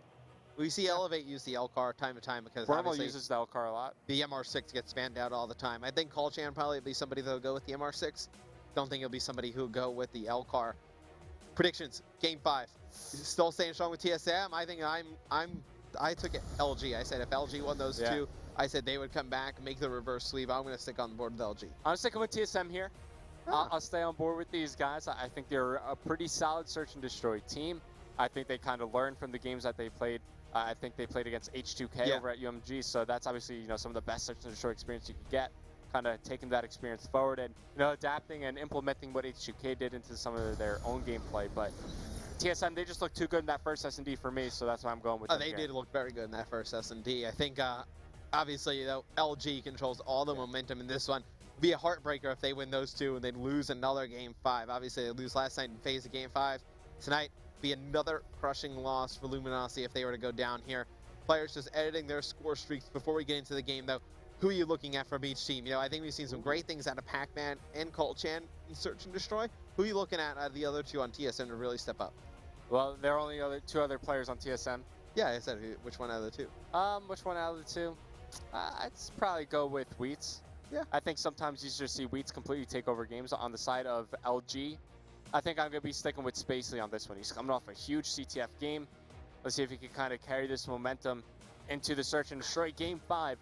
We see Elevate use the LCAR time to time because Wormhole uses the LCAR a lot. The MR6 gets banned out all the time. I think Colchan probably will be somebody that'll go with the MR6. Don't think it'll be somebody who'll go with the LCAR. Predictions, Game 5. Still staying strong with TSM. I think I'm I took it LG. I said if LG won those two, I said they would come back, make the reverse sweep. I'm going to stick on the board with LG. I'm sticking with TSM here. I'll stay on board with these guys. I think they're a pretty solid search and destroy team. I think they kind of learned from the games that they played. I think they played against H2K over at UMG, so that's obviously some of the best search and destroy experience you could get. Kind of taking that experience forward and adapting and implementing what H2K did into some of their own gameplay. But TSM, they just looked too good in that first SnD for me, so that's why I'm going with them. They did look very good in that first SnD. I think obviously LG controls all the momentum in this one. Be a heartbreaker if they win those two and then lose another Game 5. Obviously, they lose last night in phase of Game 5. Tonight, be another crushing loss for Luminosity if they were to go down here. Players just editing their score streaks. Before we get into the game, though, who are you looking at from each team? I think we've seen some great things out of Pac-Man and Colchan in Search and Destroy. Who are you looking at the other two on TSM to really step up? Well, there are only two other players on TSM. Yeah, I said which one out of the two? Which one out of the two? I'd probably go with Wheats. Yeah. I think sometimes you just see Wheats completely take over games on the side of LG. I think I'm going to be sticking with Spacely on this one. He's coming off a huge CTF game. Let's see if he can kind of carry this momentum into the Search and Destroy Game 5.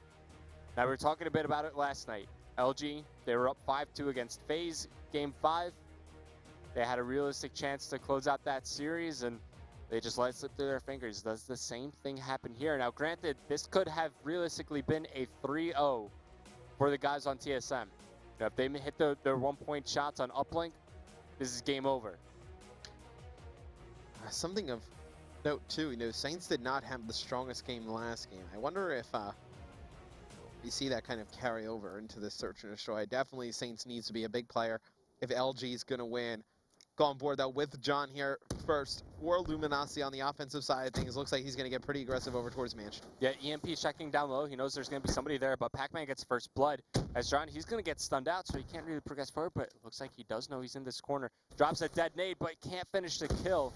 Now, we were talking a bit about it last night. LG, they were up 5-2 against FaZe Game 5. They had a realistic chance to close out that series, and they just let it slip through their fingers. Does the same thing happen here? Now, granted, this could have realistically been a 3-0 for the guys on TSM. If they hit their one-point shots on Uplink, this is game over. Something of note, too, Saints did not have the strongest game last game. I wonder if we see that kind of carry over into this Search and Destroy. Definitely Saints needs to be a big player if LG is going to win. Go on board, though, with John here first for Luminosity on the offensive side of things. Looks like he's going to get pretty aggressive over towards Mansion. Yeah, EMP checking down low. He knows there's going to be somebody there, but Pac-Man gets first blood. As John, he's going to get stunned out, so he can't really progress forward, but it looks like he does know he's in this corner. Drops a dead nade, but can't finish the kill.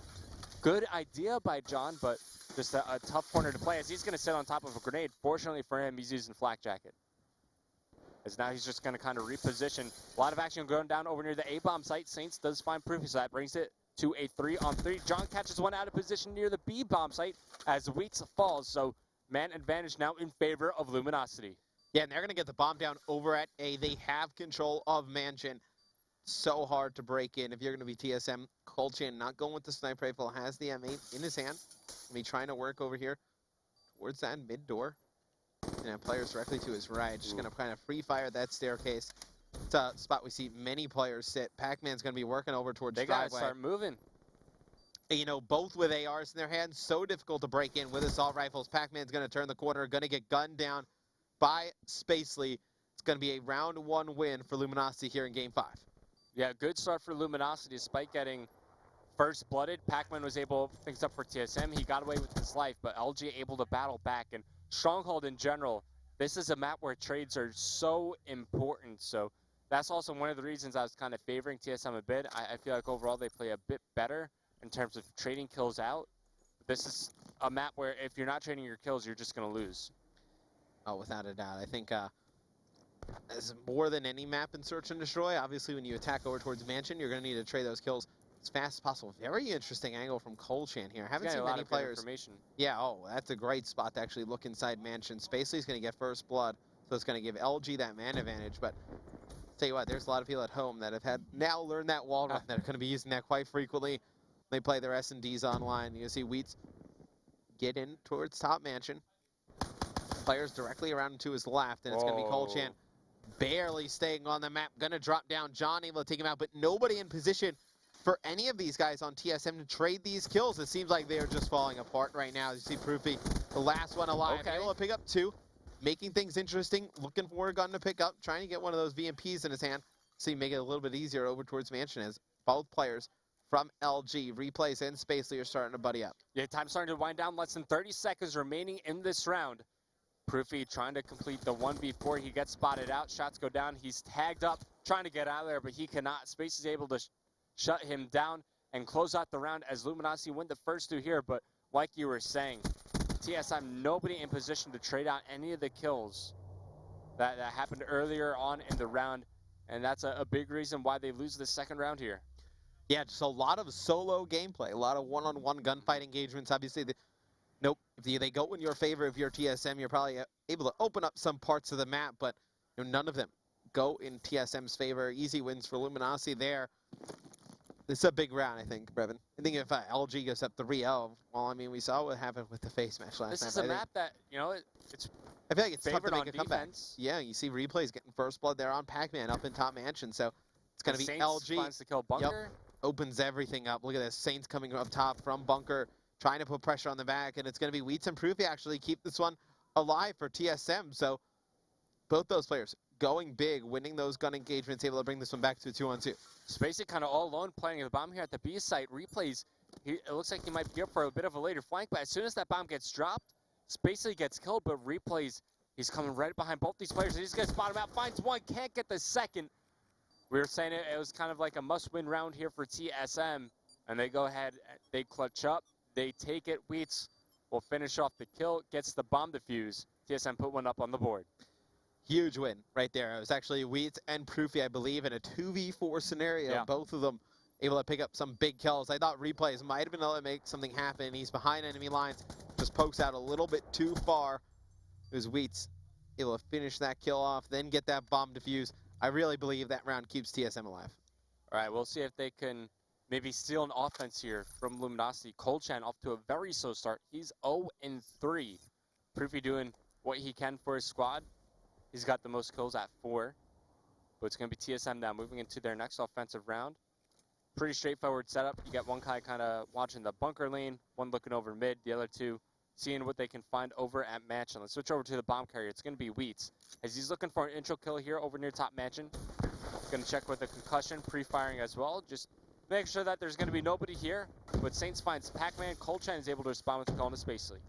Good idea by John, but just a tough corner to play, as he's going to sit on top of a grenade. Fortunately for him, he's using Flak Jacket. As now he's just going to kind of reposition. A lot of action going down over near the A-bomb site. Saints does find Proofy, so that brings it to a 3-on-3. John catches one out of position near the B-bomb site as Wheats falls. So man advantage now in favor of Luminosity. Yeah, and they're going to get the bomb down over at A. They have control of Mansion. So hard to break in if you're going to be TSM. Colchan not going with the sniper rifle, has the M8 in his hand. Going to be trying to work over here towards that mid door. And players directly to his right, just going to kind of free fire that staircase. It's a spot we see many players sit. Pac-Man's going to be working over towards They driveway. They got to start moving. And, both with ARs in their hands, so difficult to break in with assault rifles. Pac-Man's going to turn the corner, going to get gunned down by Spacely. It's going to be a round 1 win for Luminosity here in Game 5. Yeah, good start for Luminosity despite getting first blooded. Pac-Man was able to things up for TSM. He got away with his life, but LG able to battle back. And Stronghold in general, this is a map where trades are so important. So that's also one of the reasons I was kind of favoring TSM a bit. I feel like overall they play a bit better in terms of trading kills out. This is a map where if you're not trading your kills, you're just going to lose. Oh, without a doubt. I think as more than any map in Search and Destroy, obviously when you attack over towards Mansion, you're going to need to trade those kills as fast as possible. Very interesting angle from Colchan here. Haven't seen many players. Yeah, that's a great spot to actually look inside Mansion. Spacely's going to get first blood, so it's going to give LG that man advantage. But tell you what, there's a lot of people at home that have now learned that wall run that are going to be using that quite frequently. They play their SnDs online. You see Wheats get in towards top Mansion. Players directly around to his left, and it's going to be Colchan barely staying on the map. Going to drop down. John able to take him out, but nobody in position for any of these guys on TSM to trade these kills. It seems like they're just falling apart right now. You see Proofy, the last one alive, able to pick up 2, making things interesting, looking for a gun to pick up, trying to get one of those VMPs in his hand. See, make it a little bit easier over towards Mansion as both players from LG, Replays and Spacely are starting to buddy up. Yeah, time's starting to wind down. Less than 30 seconds remaining in this round. Proofy trying to complete the 1v4. He gets spotted out. Shots go down. He's tagged up, trying to get out of there, but he cannot. Space is able to shut him down and close out the round as Luminosity win the first 2 here. But like you were saying, TSM, nobody in position to trade out any of the kills that happened earlier on in the round. And that's a big reason why they lose the second round here. Yeah, just a lot of solo gameplay, a lot of one-on-one gunfight engagements. Obviously, Nope. If they go in your favor, if you're TSM, you're probably able to open up some parts of the map, but none of them go in TSM's favor. Easy wins for Luminosity there. This is a big round, I think, Brevin. I think if LG goes up 3-0, well, I mean, we saw what happened with the face match last night. This is a map that, it's I feel like it's tough to make a defense. comeback. Yeah, you see replays getting first blood there on Pac-Man up in top mansion, so it's going to be Saints LG. finds the kill Bunker. Yep. Opens everything up. Look at this. Saints coming up top from Bunker, trying to put pressure on the back, and it's going to be Wheats and Proofy actually keep this one alive for TSM. So both those players going big, winning those gun engagements, able to bring this one back to a 2-on-2. Spacey kind of all alone playing the bomb here at the B site. Replays, it looks like he might be up for a bit of a later flank, but as soon as that bomb gets dropped, Spacey gets killed, but Replays, he's coming right behind both these players. He's going to spot him out, finds one, can't get the second. We were saying it was kind of like a must-win round here for TSM, and they go ahead, they clutch up, they take it. Wheats will finish off the kill, gets the bomb defuse. TSM put one up on the board. Huge win right there. It was actually Wheats and Proofy, I believe, in a 2v4 scenario. Yeah. Both of them able to pick up some big kills. I thought Replays might have been able to make something happen. He's behind enemy lines, just pokes out a little bit too far. It was Wheats able to finish that kill off, then get that bomb defused. I really believe that round keeps TSM alive. All right, we'll see if they can maybe steal an offense here from Luminosity. Colchan off to a very slow start. He's 0-3. Proofy doing what he can for his squad. He's got the most kills at 4. But it's going to be TSM now moving into their next offensive round. Pretty straightforward setup. You get one guy kind of watching the bunker lane, one looking over mid, the other two seeing what they can find over at Mansion. Let's switch over to the bomb carrier. It's going to be Wheats. As he's looking for an intro kill here over near top Mansion. Going to check with a concussion, pre-firing as well. Just make sure that there's going to be nobody here. But Saints finds Pac-Man. Colchan is able to respond with the call into Spacely.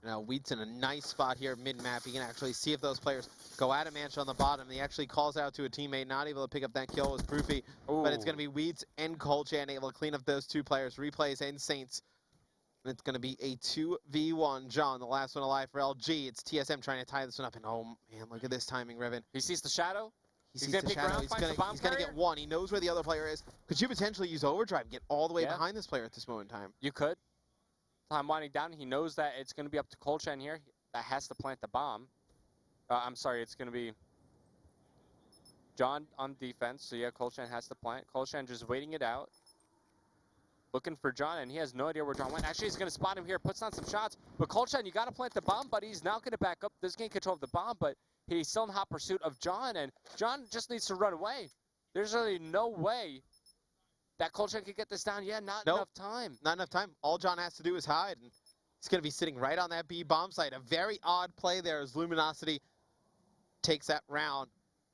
Now Wheats in a nice spot here mid-map. You can actually see if those players go out of Mansion on the bottom. He actually calls out to a teammate, not able to pick up that kill with Proofy. Ooh. But it's going to be Wheats and Colchan able to clean up those two players, Replays and Saints. And it's going to be a 2v1. John, the last one alive for LG. It's TSM trying to tie this one up. And oh, man, look at this timing, Revan. He sees the shadow. He's going to pick ground, he's going to get one. He knows where the other player is. Could you potentially use overdrive and get all the way behind this player at this moment in time? You could. Time winding down. He knows that it's going to be up to Colchan here. That has to plant the bomb. I'm sorry, it's going to be John on defense. So, yeah, Colchan has to plant. Colchan just waiting it out. Looking for John, and he has no idea where John went. Actually, he's going to spot him here, puts on some shots. But Colchan, you got to plant the bomb, buddy. He's now going to back up. This gain control of the bomb, but he's still in hot pursuit of John, and John just needs to run away. There's really no way that Colchan could get this down. Yeah, not enough time. Not enough time. All John has to do is hide, and he's going to be sitting right on that B bomb site. A very odd play there as Luminosity takes that round.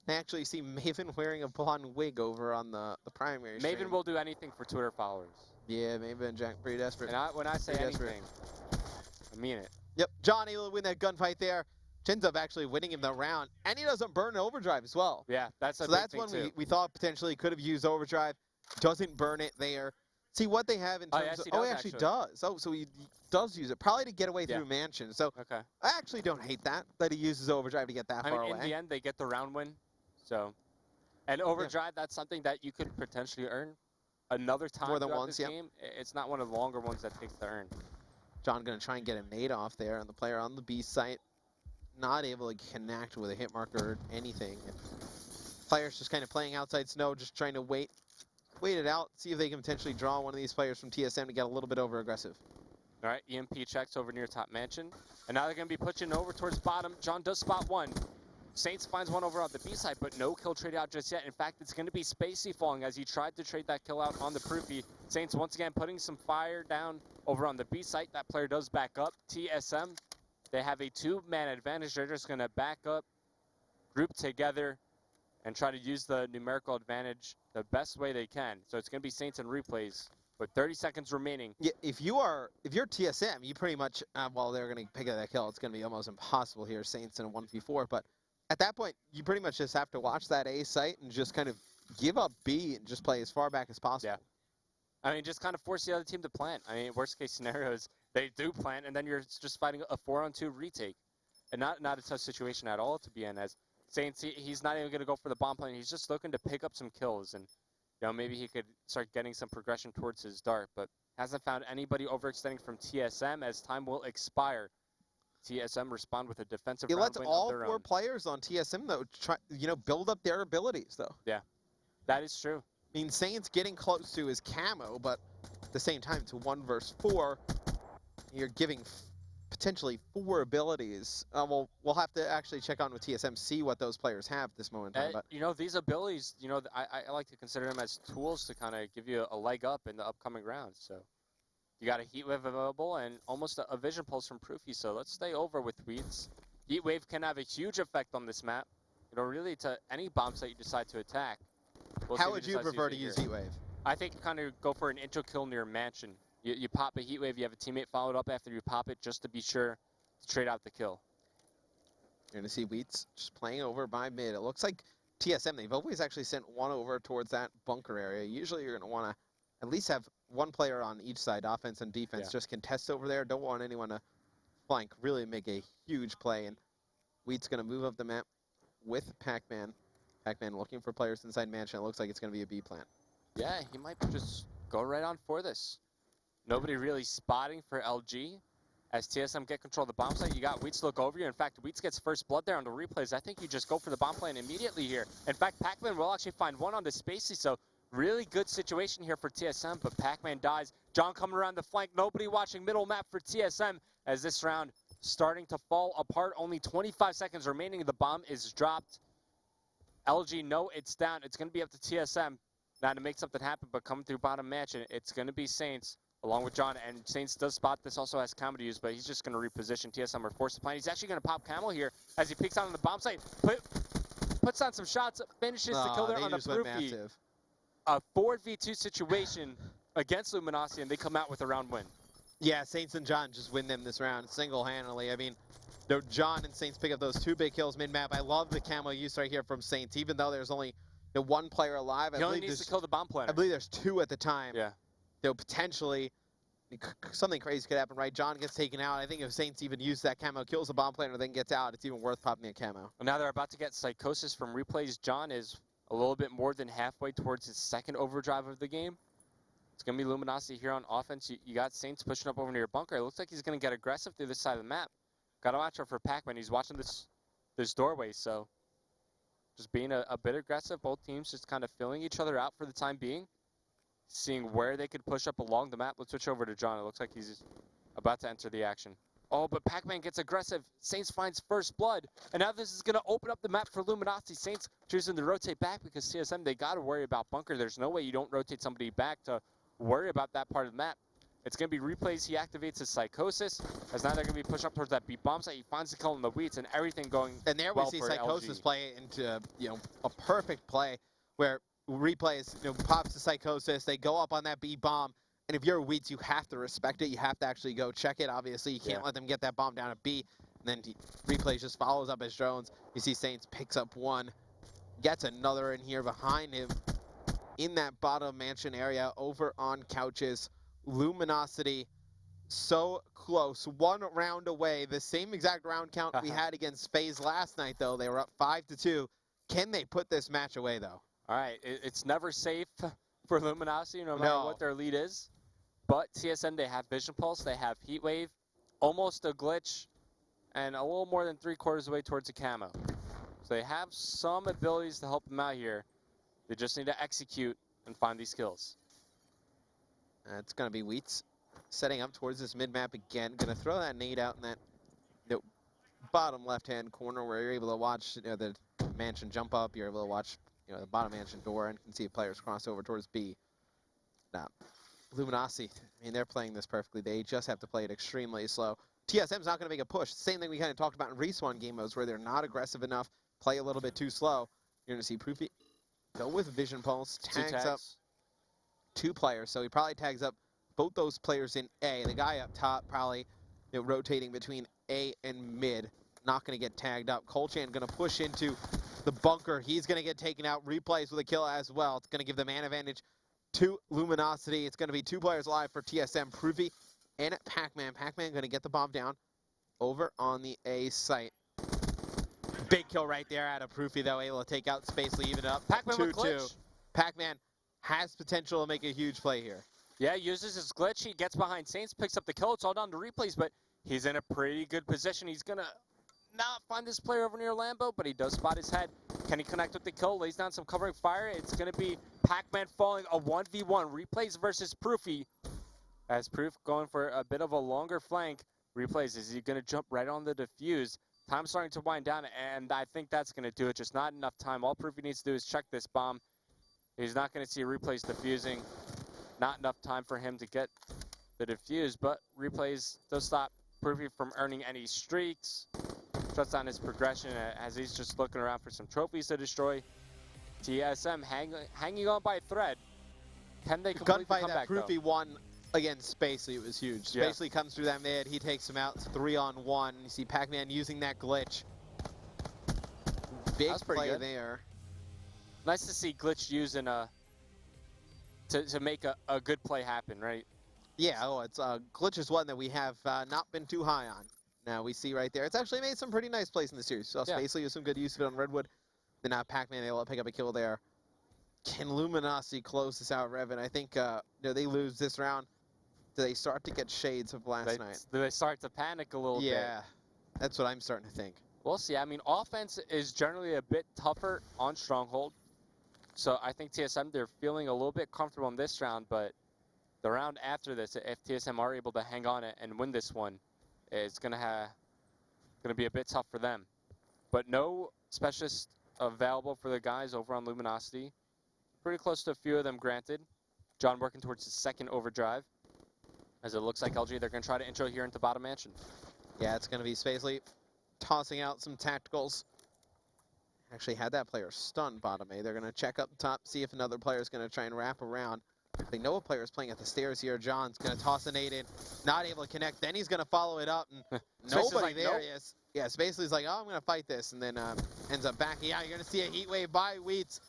I actually see Maven wearing a blonde wig over on the primary stream. Maven will do anything for Twitter followers. Yeah, Maven and Jack, pretty desperate. And when I say anything, I mean it. Yep, John able to win that gunfight there. Ends up actually winning him the round, and he doesn't burn overdrive as well. Yeah, that's a big thing too. So that's one we thought potentially could have used overdrive. Doesn't burn it there. See what they have in terms of... Oh, he actually does. Oh, so he does use it, probably to get away through Mansion. So I actually don't hate that he uses overdrive to get that far away. In the end, they get the round win. So, and overdrive, that's something that you could potentially earn another time more than once, this game. It's not one of the longer ones that takes to earn. John going to try and get a nade off there on the player on the B site. Not able to connect with a hit marker or anything. And players just kind of playing outside snow, just trying to wait it out, see if they can potentially draw one of these players from TSM to get a little bit over aggressive. All right, EMP checks over near top Mansion. And now they're going to be pushing over towards bottom. John does spot one. Saints finds one over on the B side, but no kill trade out just yet. In fact, it's going to be Spacey falling as he tried to trade that kill out on the Proofy. Saints once again putting some fire down over on the B site. That player does back up. TSM, they have a 2-man advantage. They're just going to back up, group together, and try to use the numerical advantage the best way they can. So it's going to be Saints and Replays with 30 seconds remaining. Yeah, if you're TSM, you pretty much, while they're going to pick up that kill, it's going to be almost impossible here, Saints in a 1v4, but at that point, you pretty much just have to watch that A site and just kind of give up B and just play as far back as possible. Yeah. I mean, just kind of force the other team to plant. I mean, worst case scenario is they do plant, and then you're just fighting a 4-on-2 retake. And not a tough situation at all to be in, as Saints, he's not even going to go for the bomb plant. He's just looking to pick up some kills. And you know, maybe he could start getting some progression towards his dart, but hasn't found anybody overextending from TSM as time will expire. TSM respond with a defensive round lets win all of their 4 own. players on TSM, though, try, build up their abilities, though. Yeah, that is true. I mean, Saints getting close to his camo, but at the same time, it's 1 versus 4. You're giving potentially 4 abilities. Well, we'll have to actually check on with TSM, see what those players have at this moment in time. But you know, these abilities, you know, I like to consider them as tools to kind of give you a leg up in the upcoming rounds. So you got a Heat Wave available and almost a Vision Pulse from Proofy. So let's stay over with Weeds. Heat Wave can have a huge effect on this map. You know, really to any bomb site you decide to attack. how would you prefer to use Heat Wave? I think kind of go for an intro kill near Mansion. You pop a Heat Wave, you have a teammate followed up after you pop it just to be sure to trade out the kill. You're going to see Wheats just playing over by mid. It looks like TSM, they've always actually sent one over towards that bunker area. Usually you're going to want to at least have one player on each side, offense and defense, just contest over there. Don't want anyone to flank, really make a huge play. And Wheat's going to move up the map with Pac-Man. Pac-Man looking for players inside Mansion. It looks like it's going to be a B plant. Yeah, he might just go right on for this. Nobody really spotting for LG. As TSM get control of the bomb site, you got Wheats look over you. In fact, Wheats gets first blood there on the replays. I think you just go for the bomb plant immediately here. In fact, Pac-Man will actually find one on the Spacey, so really good situation here for TSM, but Pac-Man dies. John coming around the flank. Nobody watching middle map for TSM as this round starting to fall apart. Only 25 seconds remaining. The bomb is dropped. LG, no, it's down. It's going to be up to TSM now to make something happen, but coming through bottom mansion, it's going to be Saints along with John, and Saints does spot this, also has camo to use, but he's just going to reposition. TSM are forced to plan. He's actually going to pop camo here as he peeks out on the bomb site, puts on some shots, finishes the kill there on the Proofy. A 4v2 situation against Luminosity, and they come out with a round win. Yeah, Saints and John just win them this round single-handedly. I mean, John and Saints pick up those 2 big kills mid-map. I love the camo use right here from Saints, even though there's only 1 player alive. He only needs to kill the bomb planner. I believe there's 2 at the time. Yeah. Potentially, something crazy could happen, right? John gets taken out. I think if Saints even use that camo, kills the bomb planner, then gets out, it's even worth popping a camo. Well, now they're about to get Psychosis from replays. John is a little bit more than halfway towards his second overdrive of the game. It's going to be Luminosity here on offense. You got Saints pushing up over near your bunker. It looks like he's going to get aggressive through this side of the map. Got to watch out for Pac-Man. He's watching this doorway, so just being a bit aggressive. Both teams just kind of filling each other out for the time being, seeing where they could push up along the map. Let's switch over to John. It looks like he's about to enter the action. Oh, but Pac-Man gets aggressive. Saints finds first blood. And now this is going to open up the map for Luminosity. Saints choosing to rotate back because TSM, they got to worry about bunker. There's no way you don't rotate somebody back to worry about that part of the map. It's going to be replays. He activates his Psychosis, as now they're going to be pushed up towards that B bomb site. He finds the kill in the Wheats, and everything going and there well we see for Psychosis LG. play into a perfect play where replays pops the Psychosis. They go up on that B bomb, and if you're Wheats, you have to respect it. You have to actually go check it. Obviously, you can't let them get that bomb down at B. And then replays just follows up his drones. You see Saints picks up 1, gets another in here behind him in that bottom mansion area over on couches. Luminosity so close, 1 round away. The same exact round count we had against FaZe last night, though. They were up 5-2. Can they put this match away, though? All right, it's never safe for Luminosity, no matter what their lead is. But TSM, they have Vision Pulse, they have Heat Wave, almost a glitch, and a little more than 3/4 away towards a camo. So they have some abilities to help them out here. They just need to execute and find these kills. It's going to be Wheats setting up towards this mid-map again. Going to throw that nade out in that bottom left-hand corner where you're able to watch the mansion jump up. You're able to watch the bottom mansion door and can see players cross over towards B. Now, Luminosity, I mean, they're playing this perfectly. They just have to play it extremely slow. TSM's not going to make a push. Same thing we kind of talked about in Respawn game modes where they're not aggressive enough, play a little bit too slow. You're going to see Proofy go with Vision Pulse, tags up 2 players. So he probably tags up both those players in A. The guy up top probably rotating between A and mid. Not going to get tagged up. Colchan going to push into the bunker. He's going to get taken out. Replays with a kill as well. It's going to give the man advantage to Luminosity. It's going to be 2 players alive for TSM. Proofy and Pac-Man. Pac-Man going to get the bomb down over on the A site. Big kill right there out of Proofy, though, able to take out Space, leave it up. Pac-Man 2-2. Pac-Man has potential to make a huge play here. Yeah, uses his glitch. He gets behind Saints, picks up the kill. It's all down to replays, but he's in a pretty good position. He's going to not find this player over near Lambo, but he does spot his head. Can he connect with the kill? Lays down some covering fire. It's going to be Pac-Man falling a 1v1. Replays versus Proofy. As Proof going for a bit of a longer flank. Replays, is he going to jump right on the defuse? Time's starting to wind down, and I think that's going to do it. Just not enough time. All Proofy needs to do is check this bomb. He's not going to see Replays defusing. Not enough time for him to get the defuse, but Replays does stop Proofy from earning any streaks. Shuts down his progression as he's just looking around for some trophies to destroy. TSM hanging on by a thread. Can they complete the comeback, that Proofy won against Spacely, it was huge. Yeah. Spacely comes through that mid, he takes him out. It's 3-on-1. You see Pac-Man using that glitch. Big play good there. Nice to see glitch used in to make a good play happen, right? Yeah, it's glitch is one that we have not been too high on. Now we see right there, it's actually made some pretty nice plays in the series. So Spacely with some good use of it on Redwood. Then now Pac-Man able to pick up a kill there. Can Luminosity close this out, Revan? I think they lose this round. Do they start to get shades of last night? Do they start to panic a little bit? Yeah, that's what I'm starting to think. We'll see. I mean, offense is generally a bit tougher on Stronghold. So I think TSM, they're feeling a little bit comfortable in this round, but the round after this, if TSM are able to hang on and win this one, it's gonna be a bit tough for them. But no specialist available for the guys over on Luminosity. Pretty close to a few of them, granted. John working towards his second overdrive. As it looks like LG, they're gonna try to intro here into bottom mansion. Yeah, it's gonna be Spacely tossing out some tacticals. Actually had that player stunned bottom A. They're going to check up top, see if another player is going to try and wrap around. They know a player is playing at the stairs here. John's going to toss a nade in, not able to connect. Then he's going to follow it up, and nobody like, there. Nope. Yes. Yeah, Spacely's like, oh, I'm going to fight this, and then ends up backing out. You're going to see a heat wave by Wheats.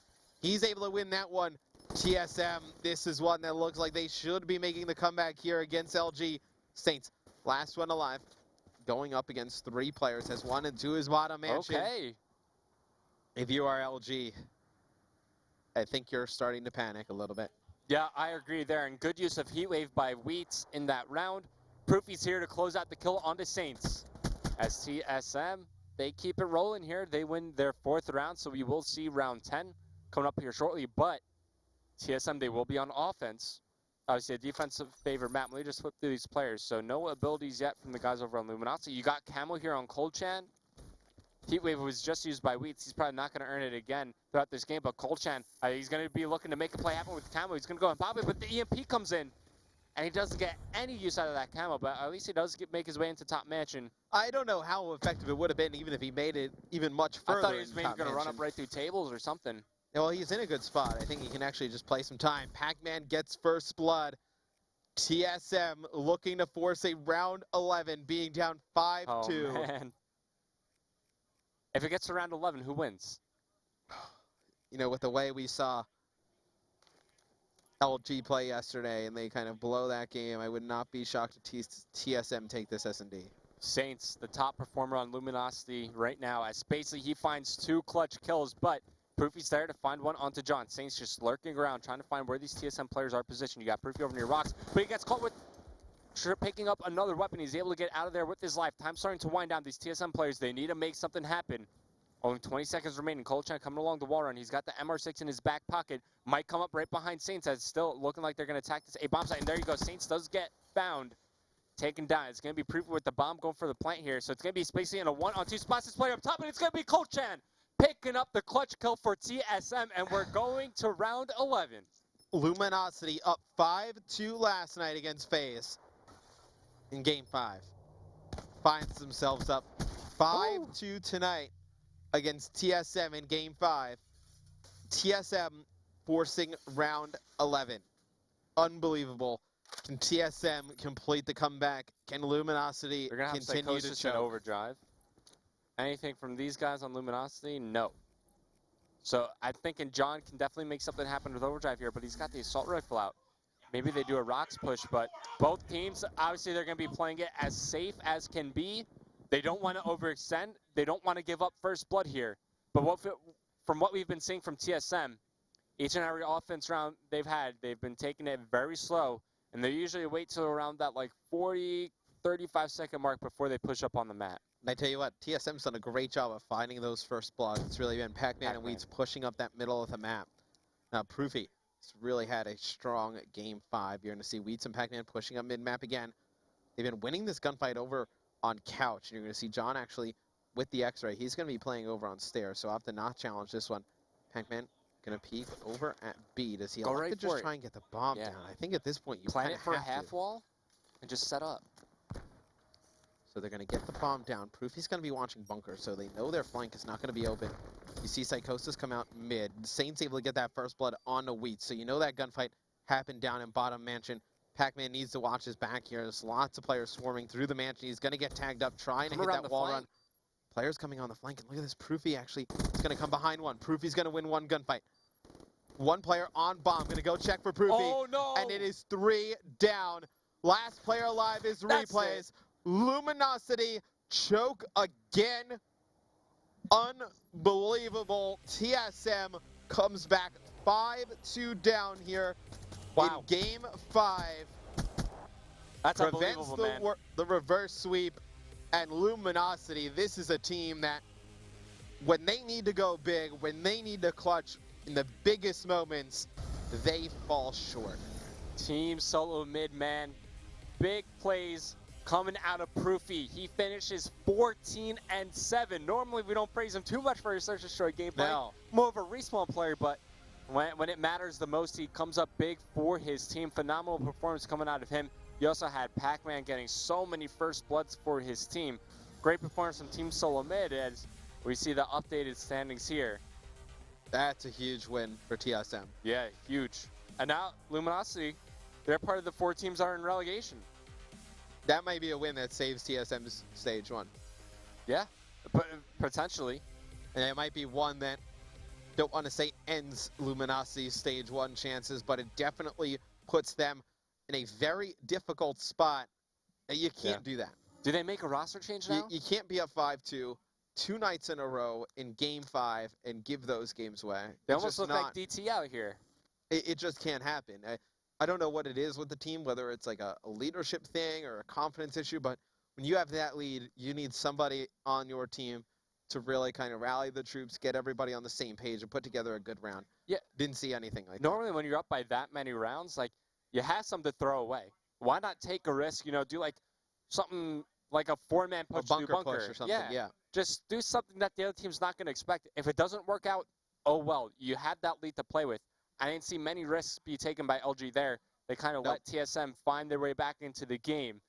He's able to win that one. TSM, this is one that looks like they should be making the comeback here against LG. Saints, last one alive, going up against 3 players, has 1 and 2 is bottom mansion. Okay. If you are LG, I think you're starting to panic a little bit. Yeah, I agree there. And good use of Heatwave by Wheats in that round. Proofy's here to close out the kill onto Saints. As TSM, they keep it rolling here. They win their 4th round, so we will see round 10 coming up here shortly. But TSM, they will be on offense. Obviously, a defensive favored map. Let me just flip through these players. So no abilities yet from the guys over on Luminosity. You got Camo here on Cold Chan. Heatwave was just used by Wheats. He's probably not going to earn it again throughout this game. But Colchan, he's going to be looking to make a play happen with Camo. He's going to go and pop it, but the EMP comes in. And he doesn't get any use out of that Camo, but at least he does make his way into top mansion. I don't know how effective it would have been even if he made it even much further. I thought he was maybe going to run up right through tables or something. Well, he's in a good spot. I think he can actually just play some time. Pac-Man gets first blood. TSM looking to force a round 11, being down 5-2. Oh, man. If it gets to round 11, who wins? You know, with the way we saw LG play yesterday and they kind of blow that game, I would not be shocked to TSM take this SnD. Saints, the top performer on Luminosity right now, as Spacely, he finds 2 clutch kills, but Proofy's there to find one onto John. Saints just lurking around, trying to find where these TSM players are positioned. You got Proofy over near rocks, but he gets caught with picking up another weapon. He's able to get out of there with his life. Time's starting to wind down. These TSM players, they need to make something happen. Only 20 seconds remaining. Colchan coming along the wall run. He's got the MR6 in his back pocket. Might come up right behind Saints. As still looking like they're going to attack this A bomb site. And there you go. Saints does get found. Taken down. It's going to be Proofy with the bomb going for the plant here. So it's going to be Spacely in a 1-on-2 spots this player up top. And it's going to be Colchan picking up the clutch kill for TSM. And we're going to round 11. Luminosity up 5-2 last night against FaZe in Game 5. Finds themselves up 5-2 tonight against TSM in Game 5. TSM forcing round 11. Unbelievable. Can TSM complete the comeback? Can Luminosity continue to choke? Overdrive. Anything from these guys on Luminosity? No. So I'm thinking John can definitely make something happen with Overdrive here, but he's got the assault rifle out. Maybe they do a rocks push, but both teams, obviously they're going to be playing it as safe as can be. They don't want to overextend. They don't want to give up first blood here. But from what we've been seeing from TSM, Each and every offense round they've had, they've been taking it very slow, and they usually wait till around that like 40, 35-second mark before they push up on the mat. And I tell you what, TSM's done a great job of finding those first bloods. It's really been Pac-Man and Weeds pushing up that middle of the map. Now, Proofy has really had a strong Game 5. You're going to see Weeds and Pac-Man pushing up mid-map again. They've been winning this gunfight over on Couch. And you're going to see John actually with the X-Ray. He's going to be playing over on Stairs, so I'll have to not challenge this one. Pac-Man going to peek over at B. Does he elect to just try and get the bomb down? I think at this point you plan it for a half wall and just set up. So they're going to get the bomb down. Proofy's going to be watching bunker, so they know their flank is not going to be open. You see Psychosis come out mid. Saint's able to get that first blood on the Wheat, so you know that gunfight happened down in bottom mansion. Pac-Man needs to watch his back here. There's lots of players swarming through the mansion. He's going to get tagged up, trying to hit that wall run. Players coming on the flank, and look at this. Proofy actually is going to come behind one. Proofy's going to win one gunfight. One player on bomb. Going to go check for Proofy. Oh, no! And it is 3 down. Last player alive is Replays. Luminosity choke again. Unbelievable. TSM comes back 5-2 down here in Game 5. That's unbelievable, man. The reverse sweep. And Luminosity, this is a team that when they need to go big, when they need to clutch in the biggest moments, they fall short. Team SoloMid, man. Big plays coming out of Proofy. He finishes 14-7. Normally, we don't praise him too much for his Search and Destroy gameplay. No. More of a respawn player, but when it matters the most, he comes up big for his team. Phenomenal performance coming out of him. You also had Pac-Man getting so many first bloods for his team. Great performance from Team SoloMid as we see the updated standings here. That's a huge win for TSM. Yeah, huge. And now Luminosity, they're part of the 4 teams that are in relegation. That might be a win that saves TSM's stage 1. Yeah, but potentially. And it might be one that, don't want to say ends Luminosity's stage 1 chances, but it definitely puts them in a very difficult spot. You can't do that. Do they make a roster change now? You can't be up 5-2 2 nights in a row in Game 5 and give those games away. They almost look like DT out here. It just can't happen. I don't know what it is with the team, whether it's like a leadership thing or a confidence issue, but when you have that lead, you need somebody on your team to really kind of rally the troops, get everybody on the same page, and put together a good round. Yeah. Didn't see anything like that. Normally when you're up by that many rounds, like, you have something to throw away. Why not take a risk, you know, do like something like a 4-man push to bunker push or something, yeah. Just do something that the other team's not going to expect. If it doesn't work out, oh well, you had that lead to play with. I didn't see many risks be taken by LG there. They kind of let TSM find their way back into the game.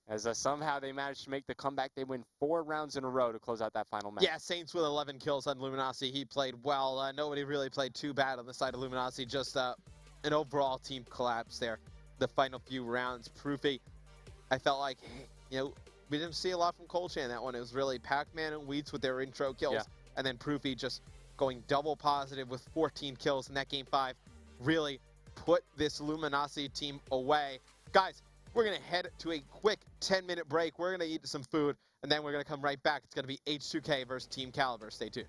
As somehow they managed to make the comeback. They win 4 rounds in a row to close out that final match. Yeah, Saints with 11 kills on Luminosity. He played well. Nobody really played too bad on the side of Luminosity. Just an overall team collapse there. The final few rounds. Proofy, I felt like, you know, we didn't see a lot from Colchan that one. It was really Pac-Man and Weeds with their intro kills. Yeah. And then Proofy just going double positive with 14 kills in that Game 5. Really put this Luminosity team away. Guys, we're going to head to a quick 10-minute break. We're going to eat some food, and then we're going to come right back. It's going to be H2K versus Team Caliber. Stay tuned.